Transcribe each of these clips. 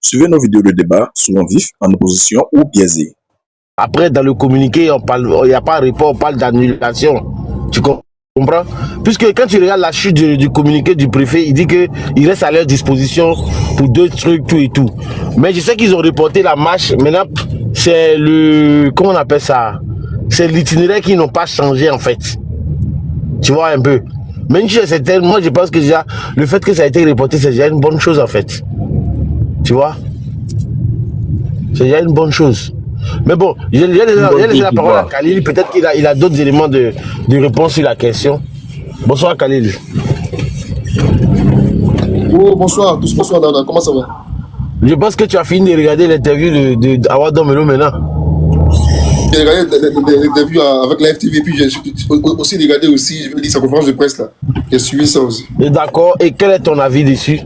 Suivez nos vidéos de débat, souvent vifs, en opposition ou biaisés. Après, dans le communiqué, il n'y a pas de report, on parle d'annulation. Tu comprends? Puisque quand tu regardes la chute du communiqué du préfet, il dit qu'il reste à leur disposition pour deux trucs, tout et tout. Mais je sais qu'ils ont reporté la marche. Maintenant, c'est le... Comment on appelle ça? C'est l'itinéraire qu'ils n'ont pas changé, en fait. Tu vois un peu. Même si c'est tel, moi, je pense que déjà, le fait que ça a été reporté, c'est déjà une bonne chose, en fait. Tu vois? C'est déjà une bonne chose. Mais bon, j'ai laissé la parole à Khalil. Peut-être qu'il a d'autres éléments de réponse sur la question. Bonsoir Khalil. Oh, bonsoir, tous bonsoir Dada, comment ça va? Je pense que tu as fini de regarder l'interview de Awa Domelo maintenant. J'ai regardé l'interview avec la FTV, puis j'ai aussi regardé aussi, je veux dire, sa conférence de presse là. J'ai suivi ça aussi. D'accord, et quel est ton avis dessus?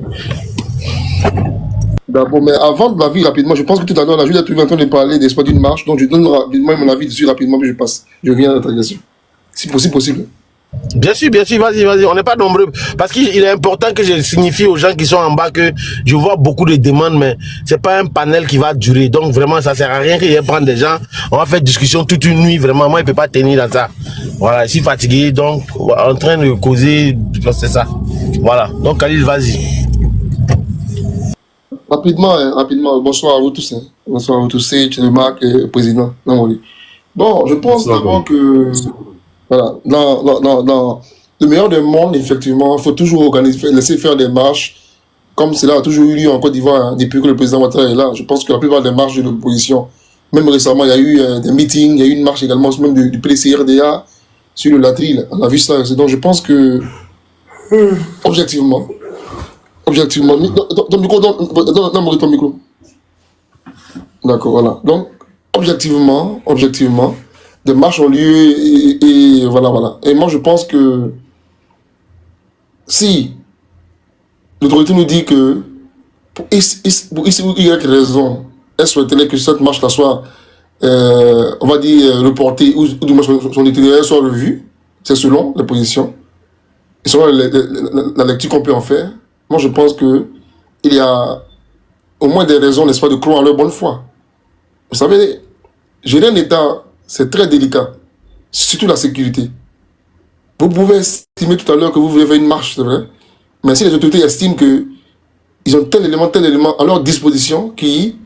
D'abord, mais avant de l'avis rapidement, je pense que tout à l'heure, on a juste été en train de parler d'espoir d'une marche, donc je donne rapidement mon avis dessus rapidement, puis je passe. Je viens à ta question. Si possible. Bien sûr, vas-y, on n'est pas nombreux. Parce qu'il est important que je signifie aux gens qui sont en bas que je vois beaucoup de demandes, mais c'est pas un panel qui va durer. Donc vraiment, ça sert à rien qu'il y ait prendre des gens. On va faire discussion toute une nuit, vraiment. Moi, il ne peut pas tenir dans ça. Voilà, je suis fatigué, donc en train de causer, c'est ça. Voilà, donc Khalil, vas-y. Rapidement, bonsoir à vous tous. Bonsoir à vous tous, c'est Marc et le président. Bon, je pense d'abord que... Voilà, dans le meilleur des mondes, effectivement, il faut toujours organiser, laisser faire des marches, comme cela a toujours eu lieu en Côte d'Ivoire, depuis que le président Ouattara est là. Je pense que la plupart des marches de l'opposition, même récemment, il y a eu des meetings, il y a eu une marche également, même du PDCRDA sur le Latril. On a vu ça. Donc je pense que, objectivement, donne ton micro. D'accord, voilà. Donc, objectivement, des marches ont lieu et voilà. Et moi, je pense que si l'autorité nous dit que pour X ou Y raison, elle souhaiterait que cette marche-là soit, on va dire, reportée ou du moins son itinéraire soit revu, c'est selon les positions et selon la lecture qu'on peut en faire. Moi, je pense que il y a au moins des raisons, n'est-ce pas, de croire en leur bonne foi. Vous savez, gérer un État, c'est très délicat, surtout la sécurité. Vous pouvez estimer tout à l'heure que vous voulez faire une marche, c'est vrai, mais si les autorités estiment qu'ils ont tel élément à leur disposition, qui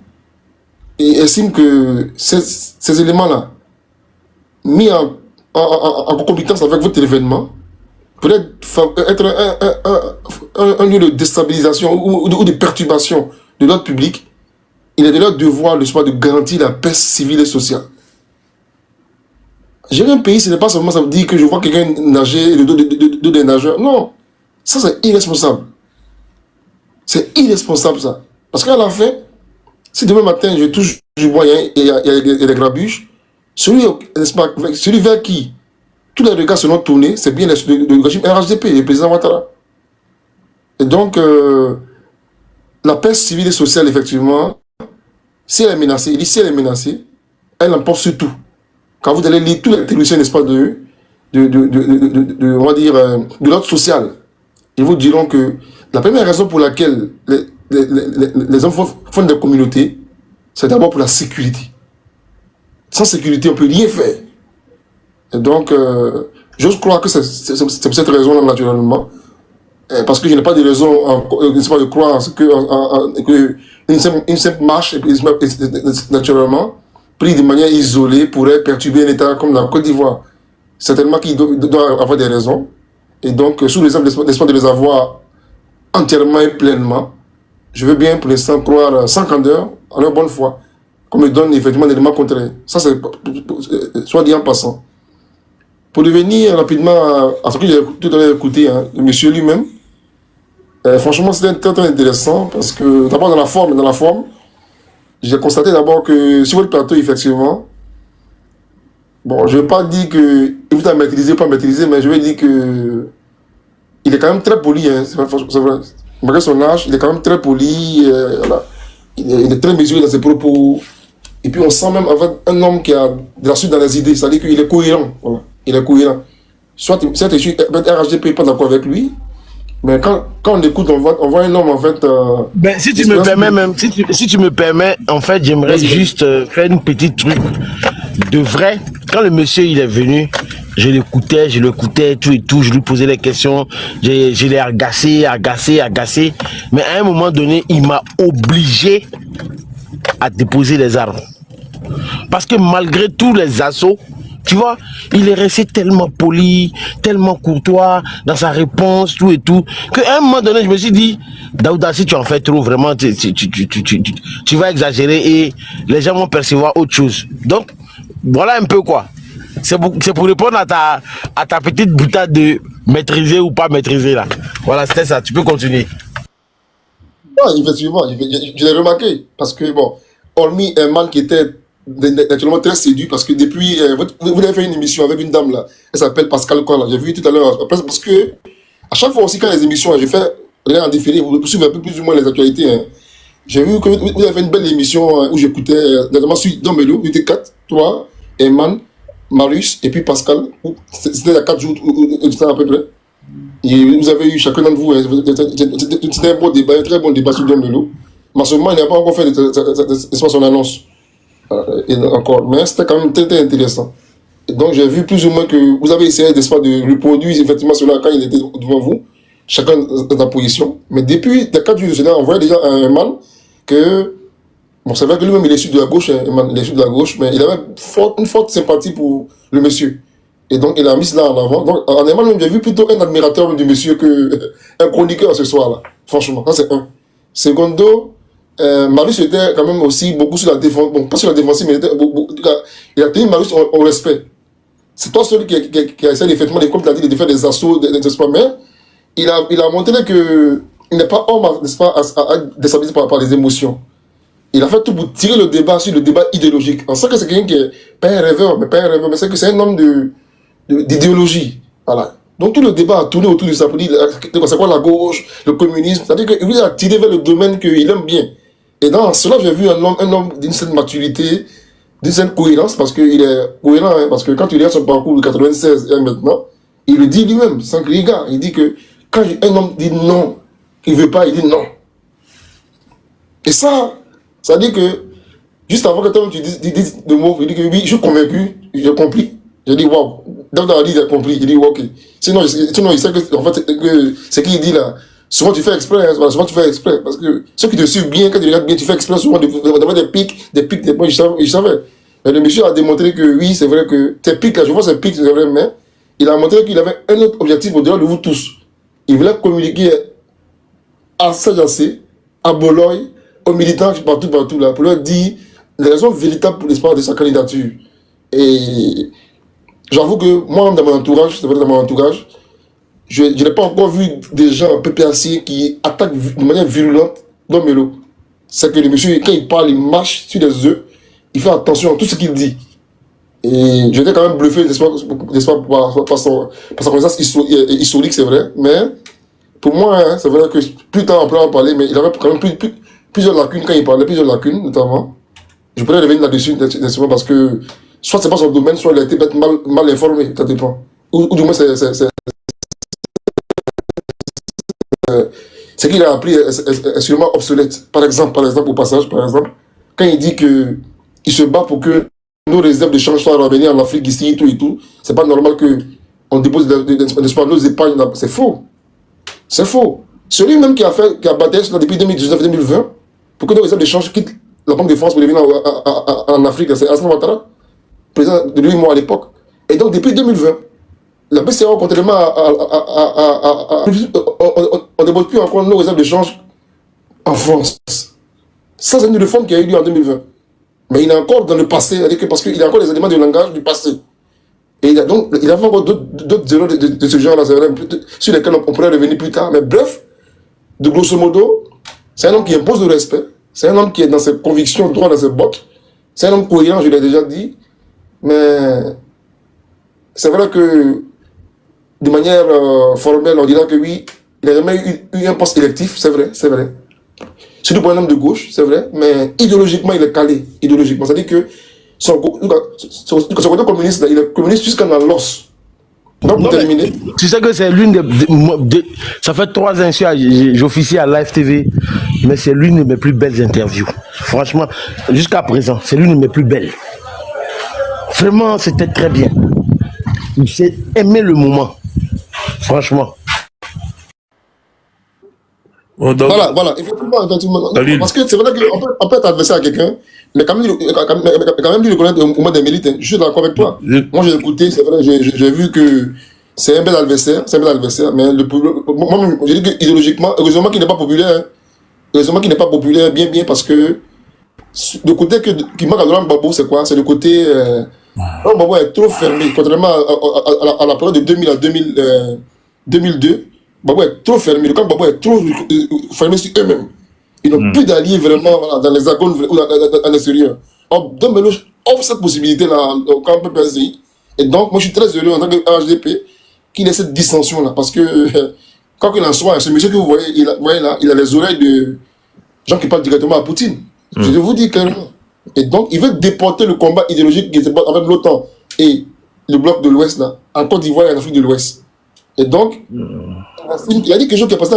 estiment que ces éléments-là, mis en concomitance avec votre événement, pourraient être un lieu de déstabilisation ou de perturbation de l'ordre public. Il est de leur devoir de garantir la paix civile et sociale. Gérer un pays, ce n'est pas seulement ça veut dire que je vois quelqu'un nager le dos des nageurs. Non, ça c'est irresponsable. C'est irresponsable ça. Parce qu'à la fin, si demain matin je touche du bois et il y a des grabuges, celui vers qui tous les regards seront tournés, c'est bien le régime RHDP, le président Ouattara. Et donc, la paix civile et sociale, effectivement, si elle est menacée, elle emporte sur tout. Quand vous allez lire tous les théoriciens, n'est-ce pas, on va dire, de l'ordre social, ils vous diront que la première raison pour laquelle les hommes font des communautés, c'est d'abord pour la sécurité. Sans sécurité, on ne peut rien faire. Et donc, j'ose croire que c'est pour cette raison-là, naturellement, parce que je n'ai pas de raison de croire que une simple marche, naturellement, pris de manière isolée, pourrait perturber un État comme la Côte d'Ivoire. Certainement qu'il doit avoir des raisons. Et donc, sous l'exemple d'espoir de les avoir entièrement et pleinement, je veux bien pour l'instant croire sans candeur, en leur bonne foi, qu'on me donne effectivement des éléments contraires. Ça, c'est soit dit en passant. Pour revenir rapidement à ce que j'ai tout à l'heure écouté, le monsieur lui-même, franchement, c'était très intéressant parce que, d'abord, dans la forme, j'ai constaté d'abord que sur votre plateau, effectivement, bon, je ne vais pas dire qu'il vous a maîtrisé, pas maîtrisé, mais je vais dire que il est quand même très poli, c'est vrai. Malgré son âge, il est quand même très poli, voilà. Il est très mesuré dans ses propos. Et puis on sent même avec un homme qui a de la suite dans les idées, c'est-à-dire qu'il est cohérent. Voilà. Il est cohérent. Soit RHDP n'est pas d'accord avec lui, Mais quand on écoute, on voit un homme, en fait... Ben, si tu me permets même, si tu me permets, en fait, j'aimerais juste faire une petite truc de vrai. Quand le monsieur, il est venu, je l'écoutais, tout et tout, je lui posais les questions, je l'ai agacé. Mais à un moment donné, il m'a obligé à déposer les armes. Parce que malgré tous les assauts, tu vois, il est resté tellement poli, tellement courtois dans sa réponse, tout et tout, qu'à un moment donné, je me suis dit, Daouda, si tu en fais trop, vraiment, tu vas exagérer et les gens vont percevoir autre chose. Donc, voilà un peu quoi. C'est pour répondre à ta petite boutade de maîtriser ou pas maîtriser là. Voilà, c'était ça. Tu peux continuer. Ouais, effectivement, je l'ai remarqué. Parce que, bon, hormis un man qui était naturellement très séduit, parce que depuis, vous avez fait une émission avec une dame là, elle s'appelle Pascal Coin, là, j'ai vu tout à l'heure, parce que à chaque fois aussi quand les émissions, j'ai fait, regarde en défilé, vous suivez un peu plus ou moins les actualités, hein. J'ai vu que vous avez fait une belle émission où j'écoutais, notamment sur Domelo, était 4, toi, Eman, Marius, et puis Pascal, c'était il y a 4 jours, à peu près. Et vous avez eu chacun d'entre vous, c'était un bon débat, un très bon débat sur Domelo. Mais seulement, il n'a pas encore fait son annonce. Encore, mais c'était quand même très intéressant. Et donc j'ai vu plus ou moins que vous avez essayé de reproduire effectivement cela quand il était devant vous, chacun dans sa position. Mais depuis les 4 jours de cela, on voyait déjà un man que, bon, c'est vrai que lui-même il est issu de la gauche, hein, il est issu de la gauche, mais il avait une forte sympathie pour le monsieur. Et donc il a mis cela en avant. Donc en Allemagne, j'ai vu plutôt un admirateur du monsieur que un chroniqueur ce soir-là. Franchement, ça c'est un. Secondo, Marius était quand même aussi beaucoup sur la défense, bon, pas sur la défensive, mais il a tenu Marius au respect. C'est toi celui qui a essayé effectivement, comme tu as dit, de faire des assauts, n'est-ce pas, mais il a montré qu'il n'est pas homme, n'est-ce pas, à déstabiliser par les émotions. Il a fait tout pour tirer le débat sur le débat idéologique. On sait que c'est quelqu'un qui est pas un rêveur, mais c'est que c'est un homme d'idéologie. Voilà. Donc tout le débat a tourné autour de ça pour dire c'est quoi la gauche, le communisme. C'est-à-dire qu'il a tiré vers le domaine qu'il aime bien. Et dans cela, j'ai vu un homme d'une certaine maturité, d'une certaine cohérence, parce qu'il est cohérent, hein, parce que quand tu regardes son parcours de 96 et maintenant, il le dit lui-même, sans crier gars. Il dit que quand un homme dit non, il ne veut pas, il dit non. Et ça dit que, juste avant que tu dises le mot, il dit que oui, je suis convaincu, j'ai compris. J'ai dit, waouh, David a dit, il a compris. Il dit, ok. Sinon, il sait que, en fait, ce qu'il dit là, souvent tu fais exprès, hein, souvent tu fais exprès. Parce que ceux qui te suivent bien, quand tu regardes bien, tu fais exprès souvent d'avoir des pics, moi je savais. Mais le monsieur a démontré que oui, c'est vrai que tes pics là, je vois ces pics, c'est vrai, mais il a montré qu'il avait un autre objectif au-delà de vous tous. Il voulait communiquer à Sajacé, à Bologne, aux militants partout là, pour leur dire les raisons véritables pour l'espoir de sa candidature. Et j'avoue que moi, dans mon entourage, c'est vrai, dans mon entourage, je n'ai pas encore vu des gens un peu PAC qui attaquent de manière virulente Domelo. C'est que le monsieur, quand il parle, il marche sur des œufs, il fait attention à tout ce qu'il dit. Et j'étais quand même bluffé, n'est-ce pas, par sa connaissance historique, c'est vrai, mais pour moi, hein, c'est vrai que plus tard on peut en parler, mais il avait quand même plusieurs lacunes quand il parlait, plusieurs lacunes notamment. Je pourrais revenir là-dessus, n'est-ce pas, parce que soit c'est pas son domaine, soit il a été mal informé, ça dépend. Ou du moins c'est qu'il a appris est sûrement obsolète. Par exemple, au passage, quand il dit que il se bat pour que nos réserves de change soient ramenées en Afrique ici, tout et tout, c'est pas normal qu'on dépose nos épargnes là. C'est faux. C'est faux. Celui même qui a battu cela depuis 2019-2020, pour que nos réserves de change quittent la Banque de France pour venir en Afrique, c'est Alassane Ouattara, président de l'UEMOA à l'époque. Et donc depuis 2020, la BCEAO, contrairement on ne dépose plus encore nos réserves de change en France. Ça, c'est une réforme qui a eu lieu en 2020. Mais il est encore dans le passé, parce qu'il a encore des éléments de langage du passé. Et donc, il y a encore d'autres erreurs de ce genre-là, sur lesquelles on pourrait revenir plus tard. Mais bref, de grosso modo, c'est un homme qui impose le respect. C'est un homme qui est dans ses convictions, droit dans ses bottes. C'est un homme cohérent, je l'ai déjà dit. Mais c'est vrai que, de manière formelle, on dira que oui, il n'a jamais eu un poste électif, c'est vrai. Surtout pour un homme de gauche, c'est vrai, mais idéologiquement, il est calé. C'est-à-dire que son côté communiste, il est communiste jusqu'à dans l'os. Donc, pour Non, mais terminer, tu sais que c'est ça fait 3 ans que j'officie à Live TV, mais c'est l'une de mes plus belles interviews. Franchement, jusqu'à présent, c'est l'une de mes plus belles. Vraiment, c'était très bien. J'ai aimé le moment. Franchement. Bon, donc, voilà, effectivement. Khalil, Parce que c'est vrai qu'on peut être adversaire à quelqu'un, mais quand même, quand même lui reconnaître au moins des mérites. Hein. Je suis d'accord avec toi. Moi, j'ai écouté, c'est vrai, j'ai vu que c'est un bel adversaire, mais moi, je dis que idéologiquement, heureusement qu'il n'est pas populaire. Hein. Heureusement qu'il n'est pas populaire, bien, parce que le côté qui manque à Laurent Gbagbo, c'est quoi? C'est le côté. Laurent Gbagbo est trop fermé, contrairement à la période de 2000 à 2002. Gbagbo est trop fermé. Le camp Gbagbo est trop fermé sur eux-mêmes. Ils n'ont plus d'alliés vraiment voilà, dans les agones ou à l'extérieur. Or, Dom offre cette possibilité-là au camp PPSI. Et donc, moi, je suis très heureux en tant que HDP qu'il ait cette dissension-là. Parce que, quoi qu'il en soit, ce monsieur que vous voyez, il a les oreilles de gens qui parlent directement à Poutine. Je vous dis clairement. Et donc, il veut déporter le combat idéologique qui était avec l'OTAN et le bloc de l'Ouest, là, en Côte d'Ivoire et en Afrique de l'Ouest. Et donc, il a dit quelque chose qui est passé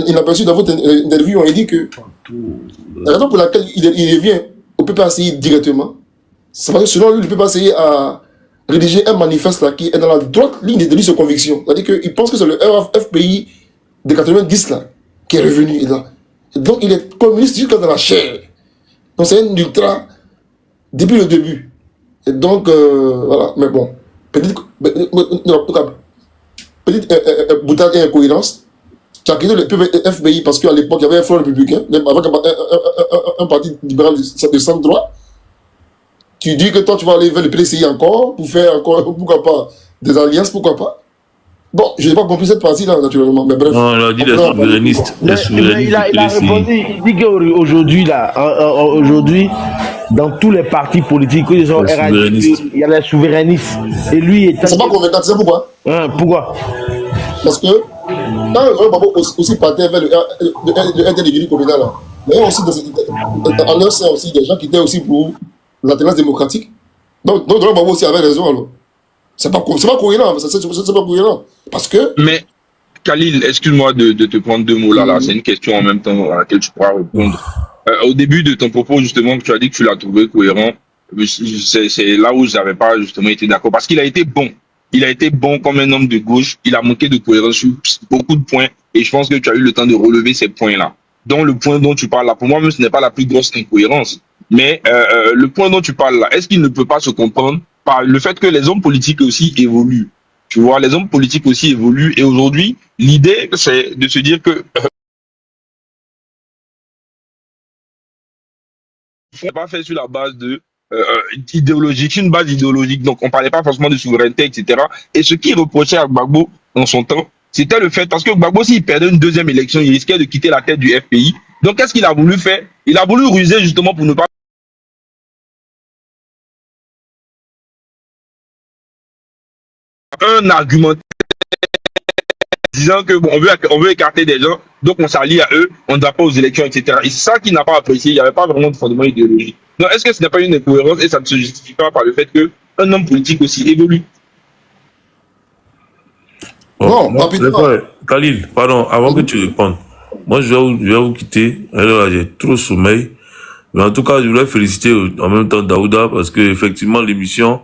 inaperçu dans votre interview. Il dit que la raison pour laquelle il revient au PPACI directement, c'est parce que selon lui, le PPACI a rédigé un manifeste là, qui est dans la droite ligne de ses convictions. C'est-à-dire qu'il pense que c'est le FPI de 90 là, qui est revenu là. Et donc, il est communiste jusqu'à dans la chair. Donc, c'est un ultra depuis le début. Et donc, voilà. Mais bon, petite boutade et incohérence. Tu as quitté le FBI parce qu'à l'époque, il y avait un front républicain, avec un parti libéral de centre-droit. Tu dis que toi, tu vas aller vers le PCI encore, pour faire encore, pourquoi pas, des alliances, pourquoi pas. Bon, je n'ai pas compris cette partie-là, naturellement, mais bref. non, on a dit les souverainistes. Les souverainistes Il a répondu, il dit qu'aujourd'hui, aujourd'hui, dans tous les partis politiques, ils sont il y a les souverainistes. Et lui, c'est pas convaincant, tu sais pourquoi? Pourquoi? Parce que, quand le Gbagbo aussi partait vers le RDD communal, là, il y a aussi, en leur sein aussi, des gens qui étaient aussi pour l'alternance démocratique. Donc le Gbagbo aussi avait raison, alors. C'est pas cohérent, c'est pas cohérent. Parce que... Mais, Khalil, excuse-moi de te prendre 2 mots là, c'est une question en même temps à laquelle tu pourras répondre. Au début de ton propos, justement, que tu as dit que tu l'as trouvé cohérent, c'est là où j'avais pas justement été d'accord. Parce qu'il a été bon. Il a été bon comme un homme de gauche. Il a manqué de cohérence sur beaucoup de points. Et je pense que tu as eu le temps de relever ces points-là. Donc, le point dont tu parles là, pour moi, même ce n'est pas la plus grosse incohérence. Mais le point dont tu parles là, est-ce qu'il ne peut pas se comprendre par le fait que les hommes politiques aussi évoluent? Tu vois, les hommes politiques aussi évoluent. Et aujourd'hui, l'idée, c'est de se dire que c'est pas fait sur la base de idéologique, une base idéologique. Donc, on parlait pas forcément de souveraineté, etc. Et ce qui reprochait à Gbagbo en son temps, c'était le fait, parce que Gbagbo, s'il perdait une deuxième élection, il risquait de quitter la tête du FPI. Donc, qu'est-ce qu'il a voulu faire? Il a voulu ruser justement pour ne pas un argument disant que bon, on veut écarter des gens, donc on s'allie à eux, on ne va pas aux élections, etc. Et c'est ça qu'il n'a pas apprécié, il n'y avait pas vraiment de fondement idéologique. Donc est-ce que ce n'est pas une incohérence et ça ne se justifie pas par le fait qu'un homme politique aussi évolue? Non, rapidement. Khalil, pardon, avant que tu répondes, moi je vais vous quitter, alors j'ai trop sommeil, mais en tout cas je voulais féliciter en même temps Daouda parce que effectivement l'émission,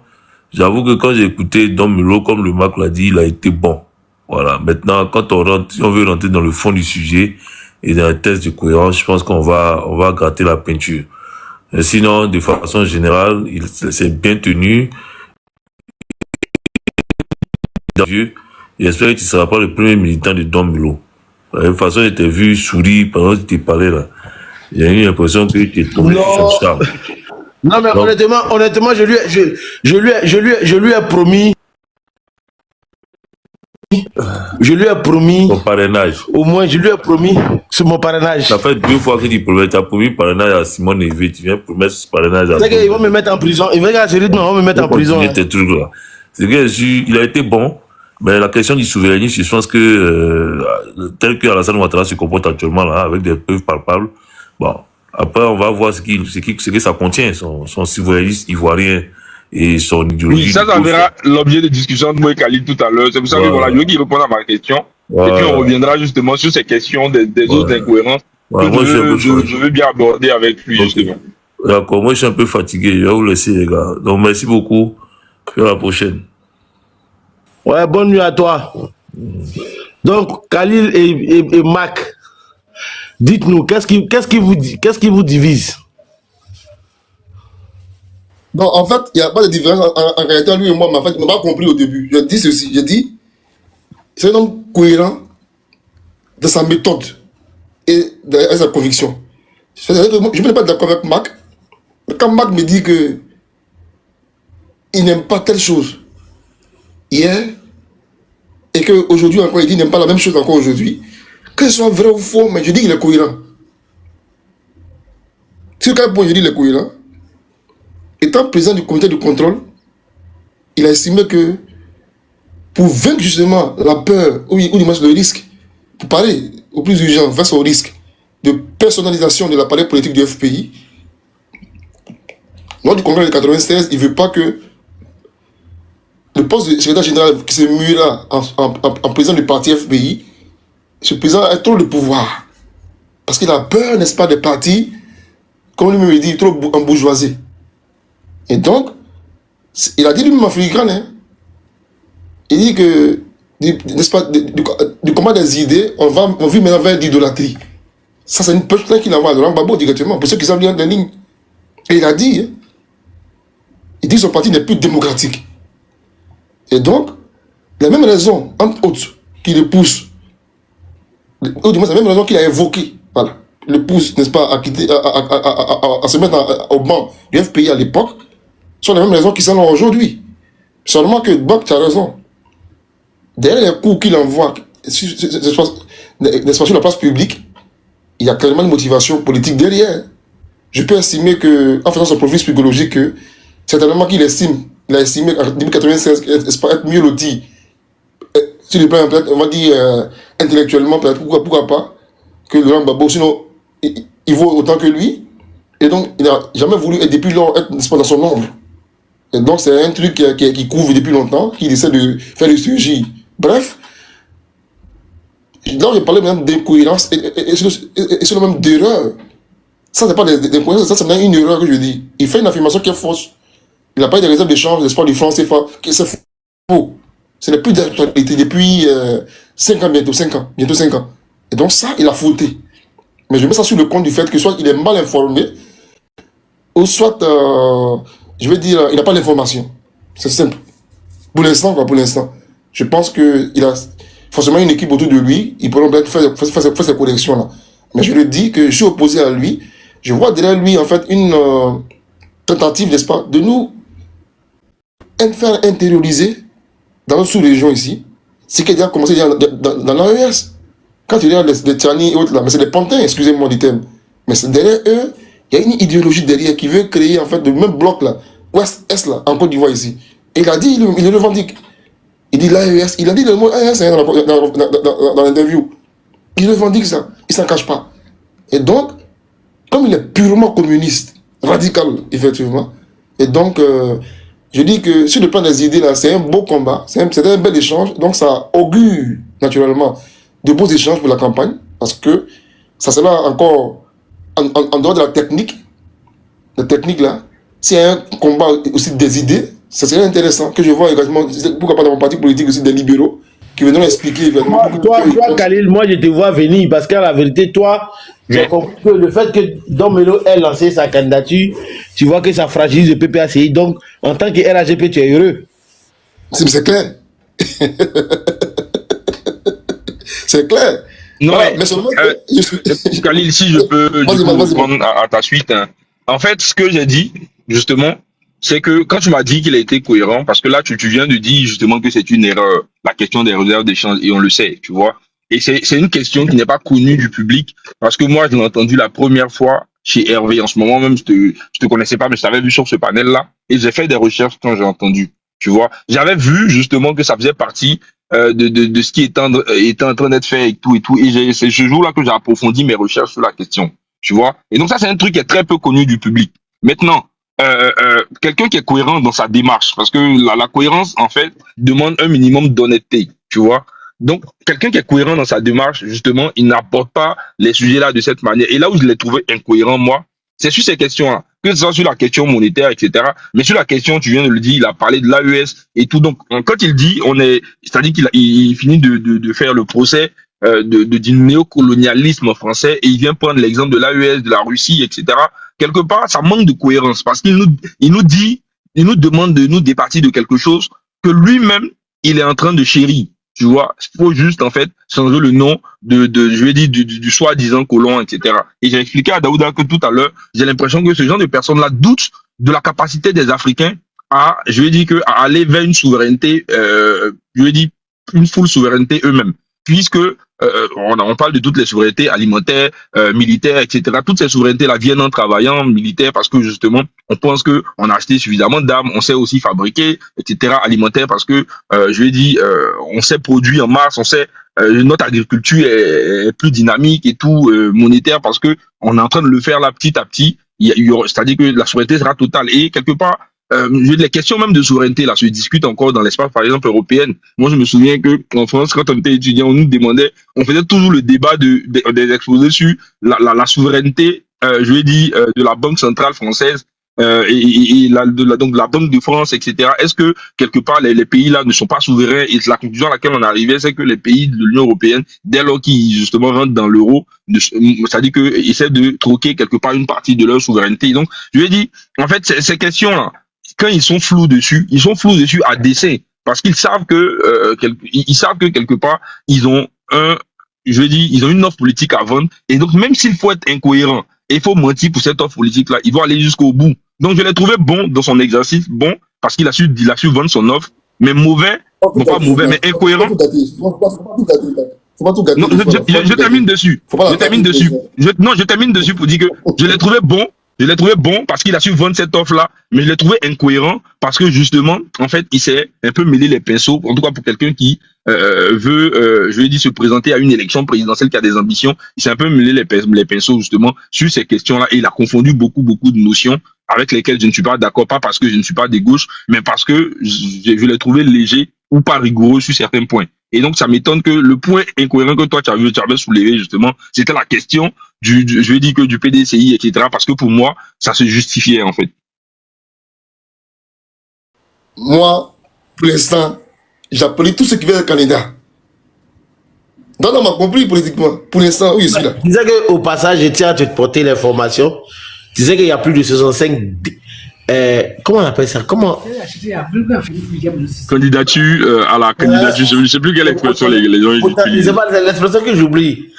j'avoue que quand j'ai écouté Dom Milo, comme le Mac l'a dit, il a été bon. Voilà. Maintenant, quand on veut rentrer dans le fond du sujet et dans les tests de cohérence, je pense qu'on va gratter la peinture. Et sinon, de façon générale, il s'est bien tenu. J'espère que tu ne seras pas le premier militant de Dom Milo. De toute façon, j'étais vu sourire pendant que tu parlais là. J'ai eu l'impression que tu étais tombé sur son charme. Non, mais donc, honnêtement, je lui ai promis. Je lui ai promis. Ton parrainage. Au moins, je lui ai promis sur mon parrainage. Ça fait 2 fois que tu promets. Tu as promis parrainage à Simon Nevé. Tu viens promettre ce parrainage à. C'est qu'ils vont me mettre en prison. Ils vont me mettre en prison. Tes trucs là. C'est que il a été bon. Mais la question du souverainisme, je pense que tel que Alassane Ouattara se comporte actuellement là, avec des preuves palpables. Bon. Après, on va voir ce que ça contient, son souverainisme ivoirien et son idéologie. Oui, ça verra l'objet de discussion de moi et Khalid tout à l'heure. C'est pour ça que voilà, je veux qu'il réponde à ma question. Et puis on reviendra justement sur ces questions des autres incohérences que moi, je veux bien aborder avec lui, justement. D'accord, moi je suis un peu fatigué, je vais vous laisser les gars. Donc merci beaucoup, puis à la prochaine. Ouais, bonne nuit à toi. Donc, Khalil et Mac, dites-nous, qu'est-ce qui vous divise? Non, en fait, il n'y a pas de différence en réalité, lui et moi, mais en fait, il ne m'a pas compris au début. Je dis ceci, je dis, c'est un homme cohérent de sa méthode et de sa conviction. C'est-à-dire que moi, je ne peux pas être d'accord avec Mac. Quand Mac me dit que il n'aime pas telle chose hier, et qu'aujourd'hui encore, il dit qu'il n'aime pas la même chose encore aujourd'hui, que ce soit vrai ou faux, mais je dis qu'il est cohérent. Sur quel point je dis qu'il est cohérent? Étant président du comité de contrôle, il a estimé que pour vaincre justement la peur ou du moins le risque, pour parler au plus urgent face au risque de personnalisation de l'appareil politique du FPI, lors du congrès de 96, il ne veut pas que le poste de secrétaire général qui se murera en président du parti FPI, ce président a trop de pouvoir. Parce qu'il a peur, n'est-ce pas, des partis, comme lui-même dit, trop embourgeoisés. Et donc, il a dit lui-même en filigrane, hein, il dit que, n'est-ce pas, du combat des idées, on vit maintenant vers l'idolâtrie. Ça, c'est une personne qu'il envoie à Laurent Gbagbo directement, pour ceux qui savent lire les lignes. Et il a dit, hein, il dit que son parti n'est plus démocratique. Et donc, la même raison, entre autres, qui le pousse, ou du moins, c'est la même raison qu'il a évoquée, voilà, le pousse, n'est-ce pas, à quitter, à se mettre au banc du FPI à l'époque, sont les mêmes raisons qui sont là aujourd'hui. Seulement que Bok, tu as raison. Derrière les coups qu'il envoie, n'est-ce pas, sur la place publique, il y a clairement une motivation politique derrière. Je peux estimer que, en faisant son profil psychologique, que certainement qu'il estime, il a estimé en 2096 être mieux loti, sur le plan, peut-être, on va dire, intellectuellement, peut-être, pourquoi pas, que Laurent Gbagbo, sinon, il vaut autant que lui, et donc, il n'a jamais voulu, et depuis lors, être, n'est-ce pas, dans son ombre. Et donc, c'est un truc qui couvre depuis longtemps, qu'il essaie de faire du surgir. Bref, là, je parlais maintenant d'incohérence et c'est le même d'erreur. Ça, c'est pas d'incohérence, ça, c'est une erreur que je dis. Il fait une affirmation qui est fausse. Il n'a pas eu de réserve d'échange, n'est-ce pas, du franc CFA, qui c'est faux. Ce n'est plus d'actualité depuis 5 ans, bientôt 5 ans. Bientôt 5 ans. Et donc, ça, il a fauté. Mais je mets ça sur le compte du fait que soit il est mal informé, ou soit, je veux dire, il n'a pas l'information. C'est simple. Pour l'instant, quoi, pour l'instant. Je pense qu'il a forcément une équipe autour de lui, ils pourront peut-être faire ces corrections-là. Mais je le dis que je suis opposé à lui. Je vois derrière lui, en fait, une tentative, n'est-ce pas, de nous faire intérioriser dans notre sous-région ici, ce qui a déjà commencé dans l'AES. Quand tu regardes les Tchani et autres là, mais c'est des pantins, excusez-moi du terme. Mais derrière eux, il y a une idéologie derrière qui veut créer en fait le même bloc là, Ouest-Est là, en Côte d'Ivoire ici. Et il a dit, il le revendique. Il dit l'AES, il a dit le mot AES hein, dans l'interview. Il revendique ça, il s'en cache pas. Et donc, comme il est purement communiste, radical, effectivement, et donc, je dis que sur le plan des idées là, c'est un beau combat, c'est un bel échange, donc ça augure naturellement de beaux échanges pour la campagne, parce que ça sera encore en dehors de la technique là, s'il y a un combat aussi des idées, ça serait intéressant que je vois également, pourquoi pas dans mon parti politique aussi des libéraux, qui viendront expliquer également. Toi, Khalil, moi je te vois venir, parce qu'à la vérité, toi, j'ai compris que le fait que Domelo ait lancé sa candidature, tu vois que ça fragilise le PPACI, donc en tant que RAGP, tu es heureux. C'est clair. C'est clair. Non, voilà, mais seulement Khalil, si je peux répondre à ta suite. Hein. En fait, ce que j'ai dit, justement, c'est que quand tu m'as dit qu'il a été cohérent, parce que là, tu viens de dire justement que c'est une erreur, la question des réserves d'échange, et on le sait, tu vois. Et c'est une question qui n'est pas connue du public, parce que moi, je l'ai entendu la première fois chez Hervé. En ce moment même, je te connaissais pas, mais je t'avais vu sur ce panel-là, et j'ai fait des recherches quand j'ai entendu, tu vois. J'avais vu justement que ça faisait partie de ce qui était en train d'être fait et tout, et c'est ce jour-là que j'ai approfondi mes recherches sur la question, tu vois. Et donc ça, c'est un truc qui est très peu connu du public. Maintenant, quelqu'un qui est cohérent dans sa démarche, parce que la cohérence, en fait, demande un minimum d'honnêteté, tu vois. Donc, quelqu'un qui est cohérent dans sa démarche, justement, il n'apporte pas les sujets-là de cette manière. Et là où je l'ai trouvé incohérent, moi, c'est sur ces questions-là, que ce soit sur la question monétaire, etc. Mais sur la question, tu viens de le dire, il a parlé de l'AES et tout. Donc, quand il dit, c'est-à-dire il finit de faire le procès du néocolonialisme français et il vient prendre l'exemple de l'AES, de la Russie, etc. Quelque part, ça manque de cohérence parce il nous demande de nous départir de quelque chose que lui-même, il est en train de chérir. Tu vois, il faut juste, en fait, changer le nom je vais dire, du soi-disant colon, etc. Et j'ai expliqué à Daouda que tout à l'heure, j'ai l'impression que ce genre de personnes-là doutent de la capacité des Africains je vais dire à aller vers une souveraineté, je vais dire, une full souveraineté eux-mêmes. Puisque, on parle de toutes les souverainetés alimentaires, militaires, etc. Toutes ces souverainetés-là viennent en travaillant militaire parce que, justement, on pense que on a acheté suffisamment d'armes, on sait aussi fabriquer, etc. alimentaire parce que, je vais dire, on sait produire en masse, on sait, notre agriculture est plus dynamique et tout, monétaire parce que on est en train de le faire là petit à petit. C'est-à-dire que la souveraineté sera totale et quelque part, les questions même de souveraineté là se discutent encore dans l'espace par exemple européen. Moi je me souviens que en France quand on était étudiant on nous demandait, on faisait toujours le débat des exposés sur la souveraineté, je vais dire de la Banque centrale française donc la Banque de France, etc. Est-ce que quelque part les pays là ne sont pas souverains et la conclusion à laquelle on arrivait c'est que les pays de l'Union européenne dès lors qu'ils justement rentrent dans l'euro, c'est-à-dire qu'ils essaient de troquer quelque part une partie de leur souveraineté. Donc je vais dire en fait ces questions là quand ils sont flous dessus à dessein parce qu'ils savent que ils savent que quelque part ils ont ils ont une offre politique à vendre et donc même s'il faut être incohérent et il faut mentir pour cette offre politique là, ils vont aller jusqu'au bout. Donc je l'ai trouvé bon dans son exercice, bon parce qu'il a su vendre son offre, mais mauvais, bon pas mauvais mais incohérent. Non, je termine dessus. Je termine dessus pour dire que je l'ai trouvé bon. Je l'ai trouvé bon parce qu'il a su vendre cette offre-là, mais je l'ai trouvé incohérent parce que justement, en fait, il s'est un peu mêlé les pinceaux. En tout cas, pour quelqu'un qui veut, je vais dire, se présenter à une élection présidentielle qui a des ambitions, il s'est un peu mêlé les pinceaux justement sur ces questions-là et il a confondu beaucoup de notions avec lesquelles je ne suis pas d'accord, pas parce que je ne suis pas de gauche, mais parce que je l'ai trouvé léger ou pas rigoureux sur certains points. Et donc, ça m'étonne que le point incohérent que toi, tu avais soulevé, justement, c'était la question je vais dire que du PDCI, etc. Parce que pour moi, ça se justifiait, en fait. Moi, pour l'instant, j'appelle tous ceux qui veulent être candidats. Donc, on m'a compris politiquement. Pour l'instant, oui, je suis là. Tu disais qu'au passage, je tiens à te porter l'information. Tu disais qu'il y a plus de 65... comment on appelle ça? Candidature à la candidature. Je ne sais plus quelle expression les gens utilisent. C'est pas l'expression que j'oublie.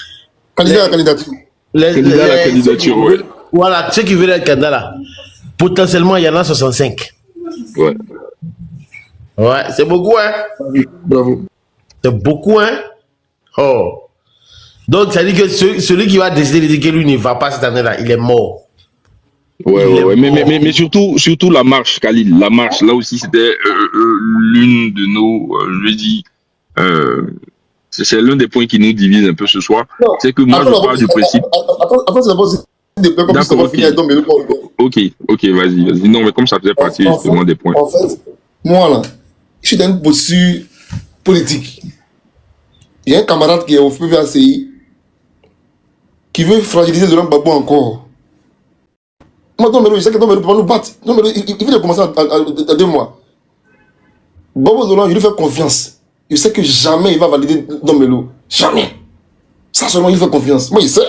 Candidat à la candidature. Candidat à la candidature, ouais. Voilà, ceux qui veulent être candidats là. Potentiellement, il y en a 65. Ouais. Ouais, c'est beaucoup, hein? Bravo. C'est beaucoup, hein? Oh. Donc, ça dit que celui qui va décider de dire que lui ne va pas cette année-là, il est mort. Ouais. Mais surtout la marche, Khalil. La marche, là aussi, c'était l'une de nos, je dis, c'est l'un des points qui nous divise un peu ce soir. C'est que moi, je parle du principe. Attends, c'est d'abord, d'accord, ok, vas-y. Non, mais comme ça faisait partie justement des points. En fait, moi, là, je suis dans une posture politique. Il y a un camarade qui est au PVACI qui veut fragiliser Laurent Gbagbo encore. Moi, Don Melo, je sais que Don Melo peut nous battre. Don Melo, il vient de commencer à 2 mois. Gbagbo Laurent, il lui fait confiance. Je sais que jamais il va valider Don Melo. Jamais. Ça seulement, il fait confiance. Moi, je sais.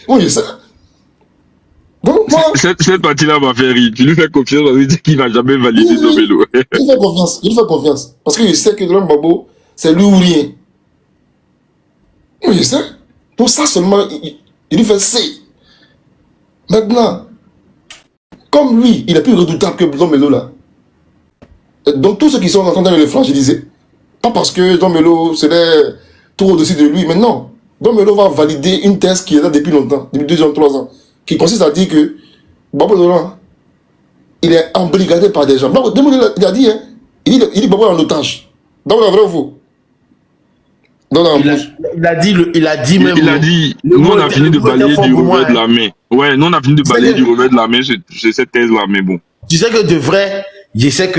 Moi, je sais. Donc, moi, cette partie-là m'a fait rire. Tu lui fais confiance, ça veut dire qu'il ne va jamais valider Don Melo. Il lui fait confiance. Parce que je sais que Laurent Gbagbo, c'est lui ou rien. Moi, je sais. Donc, ça seulement, il lui fait C. Maintenant, comme lui, il est plus redoutable que Don Melo là. Donc tous ceux qui sont en train de le fragiliser, pas parce que Don Melo serait trop au-dessus de lui, mais non. Don Melo va valider une thèse qui est là depuis longtemps, depuis 2 ans, 3 ans, qui consiste à dire que Gbagbo Laurent, il est embrigadé par des gens. Don Melo, il a dit, hein, il dit Gbagbo est en otage. Donc, c'est vrai ou faux? Dans la Il a, bouche. il a dit même. Il a dit, le nous mot on a était- fini le de mot était balayer fort du pour moi, revers de hein. la main. Ouais, nous on a fini de Tu sais balayer du que- revers de la main sur cette thèse-là, mais bon. Tu sais que de vrai, je sais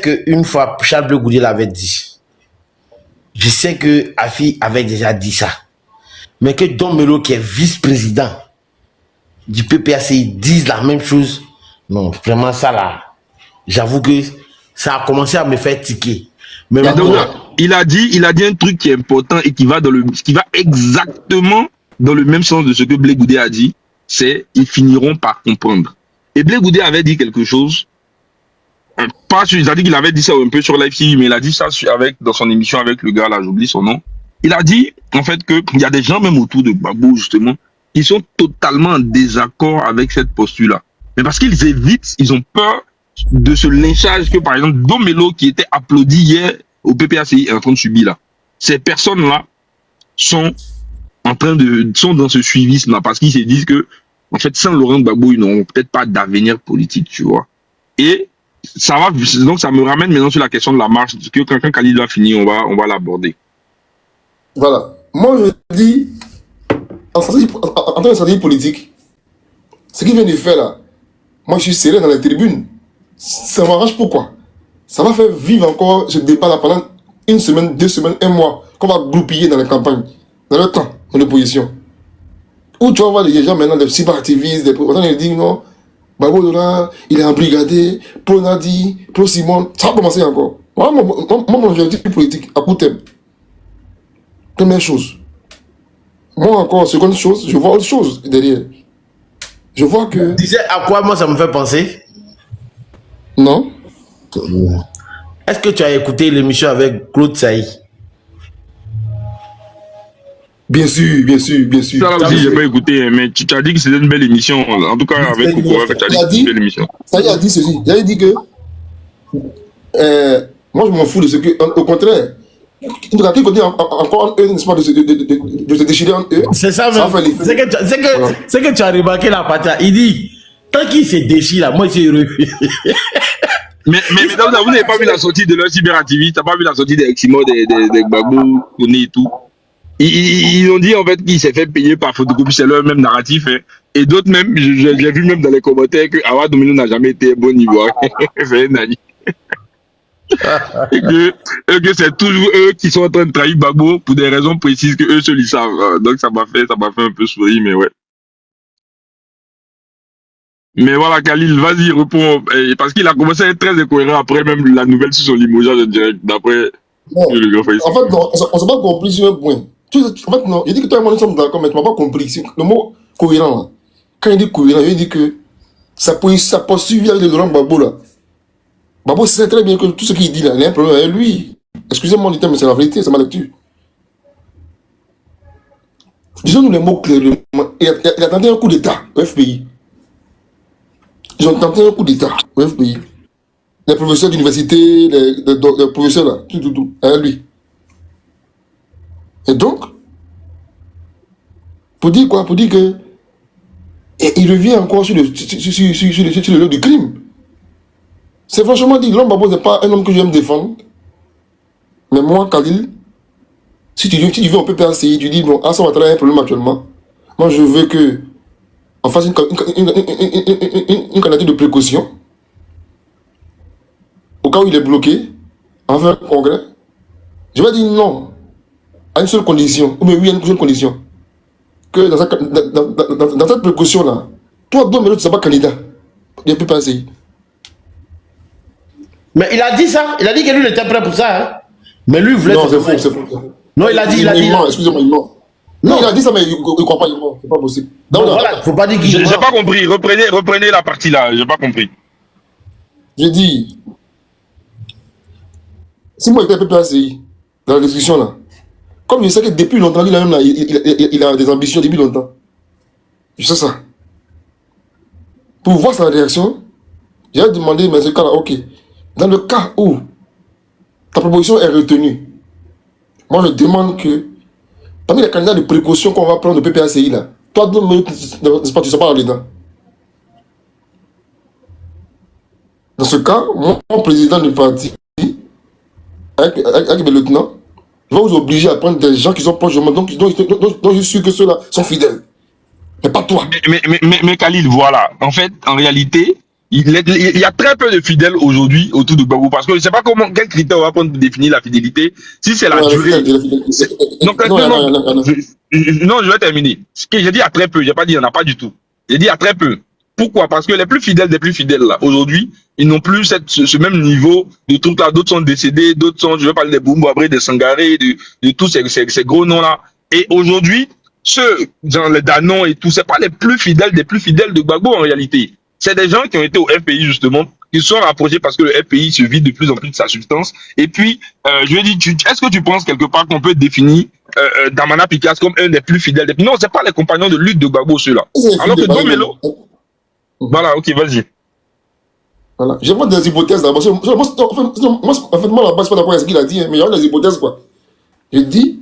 que une fois Charles Bleu Goudé l'avait dit. Je sais que Afi avait déjà dit ça. Mais que Don Melo, qui est vice-président du PPACI, dise la même chose. Non, vraiment ça là. J'avoue que ça a commencé à me faire tiquer. Mais Mais bon, donc, il a dit un truc qui est important et qui va exactement dans le même sens de ce que Blé Goudé a dit, c'est ils finiront par comprendre. Et Blé Goudé avait dit quelque chose, il a dit qu'il avait dit ça un peu sur Live TV, mais il a dit ça dans son émission avec le gars là, j'oublie son nom. Il a dit en fait qu'il y a des gens même autour de Gbagbo justement qui sont totalement en désaccord avec cette posture-là. Mais parce qu'ils évitent, ils ont peur de ce lynchage que, par exemple, Domelo, qui était applaudi hier au PPACI, est en train de subir là. Ces personnes-là sont dans ce suivisme-là parce qu'ils se disent que, en fait, sans Laurent Gbagbo, ils n'auront peut-être pas d'avenir politique, tu vois. Et donc ça me ramène maintenant sur la question de la marche, que quand Khalid a fini, on va l'aborder. Voilà. Moi, je dis, en tant que stratégie politique, ce qu'il vient de faire là, moi, je suis serré dans les tribunes. Ça m'arrange pourquoi? Ça va faire vivre encore ce débat là pendant une semaine, 2 semaines, 1 mois, qu'on va groupiller dans les campagnes, dans le temps, dans l'opposition. Où tu vas voir les gens maintenant, des cyberactivistes, des professeurs, ils disent non, Gbagbo Dola, il est embrigadé, Pro Nadi, Pro Simon, ça va commencer encore. Moi, mon objectif politique, à court terme, première chose. Moi encore, seconde chose, je vois autre chose derrière. Je vois que... tu sais à quoi moi ça me fait penser? Non. Est-ce que tu as écouté l'émission avec Claude Saï? Bien sûr, bien sûr, bien sûr. Ça là aussi, j'ai pas écouté, mais tu as dit que c'était une belle émission. En tout cas, avec Coco, tu as dit que c'était une belle émission. Ça y a dit ceci. Il a dit que moi je m'en fous de ce que. Au contraire, il nous a dit encore eux, n'est-ce pas, de se déchirer en eux. C'est ça va même. faire l'effet. C'est que tu as remarqué la partie. Il dit, tant qu'il se déchire là, moi je suis heureux. Mais vous n'avez pas vu la sortie de leur cyberactiviste, t'as pas vu la sortie des Eximo, des Gbagbo, Kone et tout. Ils ont dit en fait qu'il s'est fait payer par photocopie, c'est leur même narratif. Hein. Et d'autres même, j'ai vu même dans les commentaires que Awa Domino n'a jamais été un bon niveau. C'est un ami. Et que c'est toujours eux qui sont en train de trahir Gbagbo pour des raisons précises que eux seuls ils savent. Donc ça m'a fait un peu sourire, mais ouais. Mais voilà, Khalil, vas-y, réponds. Parce qu'il a commencé à être très incohérent après même la nouvelle sur son limogeage en direct, d'après le grand Facebook. En fait, non, on s'est pas compris sur un point. En fait, non, il dit que toi et moi nous sommes d'accord, mais tu m'as pas compris. Le mot cohérent, là. Quand il dit cohérent, il dit que ça poursuit avec le Laurent Gbagbo, là. Gbagbo sait très bien que tout ce qu'il dit, là, il y a un problème avec lui. Excusez-moi du terme, mais c'est la vérité, c'est ma lecture. Disons-nous les mots clairement. Il a tenté un coup d'État au FPI. Ils ont tenté un coup d'État au FPI. Les professeurs d'université, les professeurs là, tout, à lui. Et donc, pour dire quoi? Pour dire que il revient encore sur le lieu du crime. C'est franchement dit, l'homme Gbagbo n'est pas un homme que j'aime défendre. Mais moi, Khalil, si tu veux on peut PPACI, tu dis, bon, ça va travailler un problème actuellement. Moi, je veux que on fasse une candidature de précaution. Au cas où il est bloqué, on va faire un congrès. Je vais dire non, à une seule condition, ou bien oui, à une seule condition. Que dans cette précaution-là, toi, Don Melo, tu ne seras pas candidat. Il ne peut pas essayer. Mais il a dit ça. Il a dit que lui, il était prêt pour ça. Hein. Mais lui, il voulait... Non, c'est faux. Non, il a dit... Il ment, excusez-moi, il ment. Non, il a dit ça, mais il ne croit pas, il ment. C'est pas possible. Donc, voilà, il ne faut pas dire qu'il J'ai pas compris. Reprenez la partie là. J'ai pas compris. J'ai dit, si moi j'étais PPACI, dans la discussion là, comme je sais que depuis longtemps, il a des ambitions depuis longtemps. Je sais ça. Pour voir sa réaction, j'ai demandé, mais ce cas-là, ok. Dans le cas où ta proposition est retenue, moi je demande que, parmi les candidats de précaution qu'on va prendre au PPACI là, toi, tu ne sais pas là-dedans. Dans ce cas, mon président du parti, avec mes lieutenants, il va vous obliger à prendre des gens qui sont proches de moi, donc je suis sûr que ceux-là sont fidèles. Mais pas toi. Mais Khalil, voilà. En fait, en réalité, il y a très peu de fidèles aujourd'hui autour de Gbagbo parce que je ne sais pas quel critère on va prendre pour définir la fidélité. Si c'est la Non, durée. Non, non, je vais terminer. Ce que j'ai dit à très peu, j'ai pas dit il n'y en a pas du tout. J'ai dit à très peu. Pourquoi? Parce que les plus fidèles des plus fidèles là, aujourd'hui, ils n'ont plus ce même niveau de trucs là. D'autres sont décédés, d'autres sont, je vais parler des Boumbo Abré, des Sangaré, de tous ces gros noms là. Et aujourd'hui, ceux, genre les Danon et tout, c'est pas les plus fidèles des plus fidèles de Gbagbo en réalité. C'est des gens qui ont été au FPI justement, qui se sont rapprochés parce que le FPI se vide de plus en plus de sa substance. Et puis, je lui ai dit, est-ce que tu penses quelque part qu'on peut définir Damana Picasso comme un des plus fidèles Non, c'est pas les compagnons de lutte de Gbagbo ceux-là. Alors que Domelo... Voilà, ok, vas-y. Voilà. Je vois des hypothèses d'abord. En fait, moi, là-bas, je ne suis pas d'accord avec ce qu'il a dit, hein, mais il y a des hypothèses, quoi. Je dis,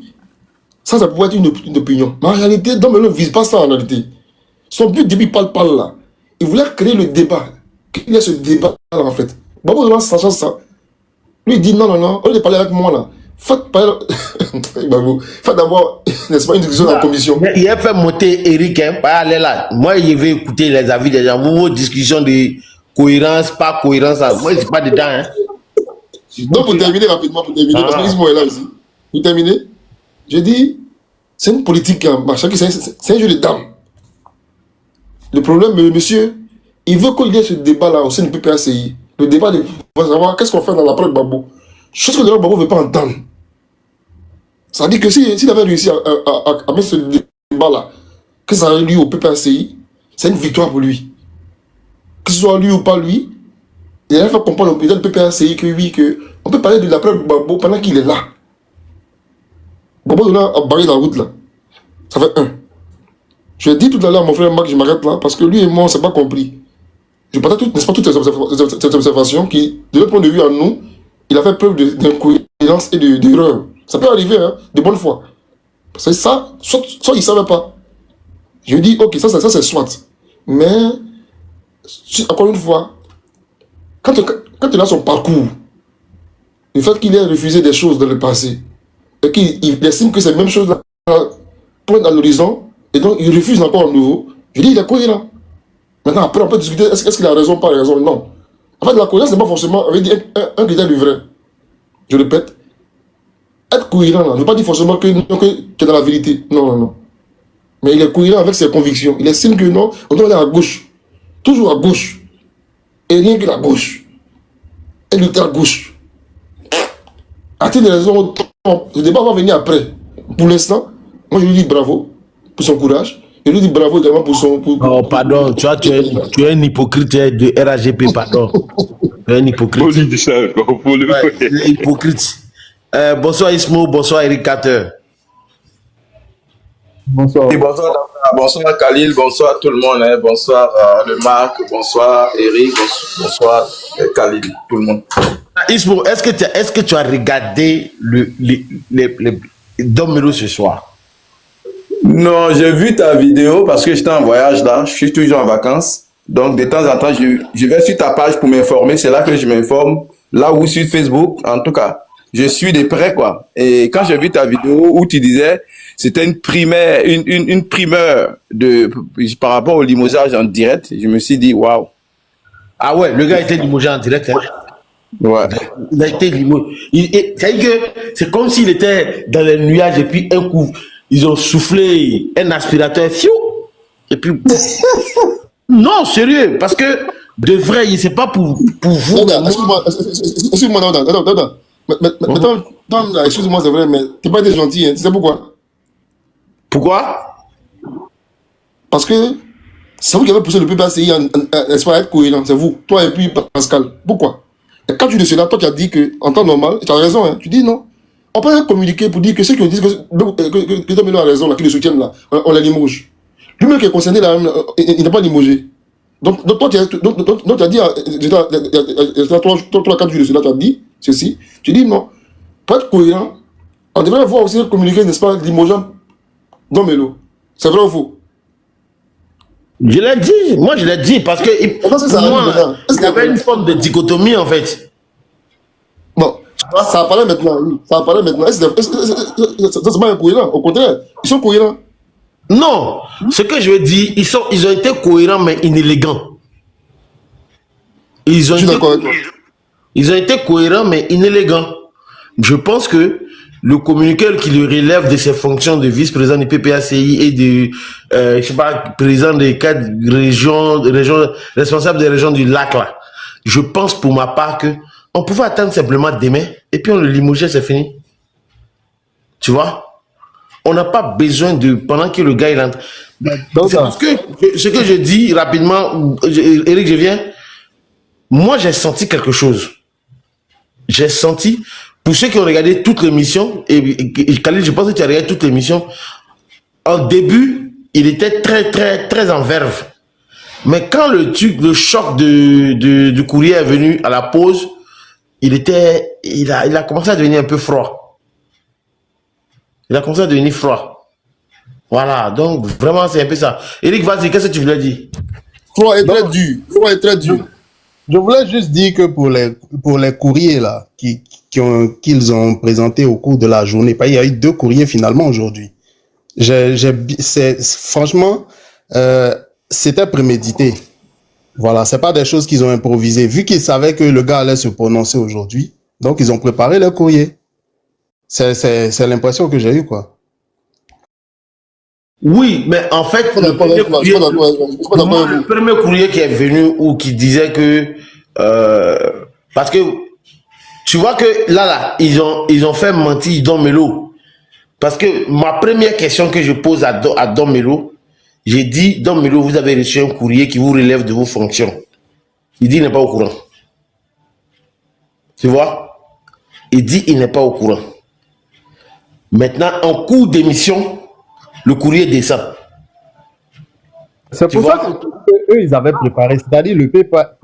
ça pourrait être une opinion. Mais en réalité, Domelo ne vise pas ça, en réalité. Son but, depuis parle là, il voulait créer le débat. Qu'il y a ce débat-là, en fait. Gbagbo, en sachant ça, lui, il dit, non, au lieu de parler avec moi, là, faites d'abord, n'est-ce pas, une discussion dans la commission. Il a fait monter Eric, hein, pas aller là. Moi, je vais écouter les avis des gens. Vos discussions de cohérence, pas cohérence, moi, je ne suis pas dedans. Hein. Donc, pour terminer rapidement, parce que Ismo est là aussi. Pour terminer, je dis, c'est une politique, hein, c'est un jeu de dames. Le problème, monsieur, il veut qu'il y ait ce débat-là au sein du PPACI. Le débat de savoir qu'est-ce qu'on fait dans l'après Gbagbo. Chose que le Gbagbo ne veut pas entendre. Ça veut dire que s'il avait réussi à mettre ce débat-là, que ça ait lieu au PPACI, c'est une victoire pour lui. Que ce soit lui ou pas lui, il a fait comprendre au président du PPACI que oui, on peut parler de l'après Gbagbo pendant qu'il est là. Gbagbo a barré la route là. Ça fait un. Je l'ai dit tout à l'heure à mon frère Marc, je m'arrête là, parce que lui et moi, on ne s'est pas compris. Je partage n'est-ce pas, toutes ces observations qui, de notre point de vue à nous, il a fait preuve d'incohérence et d'erreur. Ça peut arriver, hein, de bonne foi. Parce que ça, soit il ne savait pas. Je dis, ok, ça c'est soit. Mais, encore une fois, quand il a son parcours, le fait qu'il ait refusé des choses dans le passé, et qu'il estime que ces mêmes choses-là pointent à l'horizon, et donc il refuse encore un nouveau, je dis, il est cohérent. Maintenant, après, on peut discuter, est-ce qu'il a raison ou pas raison? Non. En fait, la cohérence n'est pas forcément un critère du vrai. Je répète, être cohérent, là, ne veut pas dire forcément que tu es dans la vérité. Non. Mais il est cohérent avec ses convictions. Il estime que non, on doit aller à gauche. Toujours à gauche. Et rien que la gauche. Et lutter à gauche. À titre de raison, le débat va venir après. Pour l'instant, moi je lui dis bravo pour son courage. Je lui dis bravo également pour son... Oh, pardon, tu es un hypocrite de RAGP, pardon. Tu es un hypocrite. Hypocrite. Bonsoir Ismo, bonsoir Eric Carter. Bonsoir. Et bonsoir Khalil, bonsoir tout le monde, hein. Bonsoir le Marc, bonsoir Eric, bonsoir Khalil, tout le monde. Ismo, est-ce que tu as regardé les Domelo ce soir? Non, j'ai vu ta vidéo parce que j'étais en voyage là, je suis toujours en vacances. Donc de temps en temps, je vais sur ta page pour m'informer, c'est là que je m'informe. Là où sur Facebook, en tout cas, je suis de près quoi. Et quand j'ai vu ta vidéo où tu disais c'était une primeur par rapport au limogeage en direct, je me suis dit waouh. Ah ouais, le gars était limogé en direct. Hein? Ouais. Il a été limogé. C'est comme s'il était dans les nuages et puis un coup, ils ont soufflé un aspirateur, fiou, et puis... Non, sérieux, parce que de vrai, c'est pas pour vous. Excuse-moi, non. Excuse-moi, c'est vrai, mais t'es pas été gentil, hein. Tu sais pourquoi? Pourquoi? Parce que c'est vous qui avez poussé le PPACI à être cohérent, c'est vous, toi et puis Pascal. Pourquoi? Et quand tu dis cela, toi tu as dit qu'en temps normal, tu as raison, hein, tu dis non. On peut communiquer pour dire que ceux qui disent que Domelo a raison, là, qui le soutiennent là, on les limoge. Lui-même qui est concerné là, il n'a pas limogé. Donc toi tu as dit, il y a 3-4 jours de cela, tu as dit ceci. Tu dis non. Pour être cohérent, on devrait voir aussi communiquer, n'est-ce pas, limogeant Domelo. C'est vrai ou faux? Je l'ai dit, moi je l'ai dit, parce que pour moi, il y avait une forme de dichotomie en fait. Bon, Ça a parlé maintenant. Oui. Ça a parlé maintenant. C'est pas incohérent. Au contraire, ils sont cohérents. Non, ce que je veux dire, ils ont été cohérents mais inélégants. Je suis d'accord avec toi. Ils ont été cohérents mais inélégants. Je pense que le communiqué qui le relève de ses fonctions de vice-président du PPACI et de, je sais pas, président des 4 régions, responsable des régions du lac là, je pense pour ma part que on pouvait attendre simplement demain et puis on le limogeait, c'est fini. Tu vois? On n'a pas besoin de, pendant que le gars il entre. C'est parce que ce que je dis rapidement, Eric, je viens. Moi, j'ai senti quelque chose. J'ai senti, pour ceux qui ont regardé toute l'émission, et Khalil, je pense que tu as regardé toute l'émission, en début, il était très en verve. Mais quand le choc du courrier est venu à la pause, il a commencé à devenir un peu froid. Il a commencé à devenir froid. Voilà, donc vraiment c'est un peu ça. Eric, vas-y, qu'est-ce que tu voulais dire? Froid est très dur. Froid est très dur. Je voulais juste dire que pour les courriers là qu'ils ont présentés au cours de la journée, il y a eu 2 courriers finalement aujourd'hui. Franchement, c'était prémédité. Voilà, c'est pas des choses qu'ils ont improvisées. Vu qu'ils savaient que le gars allait se prononcer aujourd'hui, donc ils ont préparé le courrier. C'est l'impression que j'ai eue, quoi. Oui, mais en fait, le premier courrier qui est venu ou qui disait que parce que tu vois que là, ils ont fait mentir Don Melo. Parce que ma première question que je pose à Don Melo, j'ai dit, Don Melo, vous avez reçu un courrier qui vous relève de vos fonctions. Il dit, il n'est pas au courant. Tu vois? Il dit, il n'est pas au courant. Maintenant, en cours d'émission, le courrier descend. C'est pour ça que eux, ils avaient préparé, c'est-à-dire le PPAC,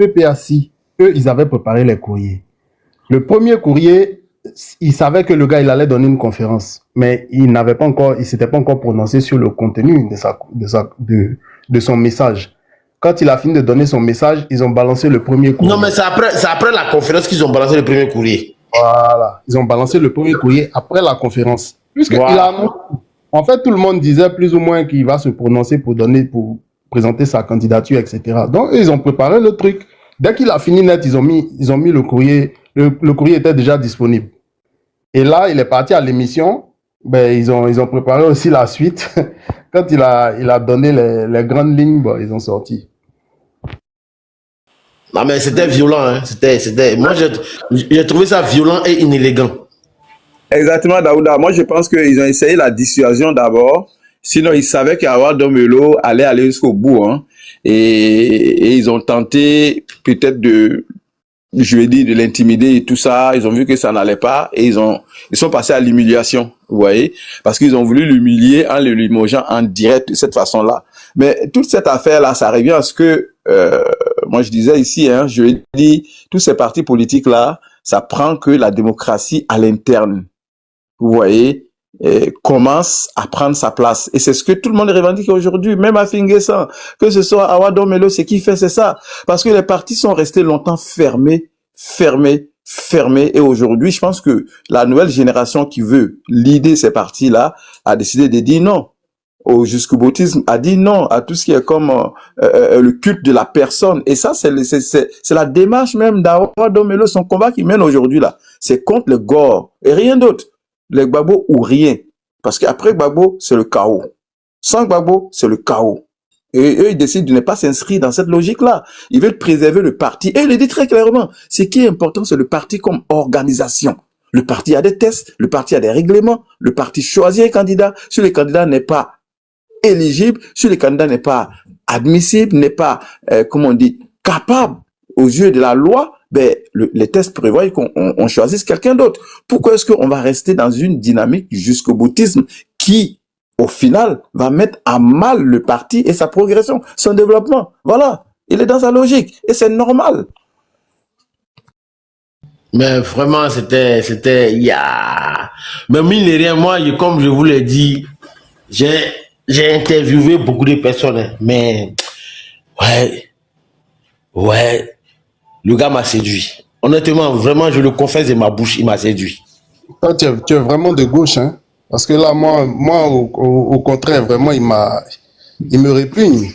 eux, ils avaient préparé les courriers. Le premier courrier, ils savaient que le gars, il allait donner une conférence, mais il s'était pas encore prononcé sur le contenu de son message. Quand il a fini de donner son message, ils ont balancé le premier courrier. Non, mais c'est après la conférence qu'ils ont balancé le premier courrier. Voilà. Ils ont balancé le premier courrier après la conférence. En fait, tout le monde disait plus ou moins qu'il va se prononcer pour présenter sa candidature, etc. Donc, ils ont préparé le truc. Dès qu'il a fini net, ils ont mis le courrier. Le courrier était déjà disponible. Et là, il est parti à l'émission. Ben, ils ont préparé aussi la suite. Quand il a donné les grandes lignes, bon, ils ont sorti. Non, mais c'était violent, hein. Moi, j'ai trouvé ça violent et inélégant. Exactement, Daouda. Moi, je pense qu'ils ont essayé la dissuasion d'abord. Sinon, ils savaient qu'Awa Don Melo allait aller jusqu'au bout. Hein. Et ils ont tenté peut-être de l'intimider et tout ça. Ils ont vu que ça n'allait pas et ils sont passés à l'humiliation, vous voyez, parce qu'ils ont voulu l'humilier en le limogeant en direct de cette façon-là. Mais toute cette affaire-là, ça revient à ce que moi je disais ici, hein, je dis, tous ces partis politiques-là, ça prend que la démocratie à l'interne, vous voyez, commence à prendre sa place. Et c'est ce que tout le monde revendique aujourd'hui, même à Finguessan, que ce soit Awa Don Melo, ce qui fait, c'est ça. Parce que les partis sont restés longtemps fermés. Et aujourd'hui, je pense que la nouvelle génération qui veut leader ces partis-là a décidé de dire non au jusqu'au-boutisme, a dit non à tout ce qui est comme le culte de la personne. Et ça, c'est la démarche même d'Awa Don Melo, son combat qu'il mène aujourd'hui là. C'est contre le gore et rien d'autre. Les Gbagbo ou rien. Parce qu'après Gbagbo, c'est le chaos. Sans Gbagbo, c'est le chaos. Et eux, ils décident de ne pas s'inscrire dans cette logique-là. Ils veulent préserver le parti. Et ils le disent très clairement. Ce qui est important, c'est le parti comme organisation. Le parti a des tests, le parti a des règlements, le parti choisit un candidat. Si le candidat n'est pas éligible, si le candidat n'est pas admissible, n'est pas, capable aux yeux de la loi, ben, les tests prévoient qu'on choisisse quelqu'un d'autre. Pourquoi est-ce qu'on va rester dans une dynamique jusqu'au boutisme qui, au final, va mettre à mal le parti et sa progression, son développement? Voilà. Il est dans sa logique. Et c'est normal. Mais vraiment, mais mine de rien, moi, comme je vous l'ai dit, j'ai interviewé beaucoup de personnes, hein, mais, ouais, le gars m'a séduit. Honnêtement, vraiment, je le confesse de ma bouche, il m'a séduit. Toi, tu es vraiment de gauche, hein? Parce que là, moi au contraire, vraiment, il me répugne.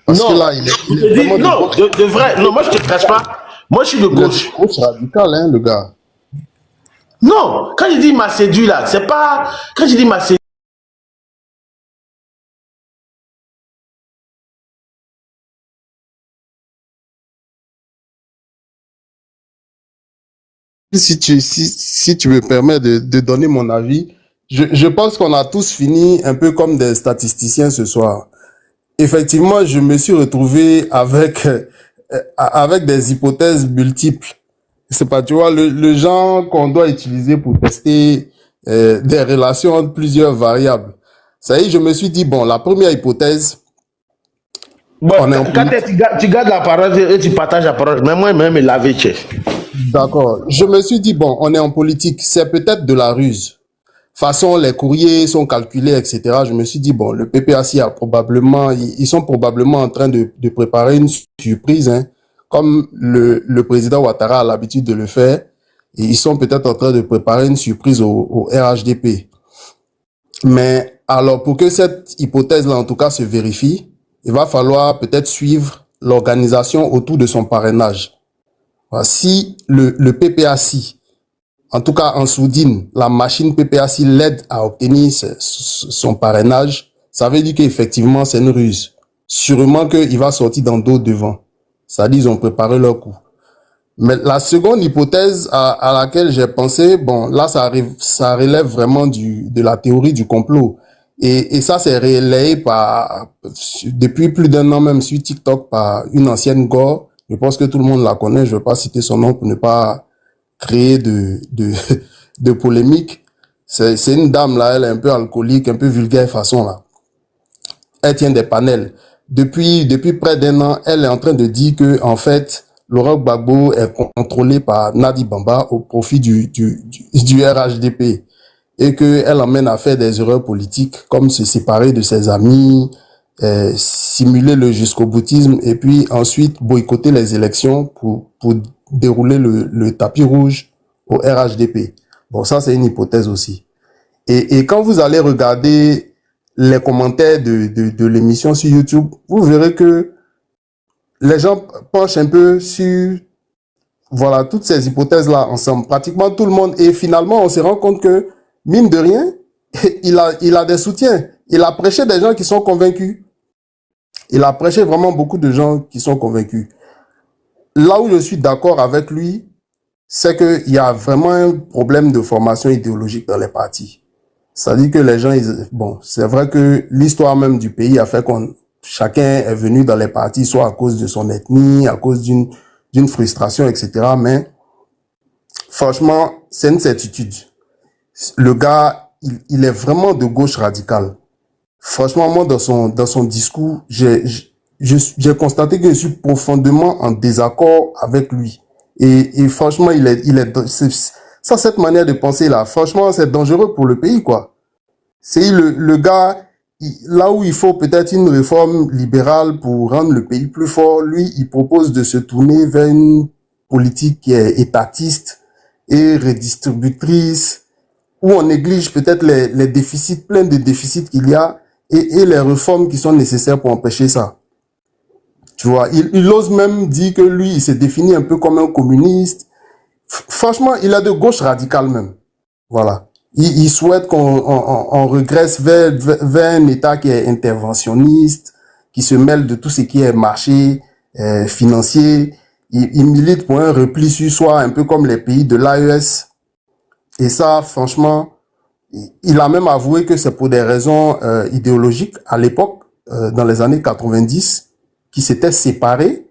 Parce que Non, là, il est vraiment de non, gauche. de vrai, non, moi je te cache pas. Moi je suis de Il est gauche. de gauche radical, hein, le gars. Non, quand je dis il m'a séduit là, c'est pas. Quand je dis il m'a séduit, Si tu me permets de donner mon avis, je pense qu'on a tous fini un peu comme des statisticiens ce soir. Effectivement, je me suis retrouvé avec des hypothèses multiples. C'est pas, tu vois, le genre qu'on doit utiliser pour tester des relations entre plusieurs variables. Ça y est, je me suis dit, bon, la première hypothèse, bon, on est en quand tu gardes la parole et tu partages la parole, mais moi-même, me laver, chef. D'accord. Je me suis dit, bon, on est en politique, c'est peut-être de la ruse. Façon, les courriers sont calculés, etc. Je me suis dit, bon, le PPAC a probablement, ils sont probablement en train de préparer une surprise, hein, comme le président Ouattara a l'habitude de le faire. Et ils sont peut-être en train de préparer une surprise au RHDP. Mais alors, pour que cette hypothèse-là, en tout cas, se vérifie, il va falloir peut-être suivre l'organisation autour de son parrainage. Si le PPAC, en tout cas en sourdine, la machine PPAC l'aide à obtenir son parrainage, ça veut dire qu'effectivement c'est une ruse. Sûrement qu'il va sortir dans d'autres devant. C'est-à-dire ils ont préparé leur coup. Mais la seconde hypothèse à laquelle j'ai pensé, bon, là ça relève vraiment de la théorie du complot. Et ça c'est relayé depuis plus d'un an même sur TikTok par une ancienne gore. Je pense que tout le monde la connaît. Je ne vais pas citer son nom pour ne pas créer de polémique. C'est une dame là, elle est un peu alcoolique, un peu vulgaire façon là. Elle tient des panels. Depuis près d'un an, elle est en train de dire que en fait, Laurent Gbagbo est contrôlé par Nadi Bamba au profit du RHDP et que elle emmène à faire des erreurs politiques comme se séparer de ses amis, simuler le jusqu'au-boutisme et puis ensuite boycotter les élections pour dérouler le tapis rouge au RHDP. Bon, ça c'est une hypothèse aussi. Et quand vous allez regarder les commentaires de l'émission sur YouTube, vous verrez que les gens penchent un peu sur, voilà, toutes ces hypothèses-là ensemble. Pratiquement tout le monde. Et finalement, on se rend compte que, mine de rien, il a des soutiens. Il a prêché des gens qui sont convaincus. Il a prêché vraiment beaucoup de gens qui sont convaincus. Là où je suis d'accord avec lui, c'est qu'il y a vraiment un problème de formation idéologique dans les partis. C'est-à-dire que les gens, bon, c'est vrai que l'histoire même du pays a fait chacun est venu dans les partis, soit à cause de son ethnie, à cause d'une frustration, etc. Mais franchement, c'est une certitude. Le gars, il est vraiment de gauche radicale. Franchement, moi, dans son discours, j'ai constaté que je suis profondément en désaccord avec lui. Et franchement, cette manière de penser là, franchement, c'est dangereux pour le pays, quoi. C'est le gars, là où il faut peut-être une réforme libérale pour rendre le pays plus fort, lui, il propose de se tourner vers une politique qui est étatiste et redistributrice, où on néglige peut-être les déficits, plein de déficits qu'il y a, et les réformes qui sont nécessaires pour empêcher ça. Tu vois, il ose même dire que lui, il s'est défini un peu comme un communiste. Franchement, il est de gauche radicale même. Voilà. Il souhaite qu'on regresse vers un État qui est interventionniste, qui se mêle de tout ce qui est marché financier. Il milite pour un repli sur soi, un peu comme les pays de l'AES. Et ça, franchement, il a même avoué que c'est pour des raisons idéologiques à l'époque, dans les années 90, qui s'était séparé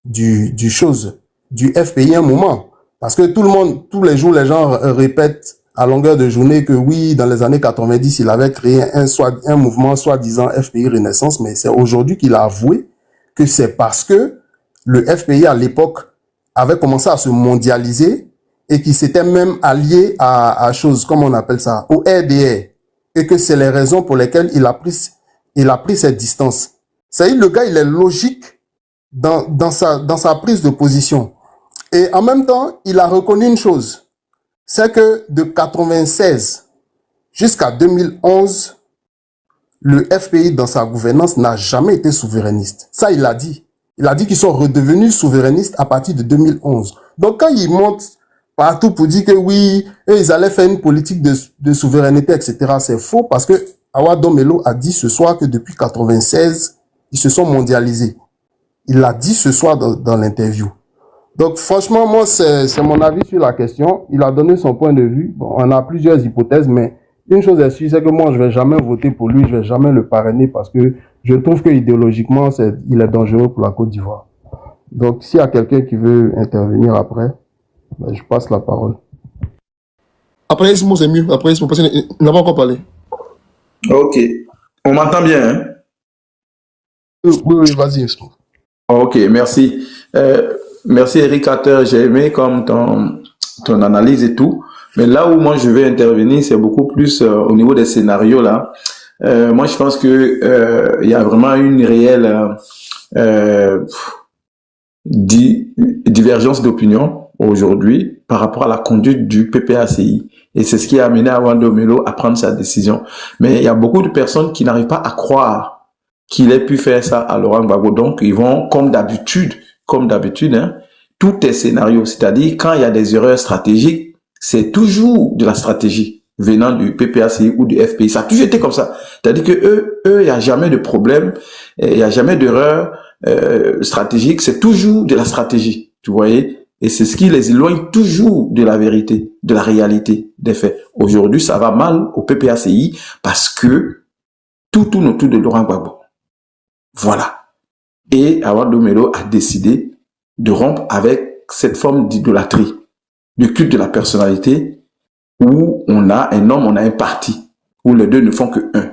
du FPI un moment. Parce que tous les jours, les gens répètent à longueur de journée que oui, dans les années 90, il avait créé un mouvement soi-disant FPI Renaissance, mais c'est aujourd'hui qu'il a avoué que c'est parce que le FPI à l'époque avait commencé à se mondialiser et qu'il s'était même allié à choses, comme on appelle ça, au RDR, et que c'est les raisons pour lesquelles il a pris cette distance. C'est-à-dire, le gars, il est logique dans sa prise de position. Et en même temps, il a reconnu une chose, c'est que de 96 jusqu'à 2011, le FPI dans sa gouvernance n'a jamais été souverainiste. Ça, il l'a dit. Il a dit qu'ils sont redevenus souverainistes à partir de 2011. Donc, quand il monte partout pour dire que oui, eux, ils allaient faire une politique de souveraineté, etc., c'est faux parce que Awa Domelo a dit ce soir que depuis 96, ils se sont mondialisés. Il l'a dit ce soir dans l'interview. Donc, franchement, moi, c'est mon avis sur la question. Il a donné son point de vue. Bon, on a plusieurs hypothèses, mais une chose est sûre, c'est que moi, je vais jamais voter pour lui, je vais jamais le parrainer parce que je trouve que idéologiquement, il est dangereux pour la Côte d'Ivoire. Donc, s'il y a quelqu'un qui veut intervenir après, ben, je passe la parole. Après Ismo, c'est mieux. Après Ismo, parce qu'il n'a pas encore parlé. Ok. On m'entend bien, hein? Oui, vas-y, Ismo. Ok, merci. Merci Eric Carter, j'ai aimé comme ton analyse et tout. Mais là où moi je vais intervenir, c'est beaucoup plus au niveau des scénarios là. Moi je pense que il y a vraiment une réelle divergence d'opinion aujourd'hui par rapport à la conduite du PPACI. Et c'est ce qui a amené Awa Domelo à prendre sa décision. Mais il y a beaucoup de personnes qui n'arrivent pas à croire qu'il ait pu faire ça à Laurent Gbagbo. Donc ils vont comme d'habitude, hein, tout est scénario. C'est-à-dire quand il y a des erreurs stratégiques, c'est toujours de la stratégie venant du PPACI ou du FPI. Ça a toujours été comme ça. C'est-à-dire que eux, il n'y a jamais de problème, il n'y a jamais d'erreur stratégique. C'est toujours de la stratégie, tu voyez. Et c'est ce qui les éloigne toujours de la vérité, de la réalité des faits. Aujourd'hui, ça va mal au PPACI parce que tout tourne autour de Laurent Gbagbo. Voilà. Et Awa Domelo a décidé de rompre avec cette forme d'idolâtrie, de culte de la personnalité, où on a un homme, on a un parti, où les deux ne font que un.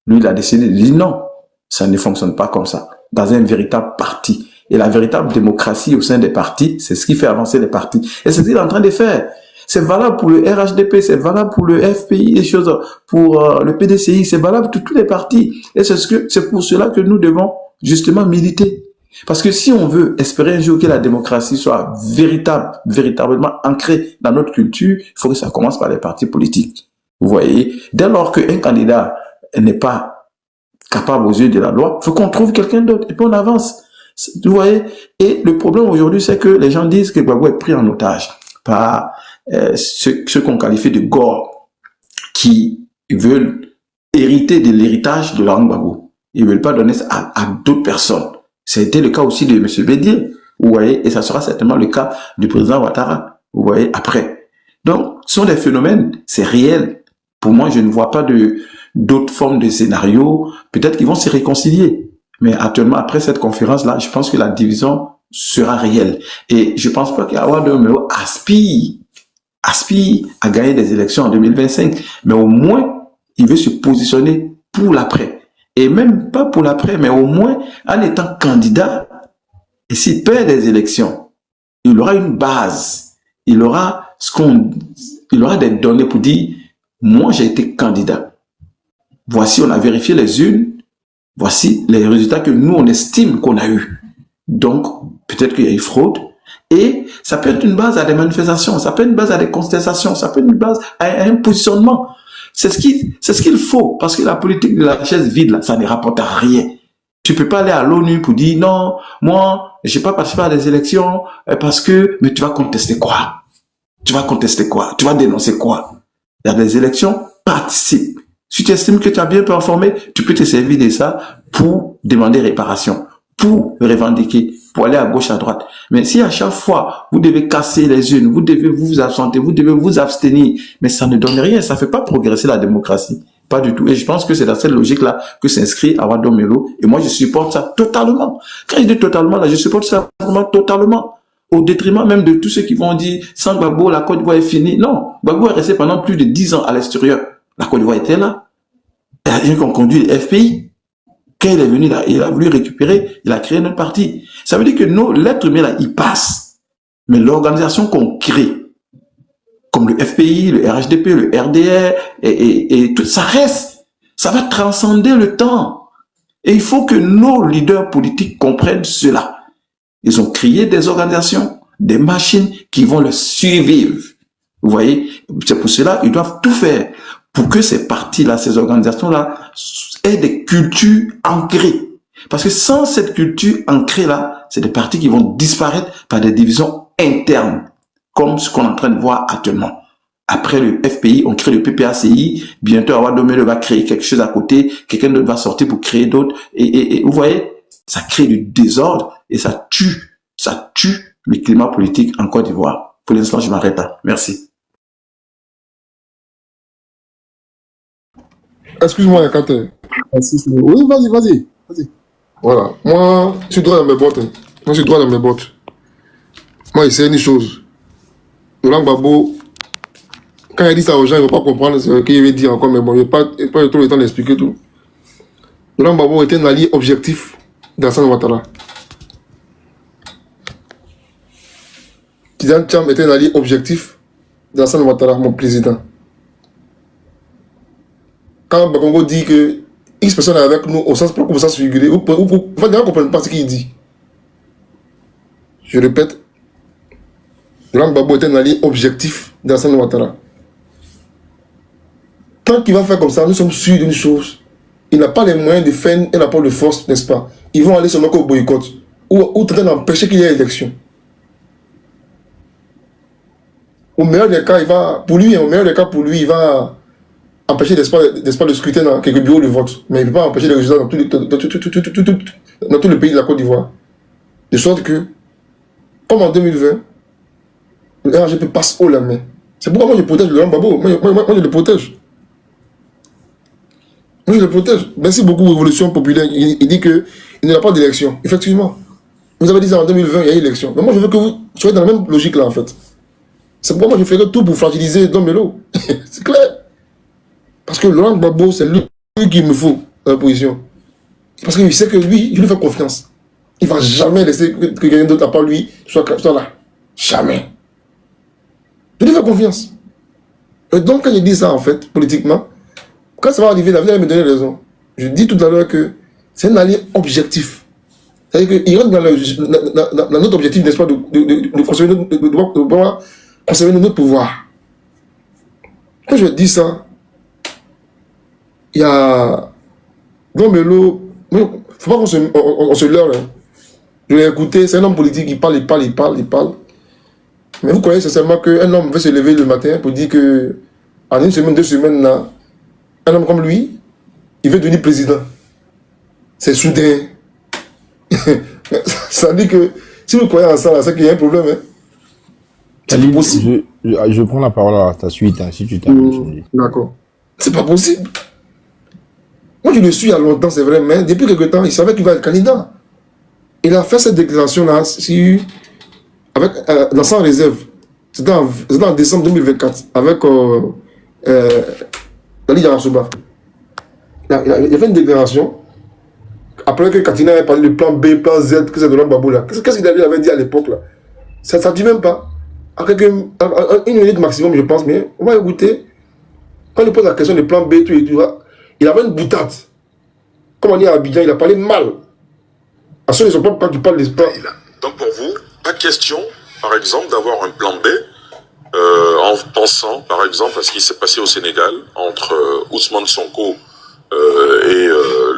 Lui, il a décidé de dire non, ça ne fonctionne pas comme ça, dans un véritable parti. Et la véritable démocratie au sein des partis, c'est ce qui fait avancer les partis. Et c'est ce qu'il est en train de faire. C'est valable pour le RHDP, c'est valable pour le FPI, les choses pour le PDCI, c'est valable pour tous les partis. Et c'est pour cela que nous devons justement militer. Parce que si on veut espérer un jour que la démocratie soit véritablement ancrée dans notre culture, il faut que ça commence par les partis politiques. Vous voyez, dès lors qu'un candidat n'est pas capable aux yeux de la loi, il faut qu'on trouve quelqu'un d'autre et puis on avance. Vous voyez, et le problème aujourd'hui, c'est que les gens disent que Gbagbo est pris en otage par ceux qu'on qualifie de gore, qui veulent hériter de l'héritage de Laurent Gbagbo. Ils ne veulent pas donner ça à d'autres personnes. Ça a été le cas aussi de M. Bédier, vous voyez, et ça sera certainement le cas du président Ouattara, vous voyez, après. Donc, ce sont des phénomènes, c'est réel. Pour moi, je ne vois pas d'autres formes de scénarios. Peut-être qu'ils vont se réconcilier. Mais actuellement, après cette conférence-là, je pense que la division sera réelle. Et je pense pas qu'Awa Domelo aspire à gagner des élections en 2025. Mais au moins, il veut se positionner pour l'après. Et même pas pour l'après, mais au moins, en étant candidat, et s'il perd des élections, il aura une base. Il aura des données pour dire, moi, j'ai été candidat. Voici, on a vérifié les urnes. Voici les résultats que nous, on estime qu'on a eu. Donc, peut-être qu'il y a eu fraude. Et ça peut être une base à des manifestations, ça peut être une base à des contestations, ça peut être une base à un positionnement. C'est ce qu'il faut, parce que la politique de la chaise vide, là, ça ne rapporte à rien. Tu peux pas aller à l'ONU pour dire non, moi, j'ai pas participé à des élections parce que, mais tu vas contester quoi? Tu vas contester quoi? Tu vas dénoncer quoi? Il y a des élections, participe. Si tu estimes que tu as bien performé, tu peux te servir de ça pour demander réparation, pour revendiquer, pour aller à gauche, à droite. Mais si à chaque fois, vous devez casser les unes, vous devez vous absenter, vous devez vous abstenir, mais ça ne donne rien, ça ne fait pas progresser la démocratie. Pas du tout. Et je pense que c'est dans cette logique-là que s'inscrit Awa Domelo. Et moi, je supporte ça totalement. Quand je dis totalement, là, je supporte ça vraiment totalement. Au détriment même de tous ceux qui vont dire, sans Gbagbo, la Côte d'Ivoire est finie. Non. Gbagbo est resté pendant plus de 10 ans à l'extérieur. La Côte d'Ivoire était là. Il y a rien qu'on conduit le FPI. Quand il est venu là, il a voulu récupérer, il a créé notre parti. Ça veut dire que l'être humain là, il passe. Mais l'organisation qu'on crée, comme le FPI, le RHDP, le RDR, et tout, ça reste. Ça va transcender le temps. Et il faut que nos leaders politiques comprennent cela. Ils ont créé des organisations des machines qui vont le survivre. Vous voyez, c'est pour cela qu'ils doivent tout faire pour que ces partis-là, ces organisations-là aient des cultures ancrées. Parce que sans cette culture ancrée-là, c'est des partis qui vont disparaître par des divisions internes, comme ce qu'on est en train de voir actuellement. Après le FPI, on crée le PPACI, bientôt Awadomele va créer quelque chose à côté, quelqu'un d'autre va sortir pour créer d'autres, et vous voyez, ça crée du désordre et ça tue le climat politique en Côte d'Ivoire. Pour l'instant, je m'arrête là. Merci. Excuse-moi, Yakate. Oui, vas-y. Voilà. Moi, je suis droit dans mes bottes. Moi, il sait une chose. Laurent Gbagbo, quand il dit ça aux gens, ils ne vont pas comprendre ce qu'il veut dire encore, mais bon, il n'y a pas trop le temps d'expliquer tout. Laurent Gbagbo était un allié objectif d'Alassane Ouattara. Tidiane Tcham était un allié objectif d'Alassane Ouattara, mon président. Quand Bakongo dit que X personne est avec nous au sens propre, au sens figuré, vous ne comprenez pas ce qu'il dit. Je répète, Laurent Gbagbo est un allié objectif d'Alassane Ouattara. Tant qu'il va faire comme ça, nous sommes sûrs d'une chose. Il n'a pas les moyens de faire un rapport de force, n'est-ce pas? Ils vont aller seulement au boycott ou train d'empêcher qu'il y ait élection. Au meilleur des cas, il va empêcher le scrutin dans quelques bureaux de vote. Mais il ne peut pas empêcher les résultats dans tout le pays de la Côte d'Ivoire. De sorte que, comme en 2020, le RGP passe haut la main. C'est pourquoi moi je protège Laurent Gbagbo. Moi je le protège. Moi je le protège. Merci beaucoup, Révolution Populaire. Il dit qu'il n'y aura pas d'élection. Effectivement. Vous avez dit ça en 2020, il y a eu élection. Mais moi je veux que vous soyez dans la même logique là en fait. C'est pourquoi moi je ferai tout pour fragiliser Don Melo. C'est clair. Parce que Laurent Gbagbo, c'est lui qu'il me faut dans la position. Parce qu'il sait que lui, je lui fais confiance. Il ne va jamais laisser que quelqu'un d'autre à part lui soit là. Jamais. Je lui fais confiance. Et donc, quand je dis ça, en fait, politiquement, quand ça va arriver, l'avenir va me donner raison. Je dis tout à l'heure que c'est un allié objectif. C'est-à-dire qu'il rentre dans notre objectif, n'est-ce pas, de conserver notre pouvoir. Quand je dis ça, il y a Don Melo, il ne faut pas qu'on se leurre. Hein. Je l'ai écouté, c'est un homme politique, il parle. Mais vous croyez sincèrement qu'un homme veut se lever le matin pour dire que en une semaine, 2 semaines, là, un homme comme lui, il veut devenir président. C'est soudain. Ça dit que si vous croyez en ça, c'est qu'il y a un problème. Hein. C'est pas possible. Je prends la parole à ta suite, hein, si tu t'arrêtes. D'accord. C'est pas possible. Moi, je le suis il y a longtemps, c'est vrai, mais depuis quelque temps, il savait qu'il va être candidat. Il a fait cette déclaration-là dans sans réserve. C'était en décembre 2024, avec Dali Yarasoba. Il a fait une déclaration. Après que Katina avait parlé du plan B, plan Z, que c'est de Laurent Gbagbo là. Qu'est-ce qu'il avait dit à l'époque là? Ça ne dit même pas. À une minute maximum, je pense, mais on va écouter. Quand il pose la question du plan B, tout et tout, il avait une boutade. Comme on dit à Abidjan, il a parlé mal. À ceux qui ne sont pas quand tu parles d'espoir. Donc pour vous, pas question, par exemple, d'avoir un plan B en pensant, par exemple, à ce qui s'est passé au Sénégal entre Ousmane Sonko et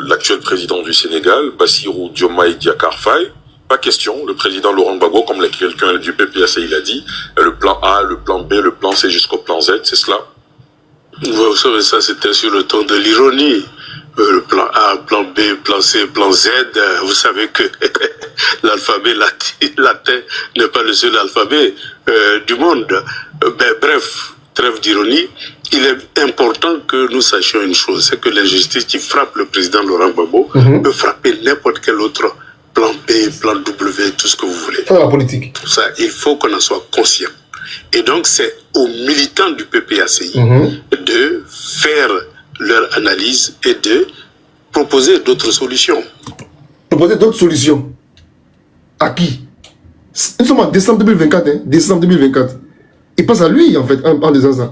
l'actuel président du Sénégal, Bassirou Diomaye Diakhar Faye. Pas question, le président Laurent Gbagbo, comme quelqu'un du PPAC il a dit, le plan A, le plan B, le plan C jusqu'au plan Z, c'est cela? Vous savez, ça c'était sur le ton de l'ironie. Le plan A, plan B, plan C, plan Z, vous savez que l'alphabet latin n'est pas le seul alphabet du monde. Bref, trêve d'ironie, il est important que nous sachions une chose, c'est que l'injustice qui frappe le président Laurent Gbagbo peut frapper n'importe quel autre plan B, plan W, tout ce que vous voulez. La politique. Tout ça, il faut qu'on en soit conscient. Et donc, c'est aux militants du PPACI de faire leur analyse et de proposer d'autres solutions. Proposer d'autres solutions? À qui? Nous sommes en décembre 2024. Hein? Décembre 2024. Il pense à lui, en fait, en disant ça.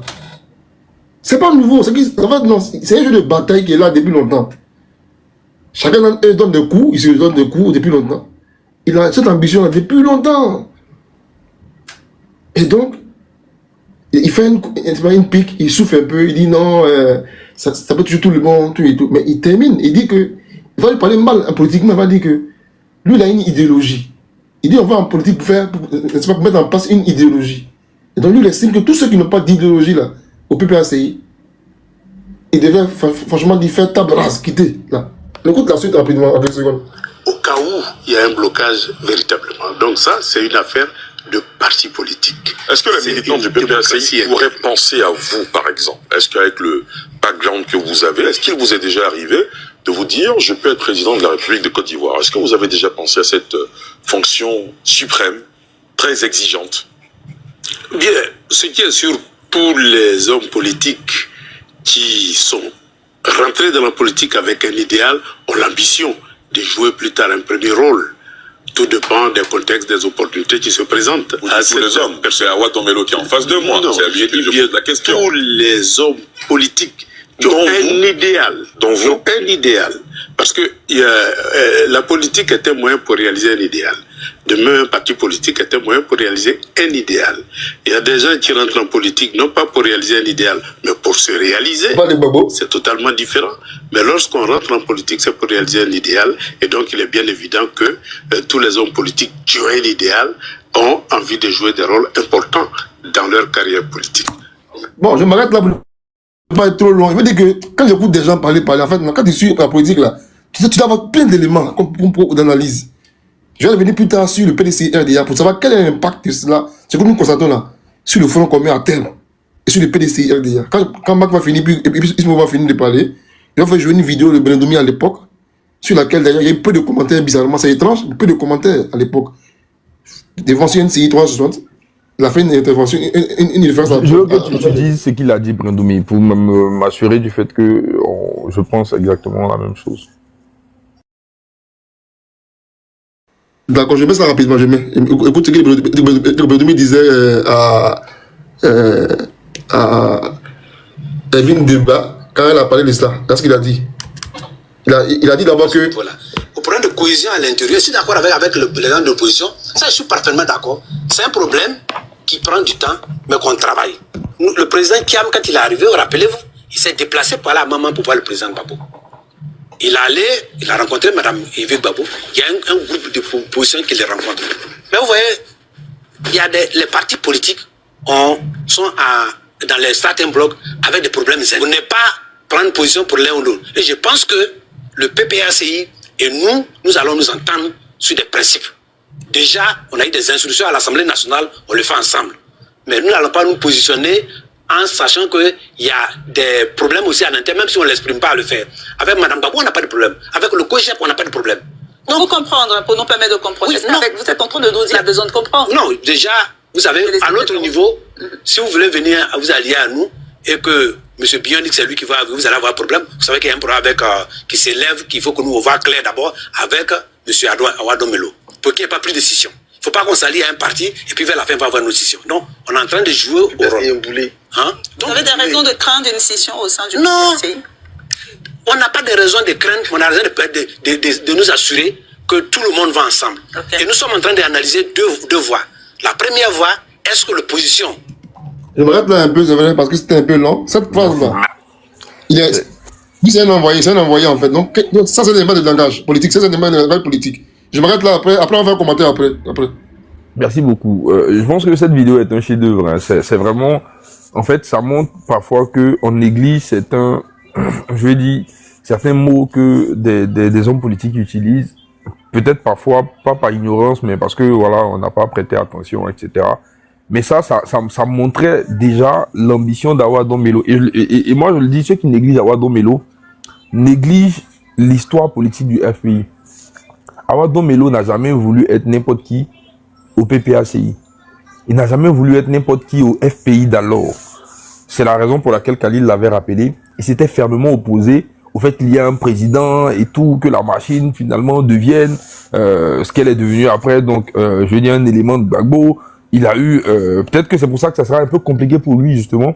C'est pas nouveau. C'est un jeu de bataille qui est là depuis longtemps. Chacun d'entre eux donne des coups, il se donne des coups depuis longtemps. Il a cette ambition depuis longtemps. Et donc, il fait une pique, il souffle un peu, il dit non, ça peut tuer tout le monde, tout et tout. Mais il termine, il dit que, il va lui parler mal politiquement, il va dire que lui, il a une idéologie. Il dit on va en politique pour mettre en place une idéologie. Et donc lui, il estime que tous ceux qui n'ont pas d'idéologie là, au PPACI, ils devaient franchement faire table rase, quitter là. Écoute la suite rapidement, en quelques secondes. Au cas où il y a un blocage véritablement. Donc ça, c'est une affaire de parti politique. Est-ce que les militants du PPACI pourraient penser à vous, par exemple? Est-ce qu'avec le background que vous avez, est-ce qu'il vous est déjà arrivé de vous dire je peux être président de la République de Côte d'Ivoire? Est-ce que vous avez déjà pensé à cette fonction suprême, très exigeante? Bien, ce qui est sûr pour les hommes politiques qui sont rentrés dans la politique avec un idéal, ont l'ambition de jouer plus tard un premier rôle. Tout dépend des contextes, des opportunités qui se présentent. Pour les hommes, c'est Awa Dombello qui est en face de moi. C'est à lui que je pose la question. Pour les hommes politiques qui ont un idéal, parce que la politique est un moyen pour réaliser un idéal. De même, un parti politique est un moyen pour réaliser un idéal. Il y a des gens qui rentrent en politique non pas pour réaliser un idéal, mais pour se réaliser. C'est totalement différent. Mais lorsqu'on rentre en politique, c'est pour réaliser un idéal. Et donc, il est bien évident que tous les hommes politiques qui ont un idéal ont envie de jouer des rôles importants dans leur carrière politique. Bon, je m'arrête là pour ne pas être trop long. Je veux dire que quand j'écoute des gens parler, en fait, quand tu suis la politique, là, tu dois avoir plein d'éléments d'analyse. Je vais revenir plus tard sur le PDCI-RDA pour savoir quel est l'impact de cela, ce que nous constatons là, sur le front commun à terme et sur le PDCI-RDA. Quand Marc va finir, et puis Ismo va finir de parler, il va faire jouer une vidéo de Brendomi à l'époque, sur laquelle d'ailleurs il y a eu peu de commentaires, bizarrement, c'est étrange, peu de commentaires à l'époque. Devant sur NCI 360, il a fait une intervention, une référence à... Je veux que tu dises ce qu'il a dit, Brendomi, pour m'assurer du fait que je pense exactement la même chose. D'accord, je mets ça rapidement, écoute ce que Brendomi disait à Evelyne Deba quand elle a parlé de cela. Qu'est-ce qu'il a dit? Il a dit d'abord que... Voilà. Au problème de cohésion à l'intérieur, je suis d'accord avec les gens de l'opposition, ça je suis parfaitement d'accord. C'est un problème qui prend du temps, mais qu'on travaille. Le président Kiam, quand il est arrivé, rappelez-vous, il s'est déplacé par là à Maman pour voir le président Gbagbo. Il a rencontré Mme Yves Gbagbo. Il y a un groupe de opposition qui les rencontre. Mais vous voyez, les partis politiques sont dans les starting blocks avec des problèmes. Vous n'êtes pas prendre position pour l'un ou l'autre. Et je pense que le PPACI et nous allons nous entendre sur des principes. Déjà, on a eu des instructions à l'Assemblée nationale, on le fait ensemble. Mais nous n'allons pas nous positionner en sachant qu'il y a des problèmes aussi à l'intérieur, même si on ne l'exprime pas à le faire. Avec Mme Gbagbo, on n'a pas de problème. Avec le COGEP, on n'a pas de problème. Pour vous comprendre, pour nous permettre de comprendre. Oui, vous êtes en train de nous dire qu'il y a besoin de comprendre. Non, déjà, vous savez, à notre niveau, si vous voulez venir vous allier à nous et que M. Bion dit que c'est lui qui va, vous allez avoir un problème. Vous savez qu'il y a un problème qui s'élève, qu'il faut que nous on voit clair d'abord avec M. Awa Dombello pour qu'il n'y ait pas pris de décision. Il ne faut pas qu'on s'allie à un parti et puis vers la fin on va avoir une décision. Donc, on est en train de jouer au rôle. Hein? Vous avez des raisons de craindre une scission au sein du PPACI? On n'a pas de raison de craindre, on a raison de nous assurer que tout le monde va ensemble. Okay. Et nous sommes en train d'analyser deux voies. La première voie, est-ce que l'opposition... Je me répète là un peu, parce que c'était un peu long. Cette phrase-là, c'est un envoyé en fait. Donc ça, c'est un débat de langage politique. C'est un débat de langage politique. Je m'arrête là après on va commenter après. Merci beaucoup. Je pense que cette vidéo est un chef-d'œuvre. Hein. C'est vraiment... En fait, ça montre parfois qu'on néglige certains... je vais dire, certains mots que des hommes politiques utilisent. Peut-être parfois, pas par ignorance, mais parce que, voilà, on n'a pas prêté attention, etc. Mais ça montrait déjà l'ambition d'Awa Dombello. Et moi, je le dis, ceux qui négligent Awa Dombello négligent l'histoire politique du FPI. Awa Dombello n'a jamais voulu être n'importe qui au PPACI. Il n'a jamais voulu être n'importe qui au FPI d'alors. C'est la raison pour laquelle Khalil l'avait rappelé. Il s'était fermement opposé au fait qu'il y a un président et tout, que la machine finalement devienne ce qu'elle est devenue après. Donc, je veux dire, un élément de Gbagbo. Il a eu, peut-être que c'est pour ça que ça sera un peu compliqué pour lui, justement,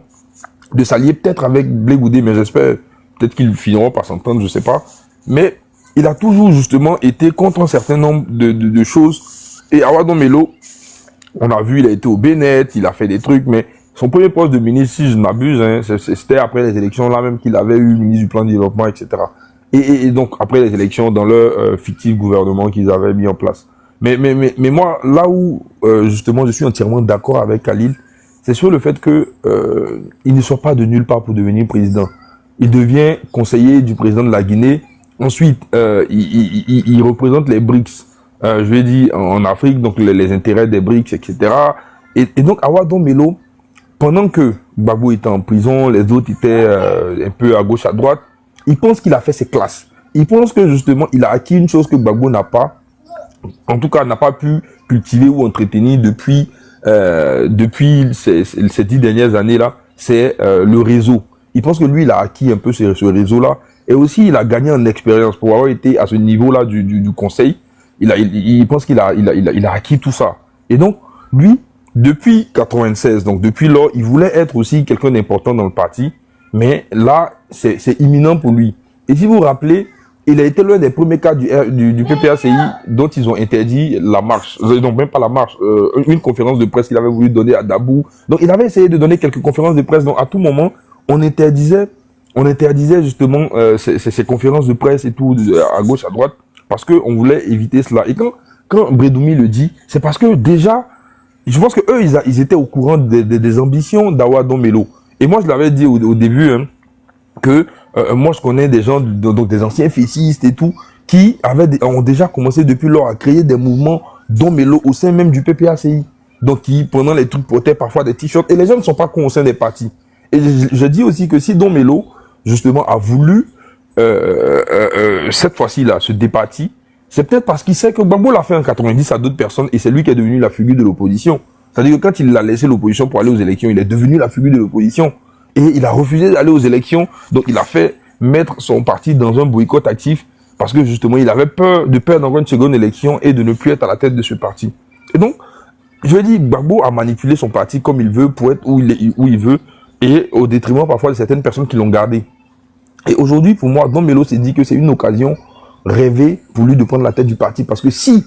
de s'allier peut-être avec Blé Goudé, mais j'espère, peut-être qu'ils finiront par s'entendre, je sais pas. Mais il a toujours, justement, été contre un certain nombre de choses. Et Awa Dombello On a vu, il a été au Bénin, il a fait des trucs, mais son premier poste de ministre, si je ne m'abuse, hein, c'était après les élections là même qu'il avait eu ministre du plan de développement, etc. Et donc après les élections dans leur fictif gouvernement qu'ils avaient mis en place. Mais moi, là où justement je suis entièrement d'accord avec Khalil, c'est sur le fait que il ne soit pas de nulle part pour devenir président. Il devient conseiller du président de la Guinée. Ensuite, il représente les BRICS. Je vais dire en Afrique, donc les intérêts des BRICS, etc. Et donc Awa Dombelo, pendant que Gbagbo était en prison, les autres étaient un peu à gauche, à droite, il pense qu'il a fait ses classes. Il pense que justement, il a acquis une chose que Gbagbo n'a pas, en tout cas n'a pas pu cultiver ou entretenir depuis ces 10 dernières années-là, c'est le réseau. Il pense que lui, il a acquis un peu ce réseau-là. Et aussi, il a gagné en expérience pour avoir été à ce niveau-là du conseil. Il pense qu'il a acquis tout ça. Et donc, lui, depuis 96, donc depuis lors, il voulait être aussi quelqu'un d'important dans le parti. Mais là, c'est imminent pour lui. Et si vous vous rappelez, il a été l'un des premiers cas du PPACI dont ils ont interdit la marche. Non, même pas la marche. Une conférence de presse qu'il avait voulu donner à Dabou. Donc, il avait essayé de donner quelques conférences de presse. Donc, à tout moment, on interdisait justement ces conférences de presse et tout, à gauche, à droite, parce qu'on voulait éviter cela. Et quand Bredoumi le dit, c'est parce que déjà, je pense que eux, ils étaient au courant des ambitions d'Awa Dombelo. Et moi, je l'avais dit au début, hein, que moi, je connais des gens, donc des anciens fessistes et tout, qui ont déjà commencé depuis lors à créer des mouvements Dombelo au sein même du PPACI. Donc, qui, pendant les trucs, portaient parfois des t-shirts. Et les gens ne sont pas cons au sein des partis. Et je dis aussi que si Dombelo, justement, a voulu, cette fois-ci-là, se départir, c'est peut-être parce qu'il sait que Gbagbo l'a fait en 90 à d'autres personnes et c'est lui qui est devenu la figure de l'opposition. C'est-à-dire que quand il a laissé l'opposition pour aller aux élections, il est devenu la figure de l'opposition. Et il a refusé d'aller aux élections. Donc, il a fait mettre son parti dans un boycott actif parce que, justement, il avait peur de perdre encore une seconde élection et de ne plus être à la tête de ce parti. Et donc, je veux dire, Gbagbo a manipulé son parti comme il veut pour être où il veut et au détriment parfois de certaines personnes qui l'ont gardé. Et aujourd'hui, pour moi, Dombelo s'est dit que c'est une occasion rêvée pour lui de prendre la tête du parti parce que si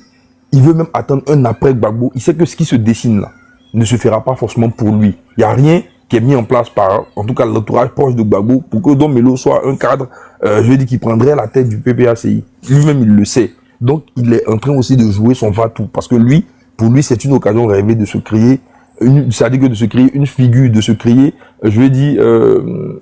il veut même attendre un après Gbagbo, il sait que ce qui se dessine là ne se fera pas forcément pour lui. Il n'y a rien qui est mis en place par, en tout cas, l'entourage proche de Gbagbo pour que Dombelo soit un cadre, je veux dire, qui prendrait la tête du PPACI. Lui-même, il le sait. Donc, il est en train aussi de jouer son va-tout parce que lui, pour lui, c'est une occasion rêvée de se créer, c'est-à-dire que de se créer une figure, de se créer, je veux dire,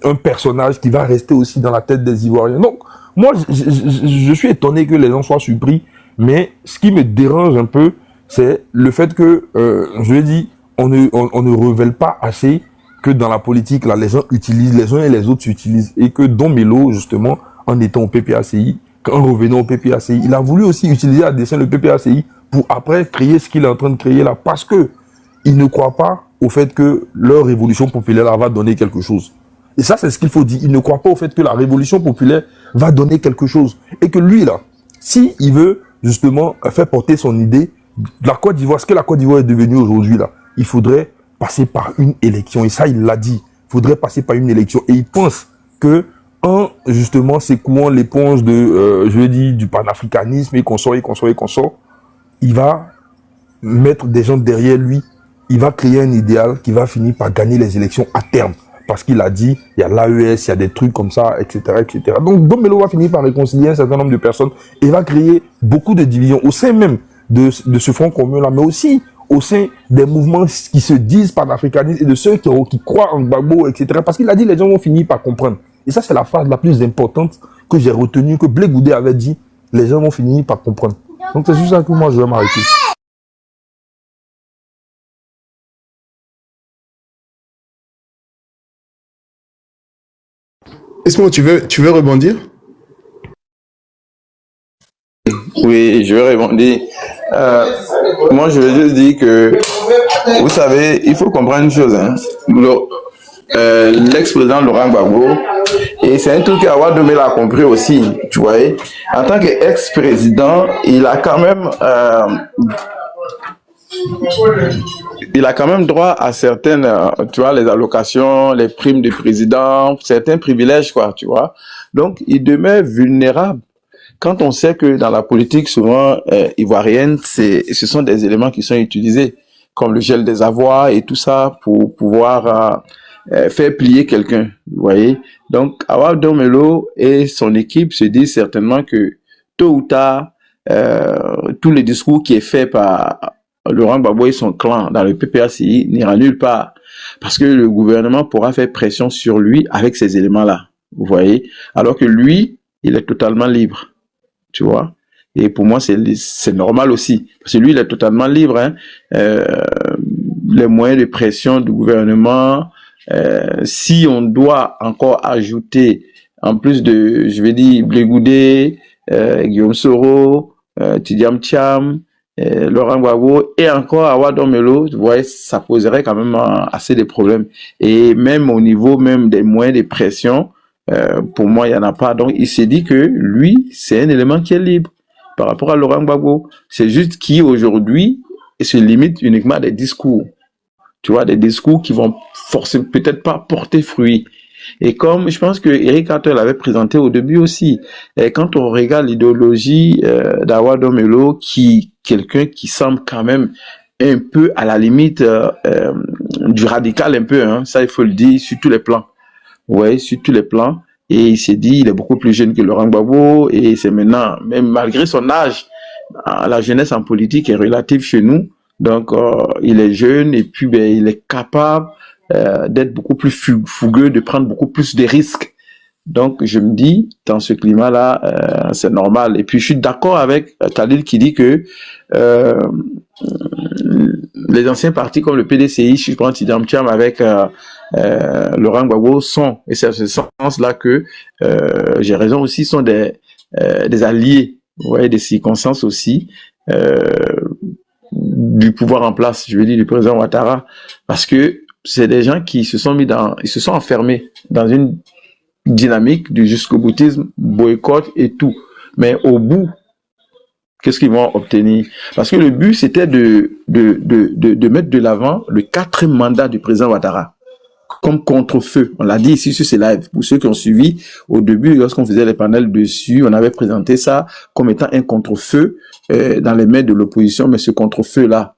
un personnage qui va rester aussi dans la tête des Ivoiriens. Donc, moi, je suis étonné que les gens soient surpris, mais ce qui me dérange un peu, c'est le fait que, je veux dire, on ne révèle pas assez que dans la politique, là, les gens utilisent, les uns et les autres s'utilisent, et que Dombelo, justement, en étant au PPACI, en revenant au PPACI, il a voulu aussi utiliser à dessein le PPACI pour après créer ce qu'il est en train de créer là, parce que il ne croit pas au fait que leur révolution populaire là, va donner quelque chose. Et ça, c'est ce qu'il faut dire. Il ne croit pas au fait que la révolution populaire va donner quelque chose. Et que lui, là, si il veut justement faire porter son idée, la Côte d'Ivoire, ce que la Côte d'Ivoire est devenue aujourd'hui, là, il faudrait passer par une élection. Et ça, il l'a dit. Il faudrait passer par une élection. Et il pense que, en justement secouant l'éponge de, je veux dire, du panafricanisme et qu'on sort, il va mettre des gens derrière lui. Il va créer un idéal qui va finir par gagner les élections à terme. Parce qu'il a dit, il y a l'AES, il y a des trucs comme ça, etc., etc. Donc, Dombelo va finir par réconcilier un certain nombre de personnes et va créer beaucoup de divisions au sein même de ce front commun-là, mais aussi au sein des mouvements qui se disent panafricanistes et de ceux qui croient en Gbagbo, etc. Parce qu'il a dit, les gens vont finir par comprendre. Et ça, c'est la phrase la plus importante que j'ai retenue, que Blé Goudé avait dit, les gens vont finir par comprendre. Donc, c'est juste ça que moi, je vais m'arrêter. Esmo, tu veux rebondir? Oui, je vais rebondir. Moi, je veux juste dire que, vous savez, il faut comprendre une chose. Hein. L'ex-président Laurent Gbagbo, et c'est un truc qu'Awa Dombelo a compris aussi, tu vois. En tant qu'ex-président, il a quand même droit à certaines, tu vois, les allocations, les primes de président, certains privilèges, quoi, tu vois. Donc, il demeure vulnérable. Quand on sait que dans la politique, souvent, ivoirienne, ce sont des éléments qui sont utilisés. comme le gel des avoirs et tout ça pour pouvoir faire plier quelqu'un, vous voyez. Donc, Awa Domelo et son équipe se disent certainement que tôt ou tard, tous les discours qui est fait par Laurent Gbagbo et son clan dans le PPACI n'ira nulle part parce que le gouvernement pourra faire pression sur lui avec ces éléments-là, vous voyez. Alors que lui, il est totalement libre, tu vois. Et pour moi, c'est normal aussi. Parce que lui, il est totalement libre. Hein. Les moyens de pression du gouvernement, si on doit encore ajouter, en plus de, je vais dire, Blé Guillaume Soro, Tidiam Thiam, Laurent Gbagbo et encore Awa Domelo, vous voyez, ça poserait quand même assez de problèmes. Et même au niveau même des moyens de pression, pour moi, il n'y en a pas. Donc, il s'est dit que lui, c'est un élément qui est libre par rapport à Laurent Gbagbo. C'est juste qui, aujourd'hui, se limite uniquement à des discours. Tu vois, des discours qui vont forcément peut-être pas porter fruit. Et comme je pense que Eric Carter l'avait présenté au début aussi, et quand on regarde l'idéologie d'Awa Domelo, quelqu'un qui semble quand même un peu à la limite du radical un peu, hein, ça il faut le dire, sur tous les plans. Ouais, sur tous les plans. Et il s'est dit, il est beaucoup plus jeune que Laurent Gbagbo, et c'est maintenant, même malgré son âge, la jeunesse en politique est relative chez nous. Donc, il est jeune et puis ben, il est capable d'être beaucoup plus fougueux, de prendre beaucoup plus de risques. Donc, je me dis, dans ce climat-là, c'est normal. Et puis, je suis d'accord avec Khalil qui dit que les anciens partis comme le PDCI, je prends Tidiam Thiam avec Laurent Gbagbo sont, et c'est à ce sens-là que j'ai raison aussi, sont des alliés, vous voyez, des circonstances aussi, du pouvoir en place, je veux dire du président Ouattara, parce que c'est des gens qui se sont ils se sont enfermés dans une dynamique du jusqu'au boutisme, boycott et tout. Mais au bout, qu'est-ce qu'ils vont obtenir? Parce que le but, c'était de mettre de l'avant le 4e mandat du président Ouattara comme contre-feu. On l'a dit ici sur ces lives. Pour ceux qui ont suivi, au début, lorsqu'on faisait les panels dessus, on avait présenté ça comme étant un contre-feu dans les mains de l'opposition. Mais ce contre-feu-là,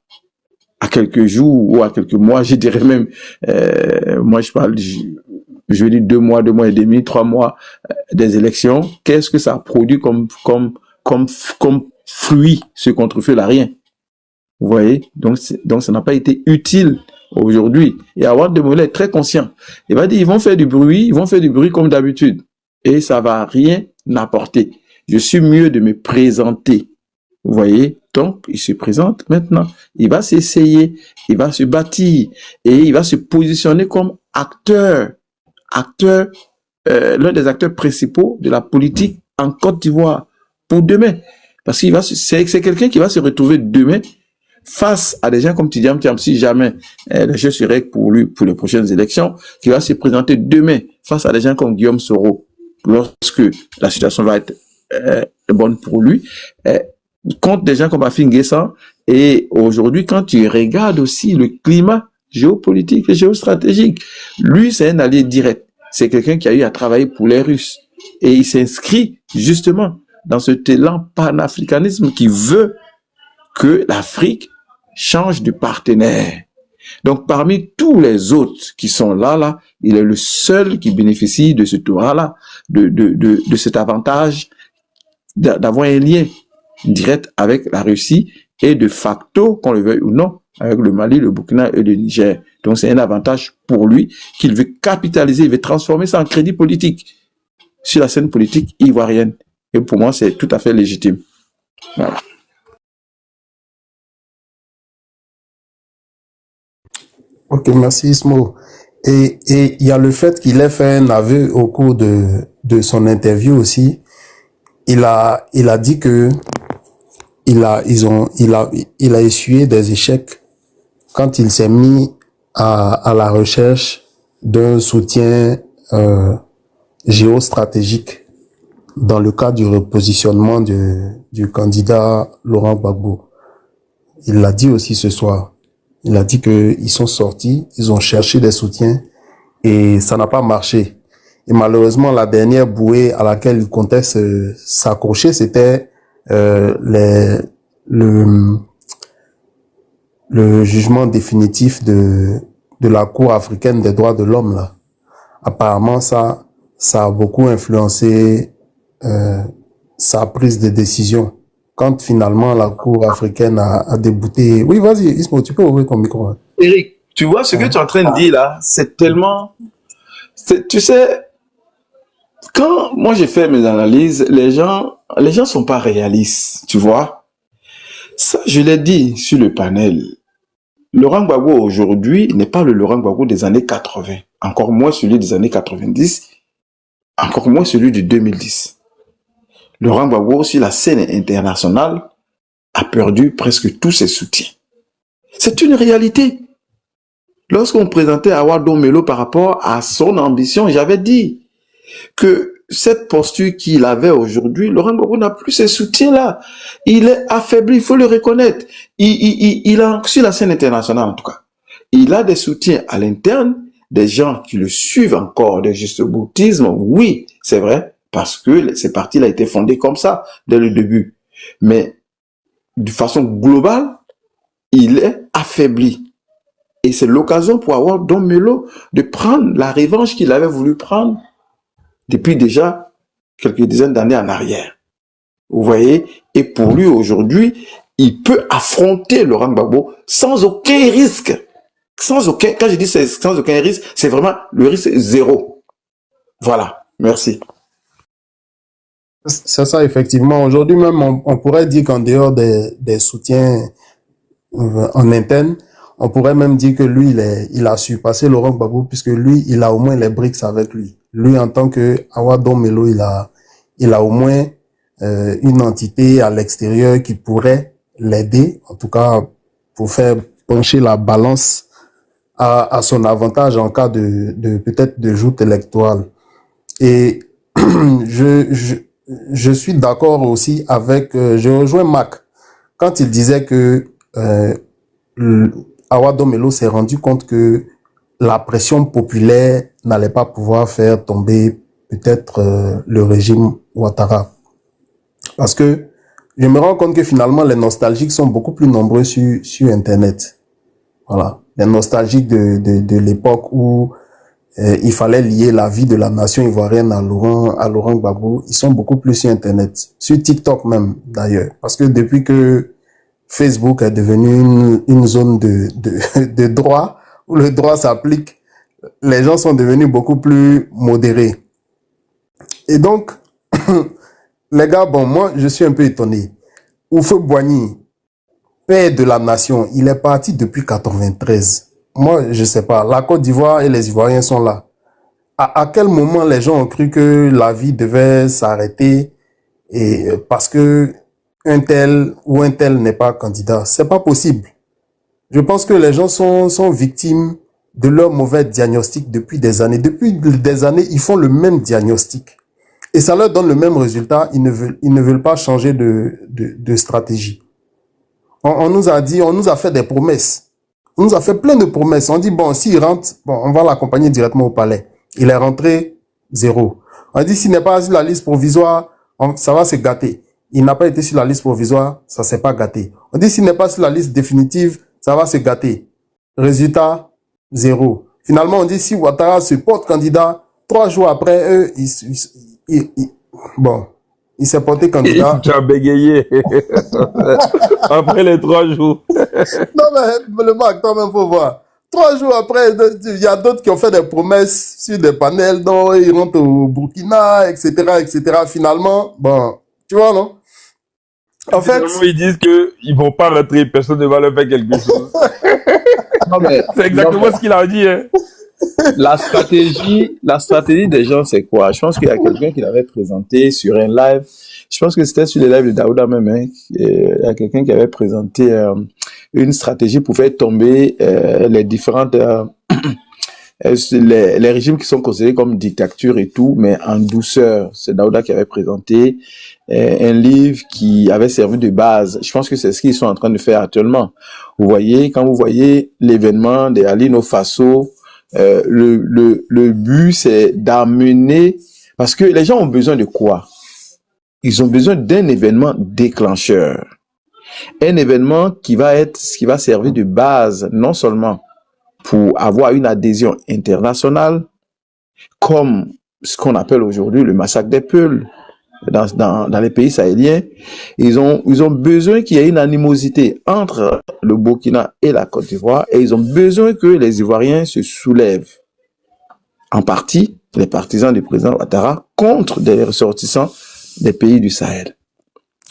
à quelques jours ou à quelques mois, je dirais même, moi je parle, je veux dire 2 mois, 2 mois et demi, 3 mois des élections, qu'est-ce que ça a produit comme fruit, ce contre-feu-là? Rien. Vous voyez? Donc ça n'a pas été utile aujourd'hui. Et Awa Domelo est très conscient. Il va dire, ils vont faire du bruit comme d'habitude. Et ça va rien apporter. Je suis mieux de me présenter. Vous voyez? Donc, il se présente maintenant. Il va s'essayer. Il va se bâtir. Et il va se positionner comme acteur, l'un des acteurs principaux de la politique en Côte d'Ivoire pour demain. Parce qu'il c'est quelqu'un qui va se retrouver demain face à des gens comme Tidiam Thiam, si jamais les choses seraient pour lui pour les prochaines élections, qui va se présenter demain face à des gens comme Guillaume Soro, lorsque la situation va être bonne pour lui, contre des gens comme Afin Guessan. Et aujourd'hui, quand tu regardes aussi le climat géopolitique et géostratégique, lui, c'est un allié direct. C'est quelqu'un qui a eu à travailler pour les Russes. Et il s'inscrit justement dans ce élan panafricanisme qui veut que l'Afrique change de partenaire. Donc, parmi tous les autres qui sont là, il est le seul qui bénéficie de ce tour-là, de cet avantage d'avoir un lien direct avec la Russie et de facto, qu'on le veuille ou non, avec le Mali, le Burkina et le Niger. Donc, c'est un avantage pour lui qu'il veut capitaliser, il veut transformer ça en crédit politique sur la scène politique ivoirienne. Et pour moi, c'est tout à fait légitime. Voilà. Ok, merci Ismo. Et il y a le fait qu'il ait fait un aveu au cours de son interview aussi. Il a dit que il a essuyé des échecs quand il s'est mis à la recherche d'un soutien géostratégique dans le cadre du repositionnement du candidat Laurent Gbagbo. Il l'a dit aussi ce soir. Il a dit que ils sont sortis, ils ont cherché des soutiens et ça n'a pas marché. Et malheureusement, la dernière bouée à laquelle il comptait s'accrocher, c'était le le jugement définitif de la Cour africaine des droits de l'homme, là. Apparemment, ça a beaucoup influencé sa prise de décision. Quand finalement la Cour africaine a débouté... Oui, vas-y, Ismo, tu peux ouvrir ton micro. Hein. Eric, tu vois ce que tu es en train de dire là, c'est tellement... Tu sais, quand moi j'ai fait mes analyses, les gens sont pas réalistes, tu vois. Ça, je l'ai dit sur le panel. Laurent Gbagbo aujourd'hui n'est pas le Laurent Gbagbo des années 80, encore moins celui des années 90, encore moins celui de 2010. Laurent Gbagbo, sur la scène internationale, a perdu presque tous ses soutiens. C'est une réalité. Lorsqu'on présentait Awa Domelo par rapport à son ambition, j'avais dit que cette posture qu'il avait aujourd'hui, Laurent Gbagbo n'a plus ses soutiens-là. Il est affaibli, il faut le reconnaître. Il a, sur la scène internationale en tout cas, il a des soutiens à l'interne, des gens qui le suivent encore, des jusqu'au-boutisme, oui, c'est vrai, parce que ces partis-là étaient fondés comme ça, dès le début. Mais, de façon globale, il est affaibli. Et c'est l'occasion pour avoir Domelo de prendre la revanche qu'il avait voulu prendre depuis déjà quelques dizaines d'années en arrière. Vous voyez? Et pour lui, aujourd'hui, il peut affronter Laurent Gbagbo sans aucun risque. Sans aucun, quand je dis sans aucun risque, c'est vraiment le risque zéro. Voilà. Merci. C'est ça, effectivement. Aujourd'hui même, on pourrait dire qu'en dehors des soutiens en interne, on pourrait même dire que lui, il a surpassé Laurent Gbagbo, puisque lui, il a au moins les BRICS avec lui. Lui, en tant que Awa Domelo, il a au moins une entité à l'extérieur qui pourrait l'aider, en tout cas pour faire pencher la balance à son avantage en cas de peut-être de joute électorale. Et je suis d'accord aussi avec, je rejoins Mac quand il disait que Awa Domelo s'est rendu compte que la pression populaire n'allait pas pouvoir faire tomber peut-être le régime Ouattara. Parce que je me rends compte que finalement les nostalgiques sont beaucoup plus nombreux sur Internet. Voilà, les nostalgiques de l'époque où il fallait lier la vie de la nation ivoirienne à Laurent Gbagbo. Ils sont beaucoup plus sur Internet, sur TikTok même d'ailleurs. Parce que depuis que Facebook est devenu une zone de droit, où le droit s'applique, les gens sont devenus beaucoup plus modérés. Et donc, les gars, bon, moi, je suis un peu étonné. Houphouët-Boigny, père de la nation, il est parti depuis 93. Moi, je sais pas, la Côte d'Ivoire et les Ivoiriens sont là. À quel moment les gens ont cru que la vie devait s'arrêter et parce que un tel ou un tel n'est pas candidat? C'est pas possible. Je pense que les gens sont victimes de leur mauvais diagnostic depuis des années. Depuis des années, ils font le même diagnostic. Et ça leur donne le même résultat. Ils ne veulent pas changer de stratégie. On nous a dit, on nous a fait des promesses. On nous a fait plein de promesses. On dit, bon, s'il rentre, bon, on va l'accompagner directement au palais. Il est rentré, 0. On dit, s'il n'est pas sur la liste provisoire, ça va se gâter. Il n'a pas été sur la liste provisoire, ça s'est pas gâté. On dit, s'il n'est pas sur la liste définitive, ça va se gâter. Résultat, 0. Finalement, on dit, si Ouattara se porte candidat, 3 jours après, eux, bon, il s'est porté candidat. Tu as bégayé. Après les 3 jours. Non, mais le Mac, toi-même, faut voir. 3 jours après, il y a d'autres qui ont fait des promesses sur des panels, dont ils rentrent au Burkina, etc., etc. Finalement, bon, tu vois, non? En fait, ils disent qu'ils vont pas rentrer, personne ne va leur faire quelque chose. Non, mais, c'est exactement ce qu'il a dit, hein. La stratégie des gens, c'est quoi? Je pense qu'il y a quelqu'un qui l'avait présenté sur un live. Je pense que c'était sur les lives de Daouda même, hein. Il y a quelqu'un qui avait présenté une stratégie pour faire tomber les différentes les régimes qui sont considérés comme dictature et tout, mais en douceur. C'est Daouda qui avait présenté un livre qui avait servi de base. Je pense que c'est ce qu'ils sont en train de faire actuellement. Vous voyez, quand vous voyez l'événement de Alino Faso, le but c'est d'amener, parce que les gens ont besoin de quoi? Ils ont besoin d'un événement déclencheur. Un événement qui va servir de base non seulement pour avoir une adhésion internationale, comme ce qu'on appelle aujourd'hui le massacre des Peuls dans les pays sahéliens. Ils ont besoin qu'il y ait une animosité entre le Burkina et la Côte d'Ivoire, et ils ont besoin que les Ivoiriens se soulèvent. En partie, les partisans du président Ouattara contre des ressortissants des pays du Sahel.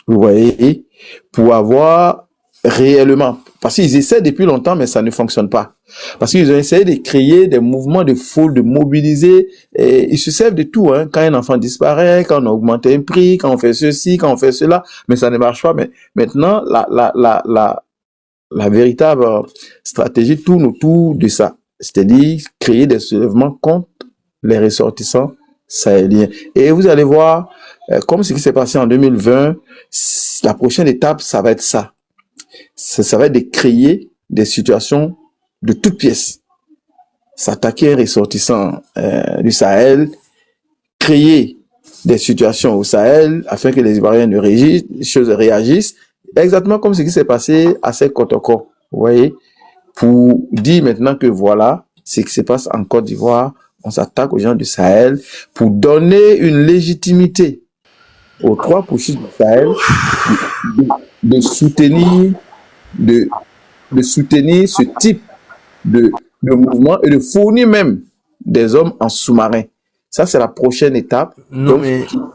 Vous voyez, pour avoir réellement, parce qu'ils essaient depuis longtemps, mais ça ne fonctionne pas. Parce qu'ils ont essayé de créer des mouvements de foule, de mobiliser, et ils se servent de tout, hein. Quand un enfant disparaît, quand on augmente un prix, quand on fait ceci, quand on fait cela, mais ça ne marche pas. Mais maintenant, la véritable stratégie tourne autour de ça. C'est-à-dire créer des soulèvements contre les ressortissants sahéliens. Et vous allez voir, comme ce qui s'est passé en 2020, la prochaine étape, ça va être ça. Ça va être de créer des situations de toutes pièces. S'attaquer à un ressortissant du Sahel, créer des situations au Sahel afin que les Ivoiriens réagissent, exactement comme ce qui s'est passé à Sekotoko. Vous voyez, pour dire maintenant que voilà ce qui se passe en Côte d'Ivoire, on s'attaque aux gens du Sahel pour donner une légitimité aux trois pushis du Sahel de soutenir ce type de mouvement et de fournir même des hommes en sous-marin. Ça, c'est la prochaine étape. Non, donc,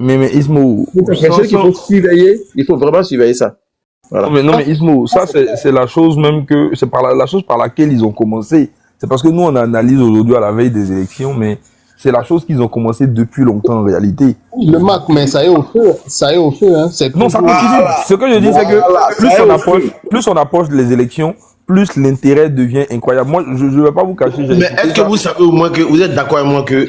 mais Ismo, il faut vraiment surveiller ça. Voilà. Non, mais Ismo, ça, c'est la chose même que, c'est la chose par laquelle ils ont commencé. C'est parce que nous, on analyse aujourd'hui à la veille des élections, mais c'est la chose qu'ils ont commencé depuis longtemps en réalité. Le Mac, mais ça y est au feu, hein. Non, ça continue. Ce que je dis, c'est que plus on approche les élections, plus l'intérêt devient incroyable. Moi, je ne vais pas vous cacher. Mais est-ce que vous savez au moins que, vous êtes d'accord avec moi que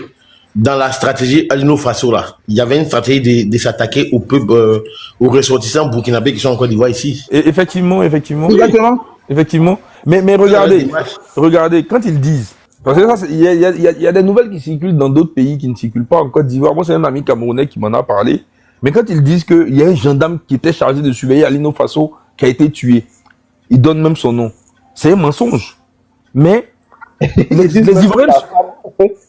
dans la stratégie Alino Faso, là, il y avait une stratégie de s'attaquer aux peuples, aux ressortissants burkinabés qui sont en Côte d'Ivoire ici. Effectivement. Exactement. Effectivement. Mais regardez, quand ils disent, parce que ça, il y a des nouvelles qui circulent dans d'autres pays qui ne circulent pas en Côte d'Ivoire. Moi, c'est un ami camerounais qui m'en a parlé. Mais quand ils disent qu'il y a un gendarme qui était chargé de surveiller Alino Faso qui a été tué, ils donnent même son nom. C'est un mensonge. Mais les Ivoiriens...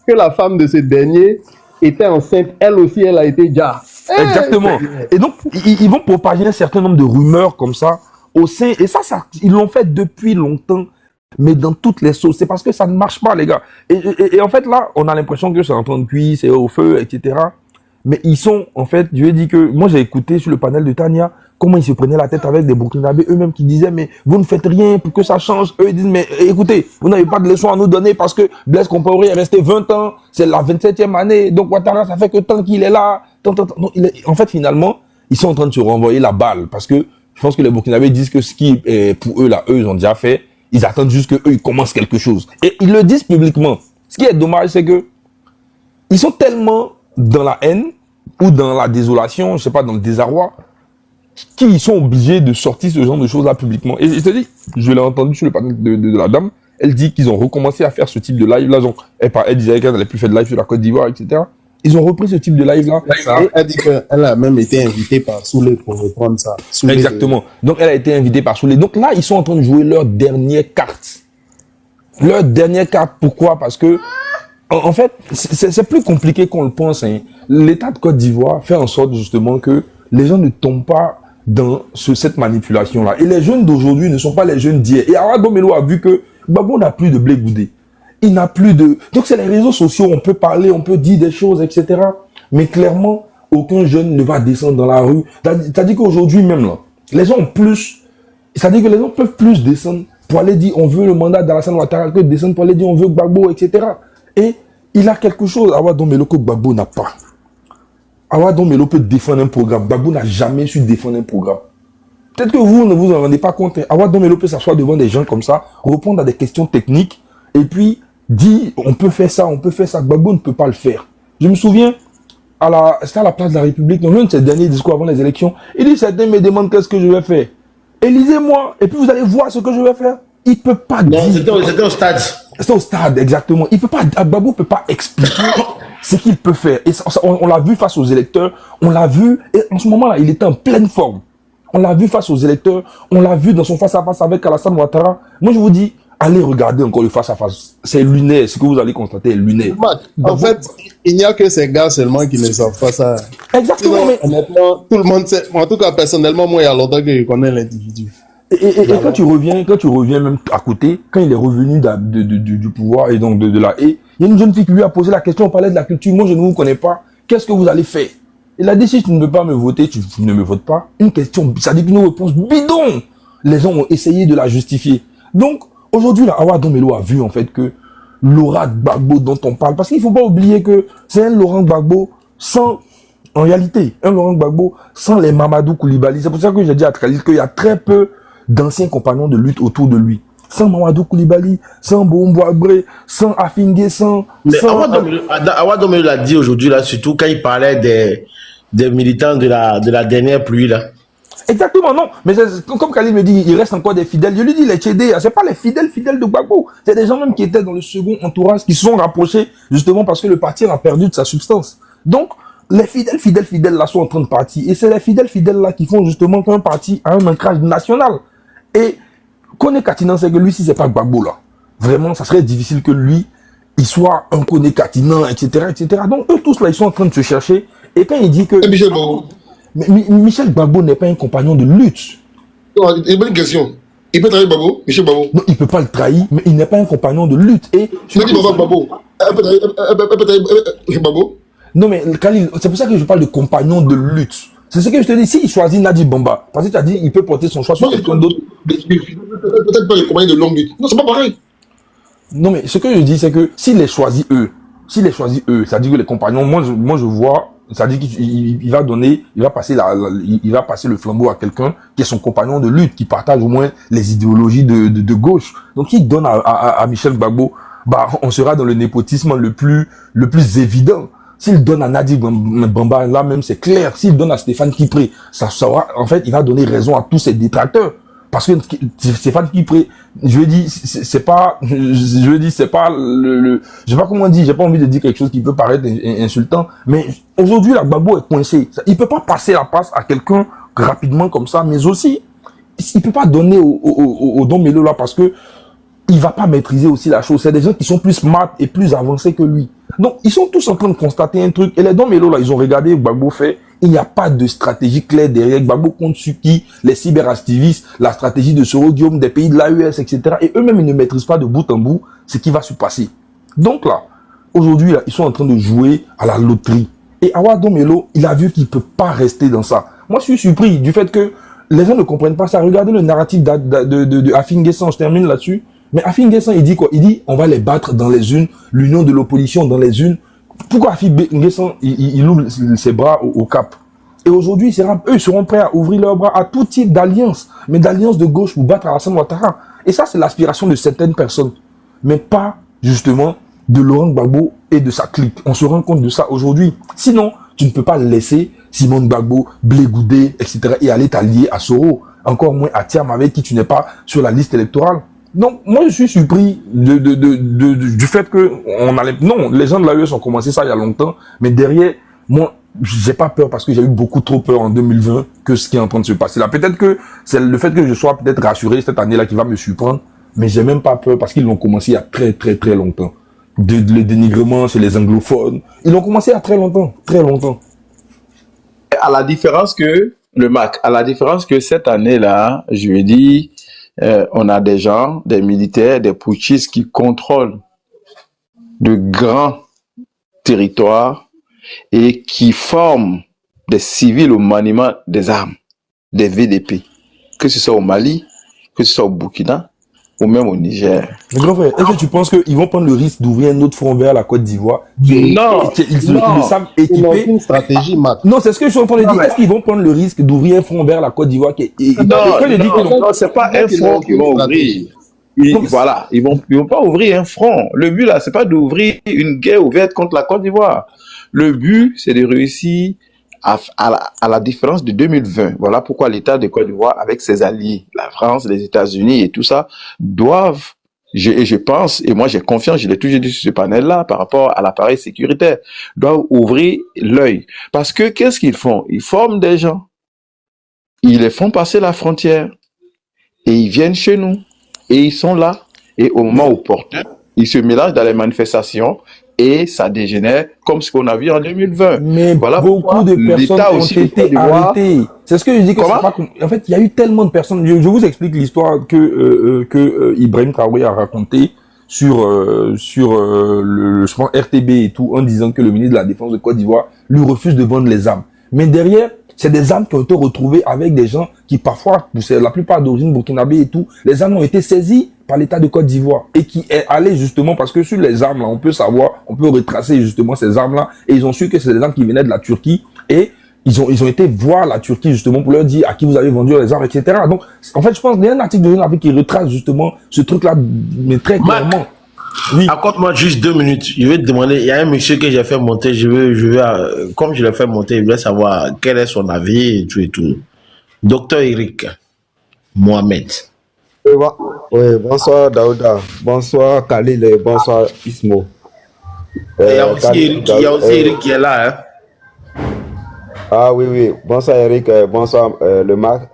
Que la femme de ce dernier était enceinte, elle aussi, elle a été déjà. Exactement. Et donc, ils vont propager un certain nombre de rumeurs comme ça au sein. Et ça ils l'ont fait depuis longtemps, mais dans toutes les sauces. C'est parce que ça ne marche pas, les gars. Et en fait, là, on a l'impression que c'est en train de cuire, c'est au feu, etc. Mais ils sont, en fait, je lui ai dit que, moi j'ai écouté sur le panel de Tania, comment ils se prenaient la tête avec des Burkinabés eux-mêmes qui disaient, mais vous ne faites rien pour que ça change. Eux, ils disent, mais écoutez, vous n'avez pas de leçon à nous donner parce que Blaise Compaoré est resté 20 ans, c'est la 27e année, donc Ouattara, ça fait que tant qu'il est là, donc, en fait, finalement, ils sont en train de se renvoyer la balle parce que je pense que les Burkinabés disent que ce qui est pour eux, là, eux, ils ont déjà fait, ils attendent juste que eux, ils commencent quelque chose. Et ils le disent publiquement. Ce qui est dommage, c'est que ils sont tellement dans la haine ou dans la désolation, je sais pas, dans le désarroi, qui sont obligés de sortir ce genre de choses là publiquement. Et je te dis, je l'ai entendu sur le panel de la dame, elle dit qu'ils ont recommencé à faire ce type de live là, donc elle disait qu'elle n'avait plus fait de live sur la Côte d'Ivoire, etc. Ils ont repris ce type de live là. Elle dit qu'elle a même été invitée par Soulé pour reprendre ça. Soulé. Exactement. Donc elle a été invitée par Soulé. Donc là, ils sont en train de jouer leur dernière carte. Leur dernière carte, pourquoi? Parce que en fait, c'est plus compliqué qu'on le pense. Hein. L'État de Côte d'Ivoire fait en sorte justement que les gens ne tombent pas dans cette manipulation-là. Et les jeunes d'aujourd'hui ne sont pas les jeunes d'hier. Et Awa Domelo a vu que Gbagbo n'a plus de blé goudé. Il n'a plus de... Donc c'est les réseaux sociaux, on peut parler, on peut dire des choses, etc. Mais clairement, aucun jeune ne va descendre dans la rue. C'est-à-dire qu'aujourd'hui même, là, les gens ont plus... C'est-à-dire que les gens peuvent plus descendre pour aller dire on veut le mandat d'Alassane Ouattara que descendre pour aller dire on veut Gbagbo, etc. Et il a quelque chose, Awa Domelo, que Gbagbo n'a pas. Awa Domelo peut défendre un programme. Gbagbo n'a jamais su défendre un programme. Peut-être que vous ne vous en rendez pas compte. Awa Domelo peut s'asseoir devant des gens comme ça, répondre à des questions techniques, et puis dire on peut faire ça, on peut faire ça. Gbagbo ne peut pas le faire. Je me souviens, c'était à la place de la République, dans l'un de ses derniers discours avant les élections, il dit certains me demandent qu'est-ce que je vais faire. Élisez-moi, et puis vous allez voir ce que je vais faire. Il peut pas dire. C'était au stade. C'est au stade, exactement. Il peut pas, Gbagbo peut pas expliquer ce qu'il peut faire. Et on l'a vu face aux électeurs, on l'a vu, et en ce moment-là, il était en pleine forme. On l'a vu face aux électeurs, on l'a vu dans son face-à-face avec Alassane Ouattara. Moi, je vous dis, allez regarder encore le face-à-face. C'est lunaire, ce que vous allez constater est lunaire. En fait, il n'y a que ces gars seulement qui ne savent pas ça. Exactement. Sinon, honnêtement, tout le monde sait. En tout cas, personnellement, moi, il y a longtemps que je connais l'individu. Et quand tu reviens même à côté, quand il est revenu du pouvoir et donc de la haie, il y a une jeune fille qui lui a posé la question, on parlait de la culture, moi je ne vous connais pas, qu'est-ce que vous allez faire? Il a dit, si tu ne veux pas me voter, tu ne me votes pas. Une question, ça dit une réponse bidon. Les gens ont essayé de la justifier. Donc, aujourd'hui, là, Awa Domelo a vu en fait que Laurent Gbagbo dont on parle, parce qu'il ne faut pas oublier que c'est un Laurent Gbagbo sans, en réalité, un Laurent Gbagbo sans les Mamadou Koulibaly. C'est pour ça que j'ai dit à Khalil qu'il y a très peu d'anciens compagnons de lutte autour de lui. Sans Mamadou Koulibaly, sans Boumbo Abré, sans Afingue, sans... Awa Domelo l'a dit aujourd'hui, là, surtout quand il parlait des militants de la dernière pluie, là. Exactement, non. Mais comme Khalil me dit, il reste encore des fidèles. Je lui dis, les Tchédés, c'est pas les fidèles de Gbagbo. C'est des gens même qui étaient dans le second entourage, qui se sont rapprochés, justement parce que le parti a perdu de sa substance. Donc, les fidèles là sont en train de partir. Et c'est les fidèles là qui font justement qu'un parti a un ancrage national. Et, Koné Katinan, c'est que lui, si c'est pas Gbagbo là, vraiment, ça serait difficile que lui, il soit un Koné Katinan, etc., etc. Donc, eux tous là, ils sont en train de se chercher. Et quand il dit que... Michel Gbagbo n'est pas un compagnon de lutte. Non, il y a une bonne question. Il peut trahir Gbagbo, Michel Gbagbo? Non, il peut pas le trahir, mais il n'est pas un compagnon de lutte. Et tu dis Gbagbo. Elle peut trahir Michel Gbagbo? Non, mais Khalil, c'est pour ça que je parle de compagnon de lutte. C'est ce que je te dis. S'il choisit Nadi Bamba, parce que tu as dit il peut porter son choix sur quelqu'un d'autre. Peut-être pas les compagnies de longue lutte. Non, c'est pas pareil. Non, mais ce que je dis, c'est que s'il les choisit eux, c'est-à-dire que les compagnons, moi je vois, c'est-à-dire qu'il va passer le flambeau à quelqu'un qui est son compagnon de lutte, qui partage au moins les idéologies de gauche. Donc, il donne à Michel Gbagbo, bah, on sera dans le népotisme le plus évident. S'il donne à Nadi Bamba, là même c'est clair. S'il donne à Stéphane Kipré, ça sera, en fait, il va donner raison à tous ses détracteurs. Parce que Stéphane Kipré, je dis, c'est pas je sais pas comment dire, j'ai pas envie de dire quelque chose qui peut paraître insultant, mais aujourd'hui, la Gbagbo est coincé. Il peut pas passer la passe à quelqu'un rapidement comme ça, mais aussi, il peut pas donner au Don Melo là parce que il va pas maîtriser aussi la chose. C'est des gens qui sont plus smart et plus avancés que lui. Donc, ils sont tous en train de constater un truc. Et les Don Melo là, ils ont regardé Gbagbo fait. Il n'y a pas de stratégie claire derrière. Gbagbo compte sur qui? Les cyberactivistes, la stratégie de Soro Guillaume, des pays de l'AES, etc. Et eux-mêmes, ils ne maîtrisent pas de bout en bout ce qui va se passer. Donc là, aujourd'hui, là, ils sont en train de jouer à la loterie. Et Awa Domelo, il a vu qu'il peut pas rester dans ça. Moi, je suis surpris du fait que les gens ne comprennent pas ça. Regardez le narratif de Afin Guessan, je termine là-dessus. Mais Afin Guessan, il dit quoi? Il dit, on va les battre dans les unes, l'union de l'opposition dans les unes. Pourquoi Afin Guessan, il ouvre ses bras au Cap? Et aujourd'hui, eux seront prêts à ouvrir leurs bras à tout type d'alliance, mais d'alliance de gauche pour battre Alassane Ouattara. Et ça, c'est l'aspiration de certaines personnes, mais pas, justement, de Laurent Gbagbo et de sa clique. On se rend compte de ça aujourd'hui. Sinon, tu ne peux pas laisser Simone Gbagbo, Blé Goudé, etc. et aller t'allier à Soro, encore moins à Thiam avec qui tu n'es pas sur la liste électorale. Donc, moi, je suis surpris du fait que non, les gens de l'AES ont commencé ça il y a longtemps, mais derrière, moi, j'ai pas peur parce que j'ai eu beaucoup trop peur en 2020 que ce qui est en train de se passer là. Peut-être que c'est le fait que je sois peut-être rassuré cette année-là qui va me surprendre, mais j'ai même pas peur parce qu'ils l'ont commencé il y a très, très, très longtemps. Le dénigrement chez les anglophones, ils l'ont commencé il y a très longtemps, très longtemps. À la différence que cette année-là, je veux dire, on a des gens, des militaires, des putschistes qui contrôlent de grands territoires et qui forment des civils au maniement des armes, des VDP, que ce soit au Mali, que ce soit au Burkina ou même au Niger. Mais grand frère, est-ce que tu penses qu'ils vont prendre le risque d'ouvrir un autre front vers la Côte d'Ivoire? Non, ils le savent équiper. Une stratégie, Matt. Non, c'est ce que je suis en train de dire. Est-ce qu'ils vont prendre le risque d'ouvrir un front vers la Côte d'Ivoire non, c'est pas un front qu'ils vont ouvrir. Voilà, ils vont pas ouvrir un front. Le but là, c'est pas d'ouvrir une guerre ouverte contre la Côte d'Ivoire. Le but, c'est de réussir à la différence de 2020. Voilà pourquoi l'État de Côte d'Ivoire, avec ses alliés, la France, les États-Unis et tout ça, doivent, je pense, et moi j'ai confiance, je l'ai toujours dit sur ce panel-là, par rapport à l'appareil sécuritaire, doivent ouvrir l'œil. Parce que qu'est-ce qu'ils font? Ils forment des gens. ils les font passer la frontière et ils viennent chez nous et ils sont là. Et au moment opportun, ils se mélangent dans les manifestations et ça dégénère comme ce qu'on a vu en 2020. Mais voilà beaucoup de personnes ont été arrêtées. C'est ce que je dis que c'est pas... En fait, il y a eu tellement de personnes. Je vous explique l'histoire que Ibrahim Traoré a racontée sur le je pense, RTB et tout, en disant que le ministre de la Défense de Côte d'Ivoire lui refuse de vendre les armes. Mais derrière, c'est des armes qui ont été retrouvées avec des gens qui parfois, c'est la plupart d'origine burkinabé et tout, les armes ont été saisies par l'État de Côte d'Ivoire et qui est allé justement, parce que sur les armes là, on peut savoir, on peut retracer justement ces armes là, et ils ont su que c'est des armes qui venaient de la Turquie et ils ont été voir la Turquie justement pour leur dire à qui vous avez vendu les armes, etc. Donc, en fait, je pense qu'il y a un article de Jeune qui retrace justement ce truc-là, mais très clairement. Oui. Accorde-moi juste 2 minutes. Je vais te demander, il y a un monsieur que j'ai fait monter, comme je l'ai fait monter, je voulais savoir quel est son avis et tout et tout. Docteur Eric Mohamed. Oui, bonsoir Daouda, bonsoir Khalil et bonsoir Ismo. Il y a aussi Eric qui est là. Hein? Ah oui, bonsoir Eric, bonsoir le Marc.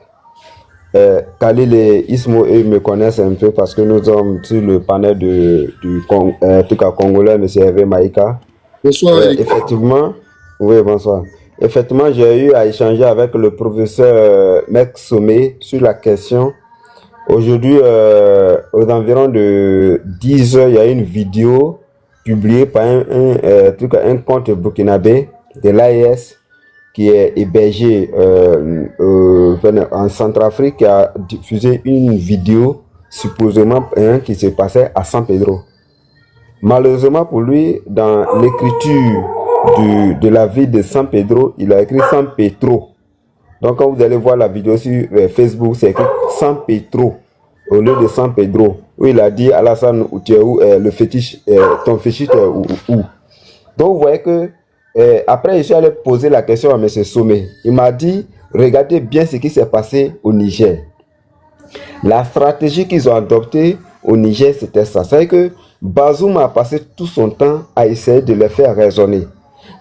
Khalil et Ismo, eux me connaissent un peu parce que nous sommes sur le panel du Congolais, M. Hervé Maïka. Bonsoir Eric. Effectivement, oui, bonsoir. Effectivement, j'ai eu à échanger avec le professeur Mek Somé sur la question. Aujourd'hui, aux environs de 10 heures, il y a une vidéo publiée par un compte burkinabé de l'AES qui est hébergé en Centrafrique, qui a diffusé une vidéo supposément qui se passait à San Pedro. Malheureusement pour lui, dans l'écriture de la ville de San Pedro, il a écrit San Petro. Donc quand vous allez voir la vidéo sur Facebook, c'est écrit San Petro au lieu de San Pedro, où il a dit Alassane, où tu es où, le fétiche, ton fétiche où. Donc vous voyez que après je suis allé poser la question à M. Somé. Il m'a dit, regardez bien ce qui s'est passé au Niger. La stratégie qu'ils ont adoptée au Niger, c'était ça. C'est que Bazoum a passé tout son temps à essayer de les faire raisonner,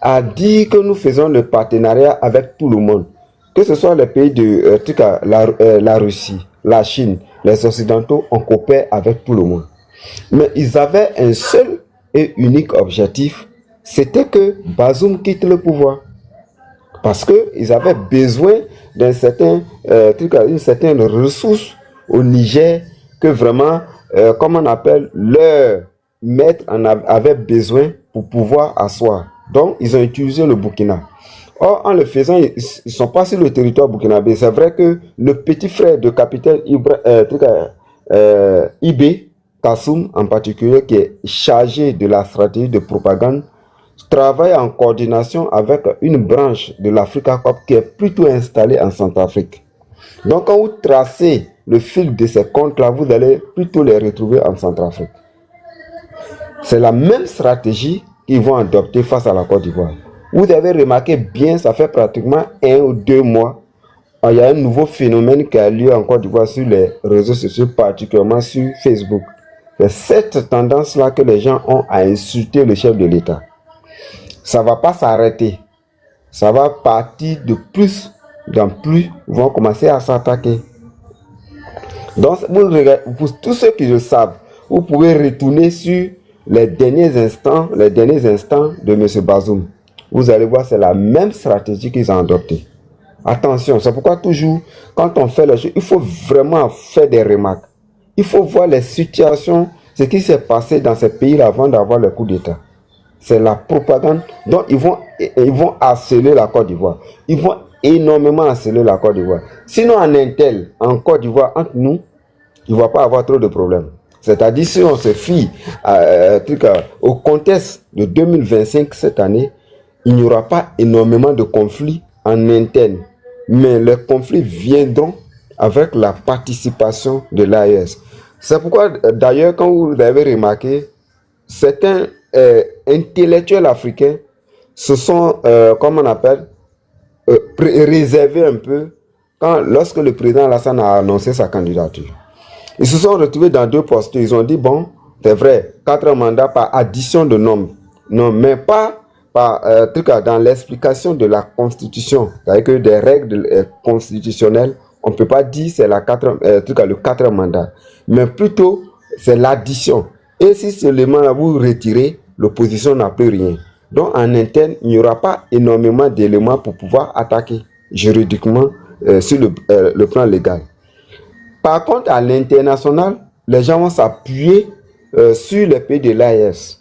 à dire que nous faisons le partenariat avec tout le monde, que ce soit les pays de la Russie, la Chine, les Occidentaux, on coopère avec tout le monde. Mais ils avaient un seul et unique objectif, c'était que Bazoum quitte le pouvoir. Parce qu'ils avaient besoin d'une certaine ressource au Niger que vraiment, comme on appelle, leur maître en avait besoin pour pouvoir asseoir. Donc, ils ont utilisé le Burkina. Or, en le faisant, ils ne sont pas sur le territoire burkinabé. C'est vrai que le petit frère de capitaine Ibé, Kassoum en particulier, qui est chargé de la stratégie de propagande, travaille en coordination avec une branche de l'Africa Corp qui est plutôt installée en Centrafrique. Donc, quand vous tracez le fil de ces comptes-là, vous allez plutôt les retrouver en Centrafrique. C'est la même stratégie qu'ils vont adopter face à la Côte d'Ivoire. Vous avez remarqué bien, ça fait pratiquement 1 ou 2 mois, il y a un nouveau phénomène qui a lieu en Côte d'Ivoire sur les réseaux sociaux, particulièrement sur Facebook. C'est cette tendance-là que les gens ont à insulter le chef de l'État. Ça ne va pas s'arrêter. Ça va partir de plus en plus, ils vont commencer à s'attaquer. Donc, pour tous ceux qui le savent, vous pouvez retourner sur les derniers instants de M. Bazoum. Vous allez voir, c'est la même stratégie qu'ils ont adoptée. Attention, c'est pourquoi toujours, quand on fait les choses, il faut vraiment faire des remarques. Il faut voir les situations, ce qui s'est passé dans ces pays-là avant d'avoir le coup d'État. C'est la propagande. Donc, ils vont harceler la Côte d'Ivoire. Ils vont énormément harceler la Côte d'Ivoire. Sinon, en Intel, en Côte d'Ivoire, entre nous, il ne va pas avoir trop de problèmes. C'est-à-dire, si on se fie au contexte de 2025 cette année, il n'y aura pas énormément de conflits en interne. Mais les conflits viendront avec la participation de l'AES. C'est pourquoi, d'ailleurs, quand vous l'avez remarqué, certains intellectuels africains se sont, comment on appelle, réservés un peu lorsque le président Alassane a annoncé sa candidature. Ils se sont retrouvés dans 2 postes. Ils ont dit, bon, c'est vrai, 4 mandats par addition de nombre. Non, mais pas dans l'explication de la Constitution, c'est-à-dire que des règles constitutionnelles, on ne peut pas dire c'est le 4e mandat, mais plutôt c'est l'addition. Et si seulement là, vous retirez, l'opposition n'a plus rien. Donc en interne, il n'y aura pas énormément d'éléments pour pouvoir attaquer juridiquement sur le plan légal. Par contre, à l'international, les gens vont s'appuyer sur les pays de l'AES.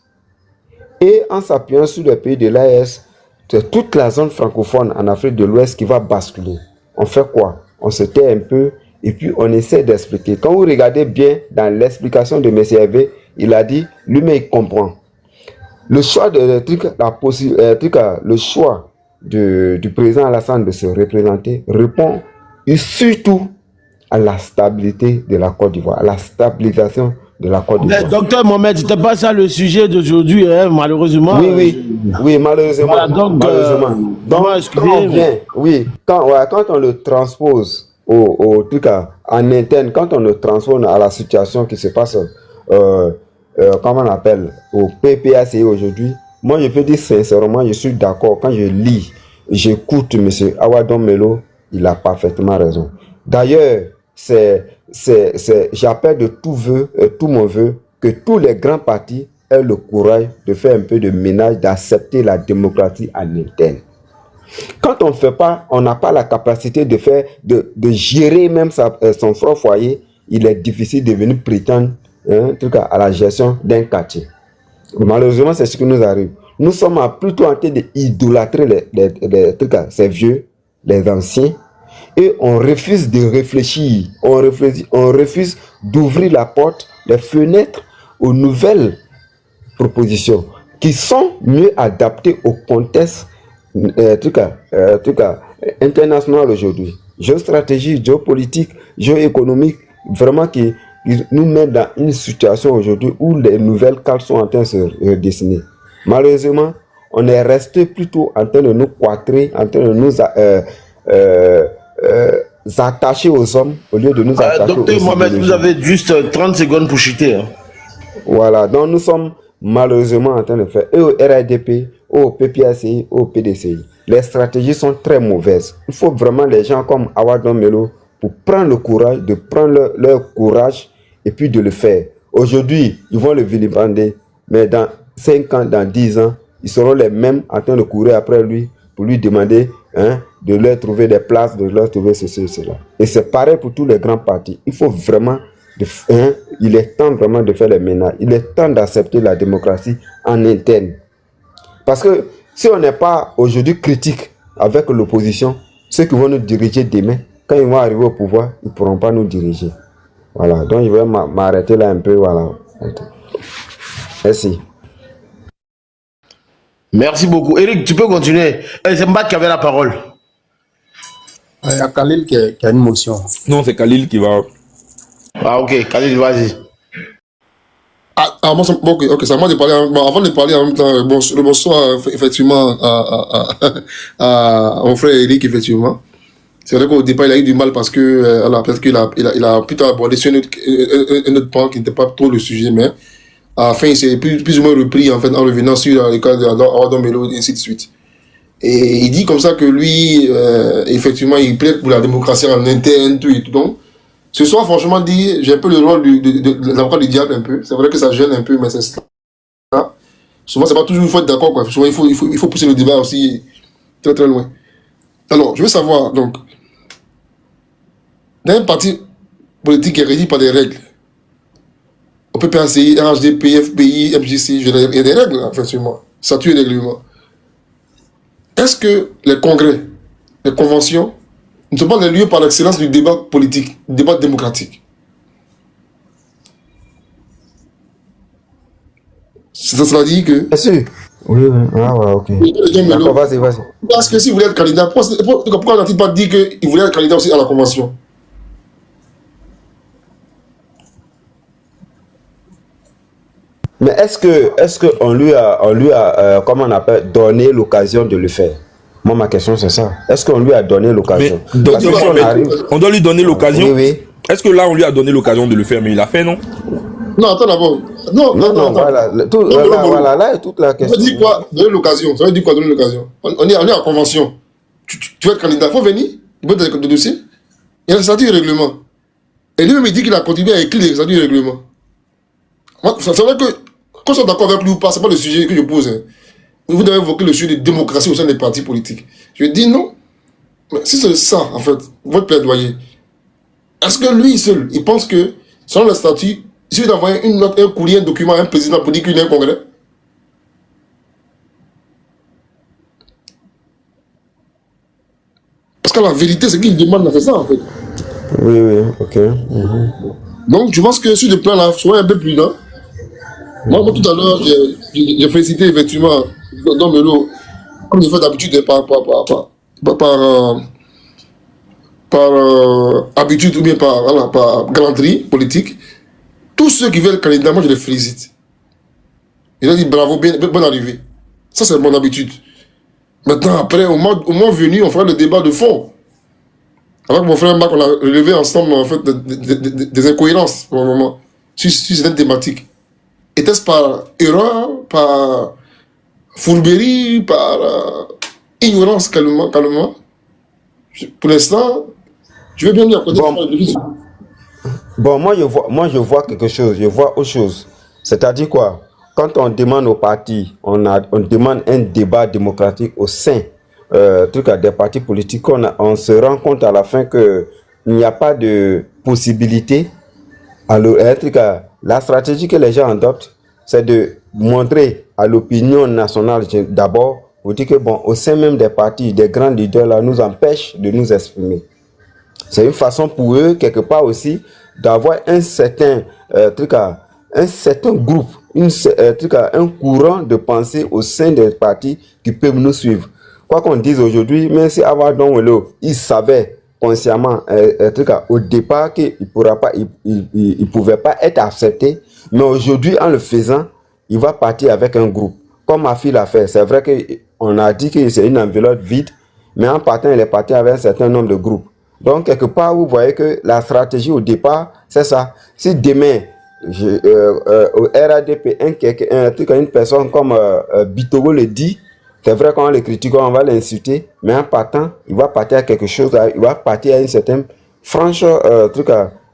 Et en s'appuyant sur les pays de l'AES, c'est toute la zone francophone en Afrique de l'Ouest qui va basculer. On fait quoi? On se tait un peu et puis on essaie d'expliquer. Quand vous regardez bien dans l'explication de M. Hervé, il a dit, lui-même il comprend. Le choix le choix du président Alassane de se représenter répond surtout à la stabilité de la Côte d'Ivoire, à la stabilisation de la Côte d'Ivoire. Docteur Mohamed, c'était pas ça le sujet d'aujourd'hui, hein, malheureusement. Oui, malheureusement. Voilà, donc, quand on le transpose en interne, quand on le transpose à la situation qui se passe, comment on appelle, au PPACI aujourd'hui, moi je peux dire sincèrement, je suis d'accord. Quand je lis, j'écoute M. Awadon Melo, il a parfaitement raison. D'ailleurs, j'appelle de tout mon vœu que tous les grands partis aient le courage de faire un peu de ménage, d'accepter la démocratie en interne. Quand on ne fait pas, on n'a pas la capacité de gérer même son propre foyer, il est difficile de venir prétendre à la gestion d'un quartier. Malheureusement, c'est ce qui nous arrive. Nous sommes plutôt en train d'idolâtrer ces vieux, les anciens, et on refuse de réfléchir, on refuse d'ouvrir la porte, les fenêtres aux nouvelles propositions qui sont mieux adaptées au contexte international aujourd'hui. Géostratégie, géopolitique, géoéconomique, vraiment qui nous met dans une situation aujourd'hui où les nouvelles cartes sont en train de se dessiner. Malheureusement, on est resté plutôt en train de nous cloîtrer, en train de nous attacher aux hommes au lieu de nous attacher aux Docteur Mohamed, vous avez juste 30 secondes pour chuter. Hein. Voilà, donc nous sommes malheureusement en train de faire, et au RADP, au PPACI, au PDCI. Les stratégies sont très mauvaises. Il faut vraiment les gens comme Awadon Melo pour prendre le courage, de prendre leur courage et puis de le faire. Aujourd'hui, ils vont le vilipender, mais dans 5 ans, dans 10 ans, ils seront les mêmes en train de courir après lui pour lui demander de leur trouver des places, de leur trouver ceci, cela. Et c'est pareil pour tous les grands partis. Il faut vraiment, il est temps vraiment de faire les ménages. Il est temps d'accepter la démocratie en interne. Parce que si on n'est pas aujourd'hui critique avec l'opposition, ceux qui vont nous diriger demain, quand ils vont arriver au pouvoir, ils ne pourront pas nous diriger. Voilà, donc je vais m'arrêter là un peu. Voilà. Merci. Merci beaucoup. Eric, tu peux continuer. C'est Mbak qui avait la parole. Il y a Khalil qui a une motion. Non, c'est Khalil qui va. Ah, ok, Khalil, vas-y. Moi, ok, c'est à moi de parler. Avant de parler en même temps, le bonsoir, effectivement, à mon frère Eric, effectivement. C'est vrai qu'au départ, il a eu du mal parce que, peut-être qu'il a plutôt abordé sur un autre point qui n'était pas trop le sujet, mais à la fin, il s'est plus ou moins repris, en fait, en revenant sur le cas d'Awadon Melo, et ainsi de suite. Et il dit comme ça que lui, effectivement, il plaide pour la démocratie en interne, tout et tout. Donc, ce soir, franchement, dit, j'ai un peu le rôle de l'avocat du diable un peu. C'est vrai que ça gêne un peu, mais c'est ça. Souvent, c'est pas toujours il faut être d'accord, quoi. Souvent, il faut pousser le débat aussi très très loin. Alors, je veux savoir, donc, dans un parti politique qui est régi par des règles, au PPACI, RHD, PFPI, FJC, il y a des règles, effectivement, statut et règlement. Est-ce que les congrès, les conventions, ne sont pas les lieux par excellence du débat politique, du débat démocratique? Cela dit que... Bien sûr. Oui, ok. D'accord, vas-y. Parce que si vous voulez être candidat, pourquoi n'a-t-il pas dit qu'il voulait être candidat aussi à la convention? Mais est-ce que on lui a comment on appelle, donné l'occasion de le faire? Moi, ma question, c'est ça. Est-ce qu'on lui a donné l'occasion? On doit lui donner l'occasion. Oui. Est-ce que là, on lui a donné l'occasion de le faire, mais il a fait, non? Non, attends d'abord. Non, voilà. Voilà, là est toute la question. Ça veut dire quoi, donner l'occasion? Ça veut dire quoi, donner l'occasion? On est en convention. Tu vas être candidat, il faut venir, il faut être le dossier. Il y a le statut et le règlement. Et lui-même, il dit qu'il a contribué à écrire les statuts et le règlement. C'est vrai que, quand je suis d'accord avec lui ou pas, ce n'est pas le sujet que je pose. Hein. Vous devez évoquer le sujet de démocratie au sein des partis politiques. Je dis non. Mais si c'est ça, en fait, votre plaidoyer, est-ce que lui seul, il pense que, selon le statut, il suffit d'envoyer une note, un courrier, un document à un président pour dire qu'il y a un congrès? Parce que la vérité, c'est qu'il demande, c'est ça, en fait. Oui, ok. Donc, je pense que sur le plan là, soyez un peu prudent. Moi, tout à l'heure, j'ai félicité effectivement Don Melo, comme je fais d'habitude, par habitude ou bien par galanterie politique. Tous ceux qui veulent le candidat, moi je les félicite. Je leur dis bravo, bonne arrivée. Ça, c'est mon habitude. Maintenant, après, au moment venu, on fera le débat de fond. Avec mon frère Marc, on a relevé ensemble en fait, des incohérences pour le moment sur cette thématique. Était-ce par erreur, par fourberie, par ignorance calmement? Pour l'instant, je veux bien dire à côté Bon, moi je vois quelque chose, je vois autre chose. C'est-à-dire quoi? Quand on demande aux partis, on demande un débat démocratique au sein des partis politiques, on se rend compte à la fin qu'il n'y a pas de possibilité. Alors, la stratégie que les gens adoptent, c'est de montrer à l'opinion nationale d'abord, pour dire que bon, au sein même des partis, des grands leaders là, nous empêchent de nous exprimer. C'est une façon pour eux, quelque part aussi, d'avoir un certain groupe, un courant de pensée au sein des partis qui peuvent nous suivre. Quoi qu'on dise aujourd'hui, même si Don Melo, il savait consciemment au départ qu'il ne pouvait pas être accepté, mais aujourd'hui, en le faisant, il va partir avec un groupe. Comme ma fille l'a fait, c'est vrai qu'on a dit que c'est une enveloppe vide, mais en partant, il est parti avec un certain nombre de groupes. Donc, quelque part, vous voyez que la stratégie au départ, c'est ça. Si demain, au RADP, une personne comme Bitogo le dit, c'est vrai qu'on le critique, on va l'insulter, mais en partant, il va partir à quelque chose, il va partir à une certaine franche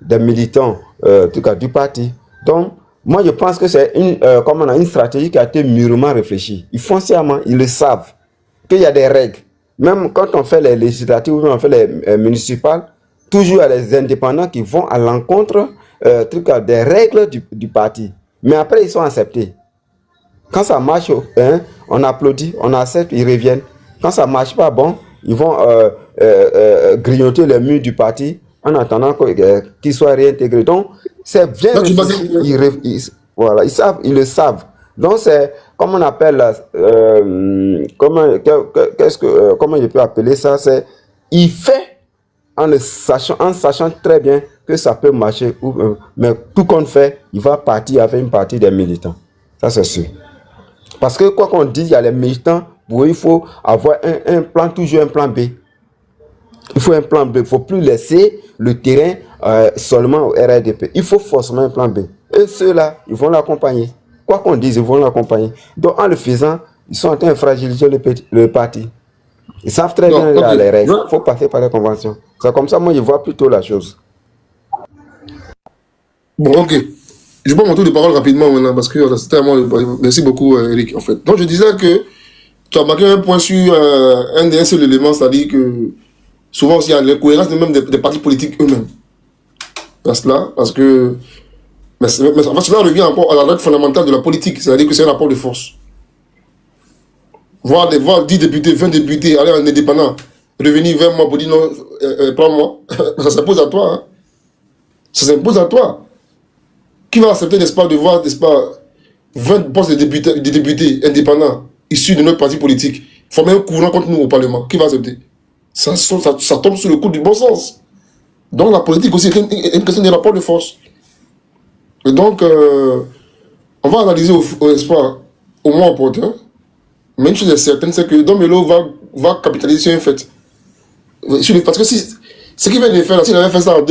des militants du parti. Donc, moi, je pense que c'est une stratégie qui a été mûrement réfléchie. Ils foncièrement, ils le savent, qu'il y a des règles. Même quand on fait les législatives ou on fait les municipales, toujours il y a les indépendants qui vont à l'encontre des règles du parti. Mais après, ils sont acceptés. Quand ça marche, on applaudit, on accepte, ils reviennent. Quand ça ne marche pas, bon, ils vont grignoter les murs du parti en attendant qu'ils soient réintégrés. Donc, c'est bien. Voilà, ils le savent. Donc, c'est, comme on appelle, comment je peux appeler ça, c'est, il fait en sachant très bien que ça peut marcher, mais tout qu'on fait, il va partir avec une partie des militants. Ça, c'est sûr. Parce que quoi qu'on dise, il y a les militants, pour eux, il faut avoir un plan, toujours un plan B. Il faut un plan B. Il ne faut plus laisser le terrain seulement au RADP. Il faut forcément un plan B. Et ceux-là, ils vont l'accompagner. Quoi qu'on dise, ils vont l'accompagner. Donc, en le faisant, ils sont en train de fragiliser le parti. Ils savent très bien les règles. Il faut passer par les conventions. C'est comme ça, moi, je vois plutôt la chose. Bon, ok. Je prends mon tour de parole rapidement maintenant parce que c'est tellement. Merci beaucoup, Eric, en fait. Donc, je disais que tu as marqué un point sur un seul élément, c'est-à-dire que souvent, il y a l'incohérence même des partis politiques eux-mêmes. Parce que. Mais cela revient encore à la règle fondamentale de la politique, c'est-à-dire que c'est un rapport de force. Voir 10 députés, 20 députés aller en indépendant, revenir vers moi pour dire non, prends-moi, ça s'impose à toi. Hein. Ça s'impose à toi. Qui va accepter, n'est-ce pas, de voir, n'est-ce pas, 20 postes de députés indépendants issus de notre parti politique former un courant contre nous au Parlement? Qui va accepter? Ça tombe sous le coup du bon sens. Donc la politique aussi est une question de rapport de force. Et donc, on va analyser au moins opportun. Mais une chose est certaine, c'est que Don Melo va capitaliser sur un fait. Parce que ce qu'il vient de faire, s'il avait fait ça en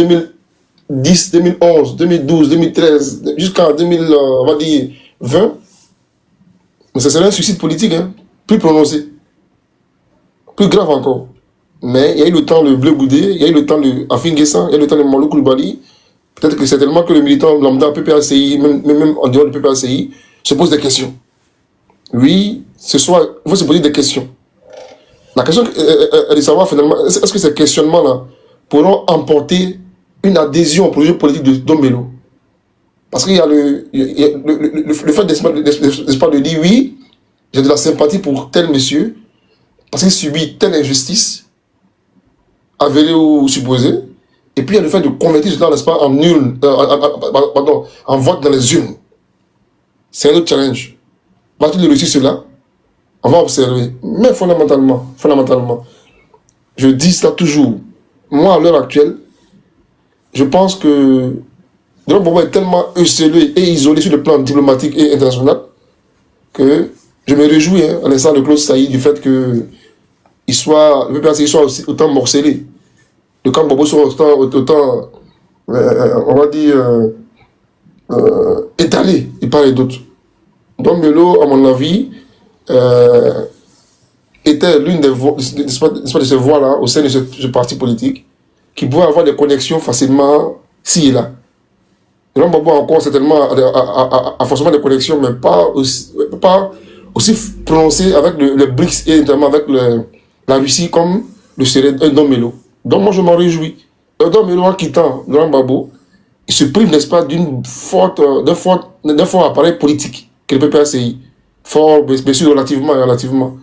2010, 2011, 2012, 2013, jusqu'en 2020, mais ce serait un suicide politique, hein, plus prononcé, plus grave encore. Mais il y a eu le temps de Bleu Goudé, il y a eu le temps de Afin Guessan, il y a eu le temps de Malou Koulibaly. Peut-être que c'est tellement que le militant lambda PPACI, même en dehors du PPACI, se pose des questions. Oui, ce soir, il faut se poser des questions. La question est de savoir finalement, est-ce que ces questionnements-là pourront emporter une adhésion au projet politique de Dombello? Parce qu'il y a le fait d'espoir de dire oui, j'ai de la sympathie pour tel monsieur, parce qu'il subit telle injustice, avérée ou supposée, et puis il y a le fait de convertir cela, n'est-ce pas, en nul, en vote dans les urnes. C'est un autre challenge. Va-t-il réussir cela? On va observer. Mais fondamentalement, je dis ça toujours. Moi, à l'heure actuelle, je pense que Laurent Gbagbo est tellement esselé et isolé sur le plan diplomatique et international que je me réjouis, à l'instant de Claude Saïd, du fait que le PPACI soit aussi autant morcelé. Le camp Gbagbo soit autant on va dire, étalé, il part et d'autres. Donc Melo, à mon avis, était l'une des voix, de ces voix-là au sein de ce parti politique qui pouvait avoir des connexions facilement ci et là. Laurent Gbagbo encore certainement a forcément des connexions, mais pas aussi prononcées avec le BRICS et notamment avec la Russie comme le serait un Don Melo. Donc moi je m'en réjouis. Un Don Melo en quittant Laurent Gbagbo, il se prive, n'est-ce pas, d'un fort appareil politique que le PPACI. Fort, bien sûr, relativement.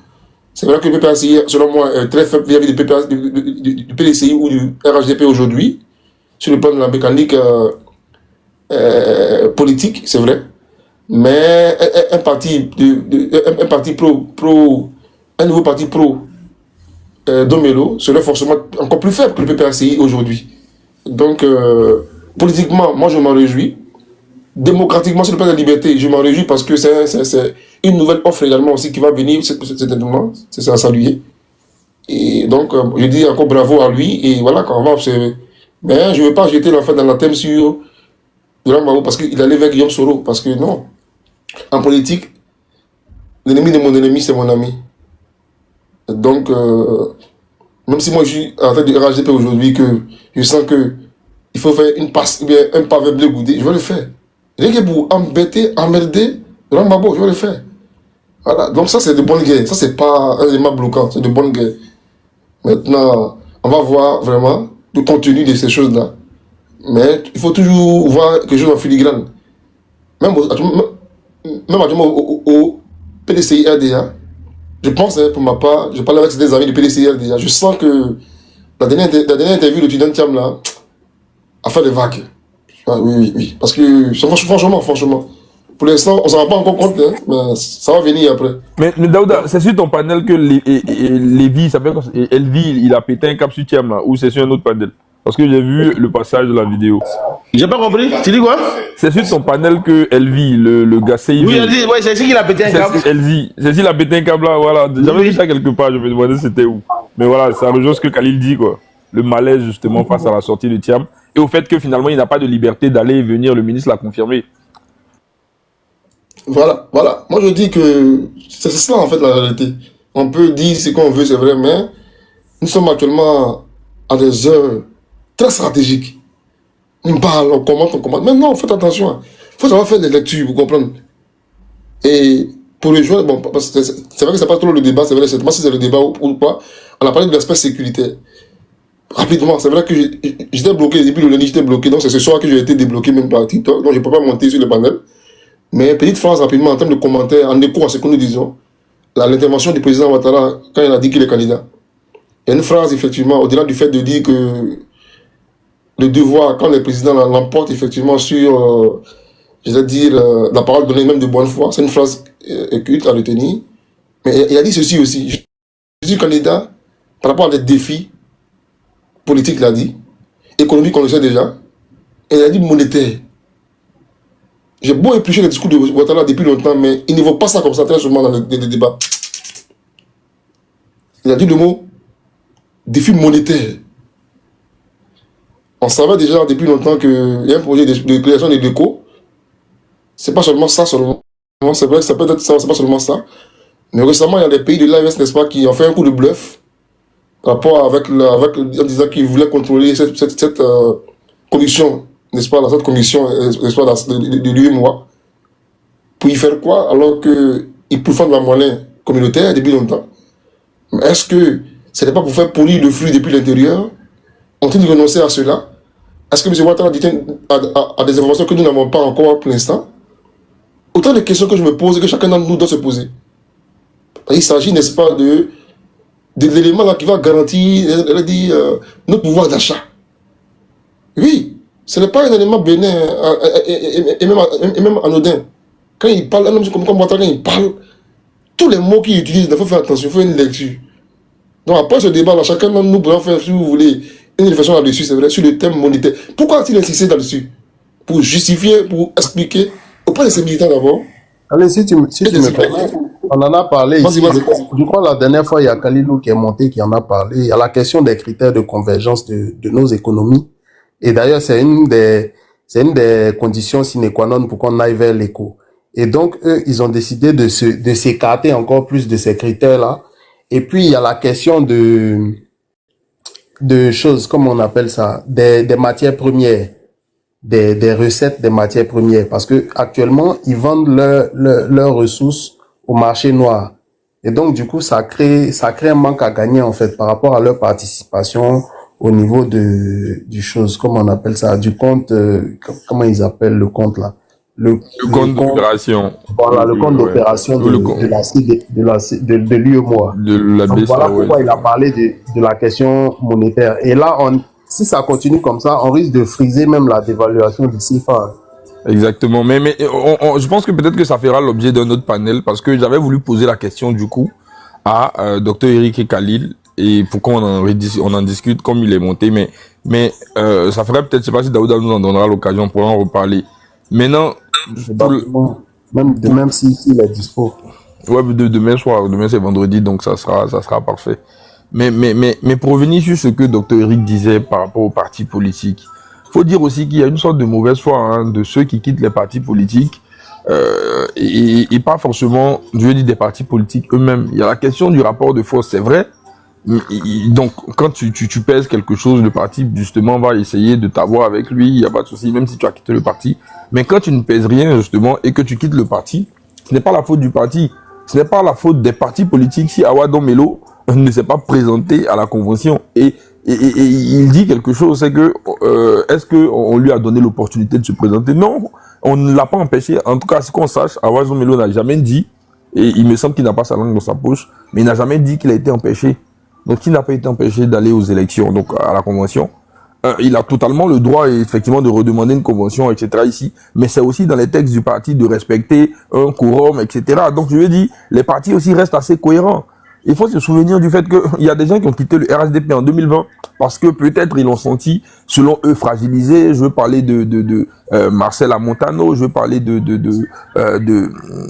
C'est vrai que le PPACI, selon moi, est très faible vis-à-vis du PDCI ou du RHDP aujourd'hui, sur le plan de la mécanique politique, c'est vrai. Mais un nouveau parti pro Domelo serait forcément encore plus faible que le PPACI aujourd'hui. Donc, politiquement, moi je m'en réjouis. Démocratiquement, sur le plan de la liberté, je m'en réjouis parce que c'est une nouvelle offre également aussi qui va venir, certainement, c'est ça à saluer. Et donc, je dis encore bravo à lui, et voilà, quand on va observer. Mais je ne veux pas jeter l'enfant dans la thème sur Laurent Gbagbo parce qu'il allait vers Guillaume Soro, parce que non. En politique, l'ennemi de mon ennemi, c'est mon ami. Donc, même si moi je suis en train de RHDP aujourd'hui, que je sens que il faut faire une passe, ou bien un pavé bleu goudé, je vais le faire. Rien que pour emmerder Laurent Gbagbo, je vais le faire. Voilà. Donc ça c'est de bonne guerre. Ça c'est pas un élément bloquant, c'est de bonne guerre. Maintenant, on va voir vraiment le contenu de ces choses-là. Mais il faut toujours voir quelque chose en filigrane. Même au PDCI RDA, je pense, pour ma part, je parle avec des amis du PDCI RDA, je sens que la dernière interview de Tidan Thiam là a fait des vagues. Ah, oui. Parce que, franchement, pour l'instant, on ne s'en rend pas encore compte, hein, mais ça va venir après. Mais Daouda, c'est sur ton panel que Lévi, il s'appelle Elvi, il a pété un cap sur Thiam là, ou c'est sur un autre panel? Parce que j'ai vu le passage de la vidéo. J'ai pas compris. Tu dis quoi? C'est sur ton panel que Elvi, le gars CIV. Oui, c'est ici qu'il a pété un câble. C'est ici qu'il a pété un câble là, voilà. J'avais vu ça quelque part, je me demandais c'était où. Mais voilà, ça rejoint ce que Khalil dit, quoi. Le malaise, justement, face à la sortie de Thiam. Et au fait que finalement, il n'a pas de liberté d'aller et venir. Le ministre l'a confirmé. Voilà. Moi, je dis que c'est ça, en fait, la réalité. On peut dire ce qu'on veut, c'est vrai, mais nous sommes actuellement à des heures très stratégiques. On parle, on commente. Mais non, faites attention. Il faut savoir faire des lectures pour comprendre. Et pour rejoindre, bon, c'est vrai que c'est pas trop le débat, c'est vrai, moi si c'est le débat ou pas, on a parlé de l'aspect sécuritaire. Rapidement, c'est vrai que j'étais bloqué, depuis le lundi j'étais bloqué, donc c'est ce soir que j'ai été débloqué même par TikTok, donc je ne peux pas monter sur le panel. Mais petite phrase rapidement, en termes de commentaires, en écho à ce que nous disons, l'intervention du président Ouattara, quand il a dit qu'il est candidat, il y a une phrase, effectivement, au-delà du fait de dire que le devoir, quand le président l'emporte effectivement sur, je vais dire, la parole donnée même de bonne foi, c'est une phrase culte à retenir. Mais il a dit ceci aussi, je suis candidat par rapport à des défis politiques, il a dit, économique, on le sait déjà, et il a dit monétaire. J'ai beau éplucher les discours de Ouattara depuis longtemps, mais il ne voit pas ça comme ça très souvent dans les débats. Il a dit le mot défi monétaire. On savait déjà depuis longtemps qu'il y a un projet de création de déco. C'est pas seulement ça, seulement. C'est vrai que ça peut être ça, c'est pas seulement ça. Mais récemment, il y a des pays de l'AES, n'est-ce pas, qui ont fait un coup de bluff par rapport en disant qu'ils voulaient contrôler cette commission, n'est-ce pas, cette commission, n'est-ce pas, de l'UEMOA. Pour y faire quoi? Alors qu'ils pourfendent la monnaie communautaire depuis longtemps. Mais est-ce que ce n'est pas pour faire pourrir le flux depuis l'intérieur? Ont-ils renoncé à cela? Est-ce que M. Ouattara dit à des informations que nous n'avons pas encore pour l'instant? Autant de questions que je me pose et que chacun d'entre nous doit se poser. Il s'agit, n'est-ce pas, de l'élément là qui va garantir notre pouvoir d'achat. Oui, ce n'est pas un élément bénin et même anodin. Quand il parle, un homme comme Ouattara, quand il parle, tous les mots qu'il utilise, il faut faire attention, il faut une lecture. Donc après ce débat là, chacun d'entre nous pourra faire, si vous voulez, une réflexion là-dessus, c'est vrai, sur le thème monétaire. Pourquoi a-t-il insisté là-dessus? Pour justifier, pour expliquer, auprès de ses militants d'abord. Allez, si tu me permets, on en a parlé ici. Je crois la dernière fois, il y a Kalilou qui est monté, qui en a parlé. Il y a la question des critères de convergence de nos économies. Et d'ailleurs, c'est une des conditions sine qua non pour qu'on aille vers l'éco. Et donc, eux, ils ont décidé de s'écarter encore plus de ces critères-là. Et puis, il y a la question de choses, comment on appelle ça, des matières premières, des recettes des matières premières, parce que actuellement ils vendent leurs ressources au marché noir, et donc du coup ça crée un manque à gagner en fait par rapport à leur participation au niveau du chose, comment on appelle ça, du compte, comment ils appellent le compte là, le compte d'opération. Voilà, le compte d'opération de l'UEMOA. Donc voilà pourquoi il a parlé de la question monétaire. Et là, si ça continue comme ça, on risque de friser même la dévaluation du CFA. Exactement. Mais je pense que peut-être que ça fera l'objet d'un autre panel, parce que j'avais voulu poser la question du coup à Dr Eric Khalil, et pourquoi on en discute comme il est monté. Mais ça ferait peut-être, je sais pas si Daouda nous en donnera l'occasion pour en reparler. Maintenant, même s'il est dispo. Ouais, demain soir, demain c'est vendredi, donc ça sera parfait. Mais pour revenir sur ce que Dr Eric disait par rapport aux partis politiques, faut dire aussi qu'il y a une sorte de mauvaise foi de ceux qui quittent les partis politiques, et pas forcément, je veux dire, des partis politiques eux-mêmes. Il y a la question du rapport de force, c'est vrai. Donc, quand tu pèses quelque chose, le parti, justement, va essayer de t'avoir avec lui, il n'y a pas de souci, même si tu as quitté le parti. Mais quand tu ne pèses rien, justement, et que tu quittes le parti, ce n'est pas la faute du parti. Ce n'est pas la faute des partis politiques si Awadon Melo ne s'est pas présenté à la convention. Et il dit quelque chose, c'est que, est-ce qu'on lui a donné l'opportunité de se présenter? Non, on ne l'a pas empêché. En tout cas, ce qu'on sache, Awadon Melo n'a jamais dit, et il me semble qu'il n'a pas sa langue dans sa poche, mais il n'a jamais dit qu'il a été empêché. Donc, il n'a pas été empêché d'aller aux élections, donc à la convention. Il a totalement le droit, effectivement, de redemander une convention, etc. ici. Mais c'est aussi dans les textes du parti de respecter un quorum, etc. Donc, je veux dire, les partis aussi restent assez cohérents. Il faut se souvenir du fait qu'il y a des gens qui ont quitté le RHDP en 2020 parce que peut-être ils l'ont senti, selon eux, fragilisé. Je veux parler de Marcel Amontano, je veux parler de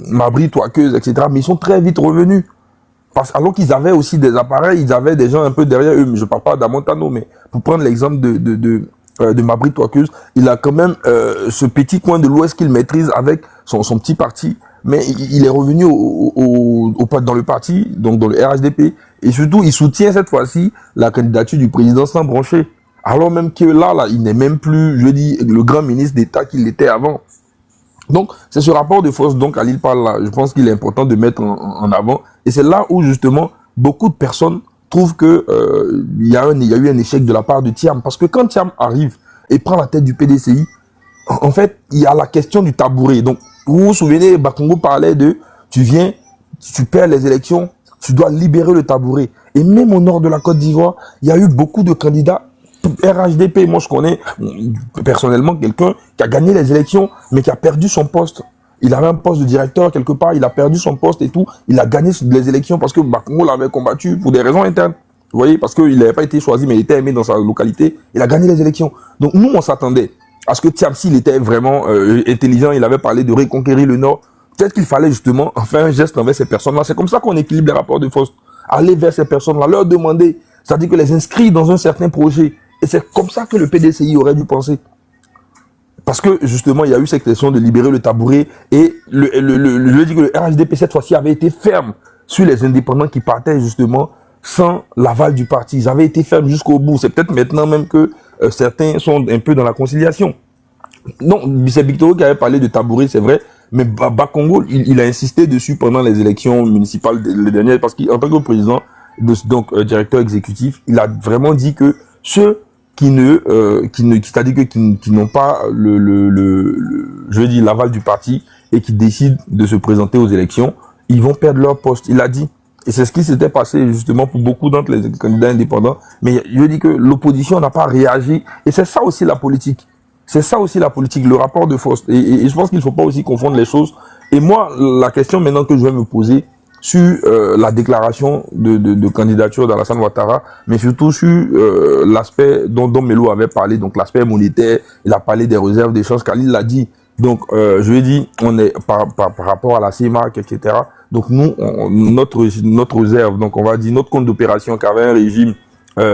Mabry Touakeuse, etc. Mais ils sont très vite revenus. Alors qu'ils avaient aussi des appareils, ils avaient des gens un peu derrière eux. Je ne parle pas d'Amontano, mais pour prendre l'exemple de Mabry Touakeuse, il a quand même ce petit coin de l'Ouest qu'il maîtrise avec son petit parti. Mais il est revenu dans le parti, donc dans le RHDP. Et surtout, il soutient cette fois-ci la candidature du président sans brancher. Alors même que là, il n'est même plus, je dis, le grand ministre d'État qu'il était avant. Donc, c'est ce rapport de force dont Khalil parle là. Je pense qu'il est important de mettre en avant. Et c'est là où, justement, beaucoup de personnes trouvent que il y a eu un échec de la part de Thiam. Parce que quand Thiam arrive et prend la tête du PDCI, en fait, il y a la question du tabouret. Donc, vous vous souvenez, Bakongo parlait de, tu viens, tu perds les élections, tu dois libérer le tabouret. Et même au nord de la Côte d'Ivoire, il y a eu beaucoup de candidats RHDP. Moi, je connais personnellement quelqu'un qui a gagné les élections, mais qui a perdu son poste. Il avait un poste de directeur quelque part, il a perdu son poste et tout. Il a gagné les élections parce que Bakongo l'avait combattu pour des raisons internes. Vous voyez, parce qu'il n'avait pas été choisi, mais il était aimé dans sa localité. Il a gagné les élections. Donc, nous, on s'attendait à ce que Thiam, s'il était vraiment intelligent, il avait parlé de reconquérir le Nord. Peut-être qu'il fallait justement faire un geste envers ces personnes-là. C'est comme ça qu'on équilibre les rapports de force. Aller vers ces personnes-là, leur demander, c'est-à-dire que les inscrire dans un certain projet Et c'est comme ça que le PDCI aurait dû penser. Parce que, justement, il y a eu cette question de libérer le tabouret et je dis que le RHDP, cette fois-ci, avait été ferme sur les indépendants qui partaient, justement, sans l'aval du parti. Ils avaient été fermes jusqu'au bout. C'est peut-être maintenant même que certains sont un peu dans la conciliation. Non, c'est Victor qui avait parlé de tabouret, c'est vrai, mais Bakongo, il a insisté dessus pendant les élections municipales, les dernières, parce qu'en tant que président, donc directeur exécutif, il a vraiment dit que ceux qui c'est-à-dire que qui n'ont pas je veux dire l'aval du parti et qui décident de se présenter aux élections, ils vont perdre leur poste. Il a dit. Et c'est ce qui s'était passé justement pour beaucoup d'entre les candidats indépendants. Mais je dis que l'opposition n'a pas réagi. Et c'est ça aussi la politique. C'est ça aussi la politique, le rapport de force. Et je pense qu'il ne faut pas aussi confondre les choses. Et moi, la question maintenant que je vais me poser sur la déclaration de candidature d'Alassane Ouattara, mais surtout sur l'aspect dont Melo avait parlé, donc l'aspect monétaire, il a parlé des réserves d'échange, Khalil l'a dit. Donc, je lui ai dit, on est par rapport à la CEMAC, etc. Donc, nous, notre réserve, donc on va dire notre compte d'opération qui avait un régime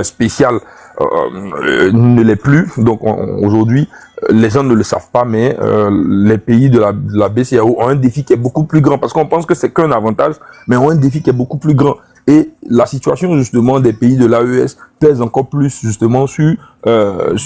spécial, ne l'est plus. Donc, aujourd'hui, les gens ne le savent pas, mais les pays de la BCAO ont un défi qui est beaucoup plus grand, parce qu'on pense que c'est qu'un avantage, mais ont un défi qui est beaucoup plus grand. Et la situation justement des pays de l'AES pèse encore plus justement sur je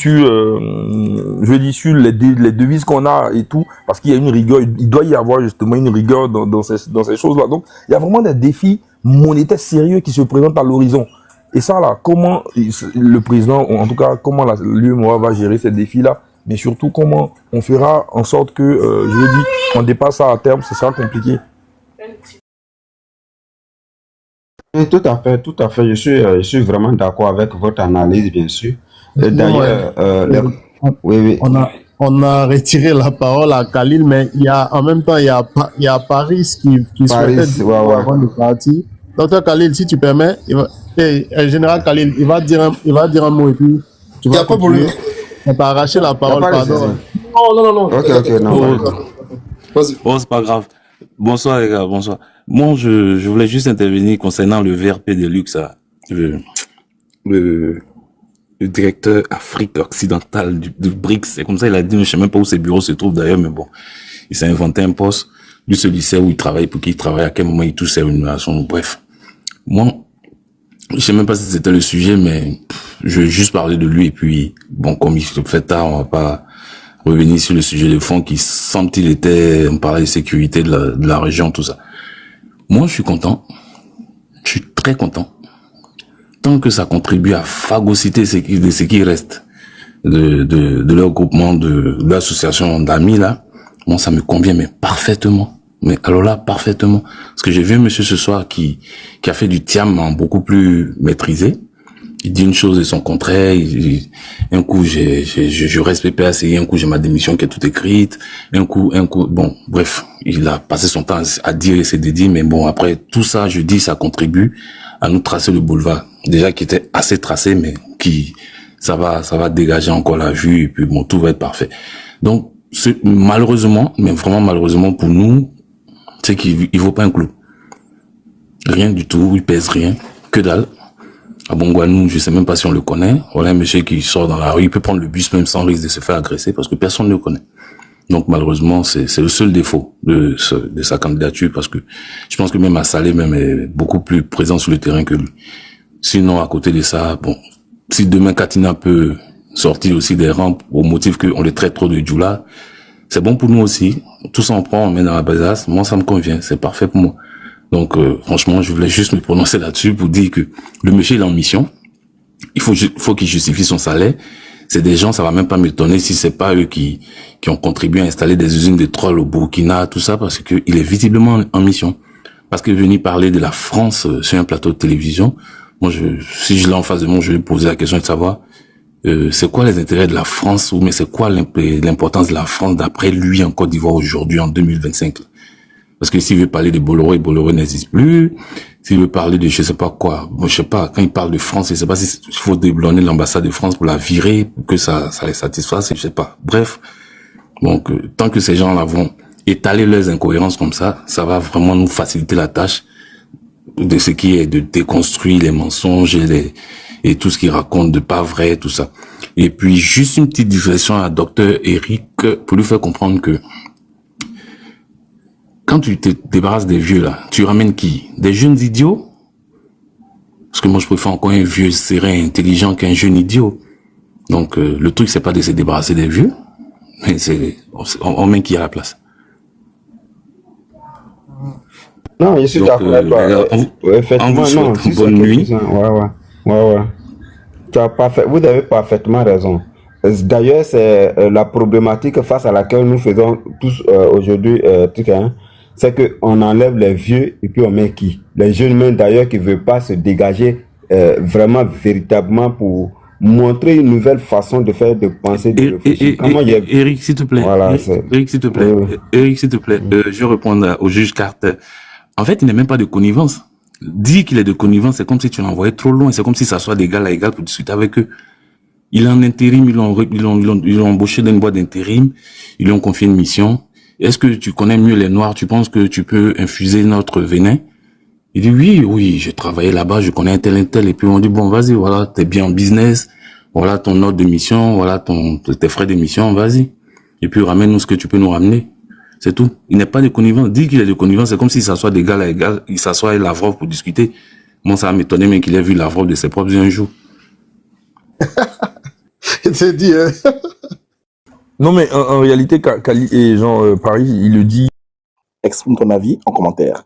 dis sur les devises qu'on a et tout, parce qu'il y a une rigueur, il doit y avoir justement une rigueur dans ces choses-là. Donc il y a vraiment des défis monétaires sérieux qui se présentent à l'horizon. Et ça là, comment le président, en tout cas comment l'UEMOA va gérer ces défis-là, mais surtout comment on fera en sorte que, je veux dire, on dépasse ça à terme, ce sera compliqué. Tout à fait. Je suis vraiment d'accord avec votre analyse, bien sûr. D'ailleurs, oui. On a retiré la parole à Khalil, mais en même temps, il y a Paris qui souhaitait avant de partir. Docteur Khalil, si tu permets, général Khalil, il va dire un mot et puis tu vas continuer. On t'a arraché la parole, pardon. Non. Ok, non. Vas-y. Bon, c'est pas grave. Bonsoir les gars, bonsoir. Moi, je voulais juste intervenir concernant le VRP de Luxe, le directeur Afrique occidentale du BRICS. C'est comme ça, il a dit, je sais même pas où ses bureaux se trouvent d'ailleurs, mais bon, il s'est inventé un poste. Lui, celui sait où il travaille, pour qui il travaille, à quel moment il touche ses rémunérations, bref. Moi, je sais même pas si c'était le sujet, mais je vais juste parler de lui et puis, bon, comme il se fait tard, on va pas revenir sur le sujet de fond qui semble-t-il était, on parlait de sécurité de la région, tout ça. Moi, je suis content. Je suis très content. Tant que ça contribue à phagocyter ce qui reste de leur groupement, de l'association d'amis, là, moi, ça me convient, mais parfaitement. Mais alors là, parfaitement. Parce que j'ai vu un monsieur ce soir qui a fait du tiam en beaucoup plus maîtrisé. Il dit une chose et son contraire. Un coup, je reste PPACI, un coup, j'ai ma démission qui est toute écrite. Un coup, bon, bref. Il a passé son temps à dire et c'est dédié, mais bon, après, tout ça, je dis, ça contribue à nous tracer le boulevard. Déjà, qui était assez tracé, mais ça va dégager encore la vue et puis bon, tout va être parfait. Donc, malheureusement, mais vraiment malheureusement pour nous, c'est qu'il vaut pas un clou. Rien du tout, il pèse rien, que dalle. À Bongwanou, je sais même pas si on le connaît. Voilà un monsieur qui sort dans la rue, il peut prendre le bus même sans risque de se faire agresser parce que personne ne le connaît. Donc malheureusement, c'est le seul défaut de sa candidature parce que je pense que même à Salé même est beaucoup plus présent sur le terrain que lui. Sinon, à côté de ça, bon, si demain Katina peut sortir aussi des rangs au motif qu'on les traite trop de Djoula, c'est bon pour nous aussi. Tout ça on prend, on met dans la besace. Moi, ça me convient. C'est parfait pour moi. Donc, franchement, je voulais juste me prononcer là-dessus pour dire que le monsieur il est en mission. Il faut qu'il justifie son salaire. C'est des gens, ça va même pas m'étonner si c'est pas eux qui ont contribué à installer des usines de trolls au Burkina, tout ça, parce que il est visiblement en mission. Parce que venir parler de la France sur un plateau de télévision, moi, si je l'ai en face de moi, je vais lui poser la question de savoir c'est quoi les intérêts de la France, ou mais c'est quoi l'importance de la France d'après lui en Côte d'Ivoire aujourd'hui en 2025. Parce que s'il veut parler de Bolloré n'existe plus. S'il veut parler de je sais pas quoi, moi je sais pas, quand il parle de France, je sais pas s'il faut déblonner l'ambassade de France pour la virer, pour que ça les satisfasse, je sais pas. Bref. Donc, tant que ces gens-là vont étaler leurs incohérences comme ça va vraiment nous faciliter la tâche de ce qui est de déconstruire les mensonges et tout ce qu'il raconte de pas vrai, tout ça. Et puis, juste une petite digression à Dr Eric pour lui faire comprendre que quand tu te débarrasses des vieux, là, tu ramènes qui? Des jeunes idiots? Parce que moi, je préfère encore un vieux serein, intelligent qu'un jeune idiot. Donc, le truc, c'est pas de se débarrasser des vieux, mais on met qui à la place. Non, je suis d'accord avec toi. Effectivement, non. Bonne nuit. Ouais. Vous avez parfaitement raison. D'ailleurs, c'est la problématique face à laquelle nous faisons tous aujourd'hui, c'est qu'on enlève les vieux et puis on met qui? Les jeunes même d'ailleurs qui ne veulent pas se dégager vraiment, véritablement pour montrer une nouvelle façon de faire, de penser, de réfléchir. Eric, s'il te plaît. Voilà, Eric, s'il te plaît. Eric, s'il te plaît. Je vais répondre au juge Carter. En fait, il n'est même pas de connivence. Dire qu'il est de connivence, c'est comme si tu l'envoyais trop loin. C'est comme si ça soit d'égal à égal pour discuter avec eux. Il est en intérim, ils l'ont embauché dans une boîte d'intérim, ils lui ont confié une mission. Est-ce que tu connais mieux les Noirs? Tu penses que tu peux infuser notre venin? Il dit oui, j'ai travaillé là-bas, je connais un tel. Et puis on dit bon, vas-y, voilà, t'es bien en business, voilà ton ordre de mission, voilà tes frais de mission, vas-y. Et puis ramène-nous ce que tu peux nous ramener. C'est tout. Il n'est pas de connivence. Dire qu'il est de connivence, c'est comme s'il s'assoit d'égal à égal, il s'assoit avec Lavrov pour discuter. Moi, ça m'étonnait même qu'il ait vu Lavrov de ses propres yeux un jour. C'est dit, hein. Non, mais en réalité, Paris, il le dit. Exprime ton avis en commentaire.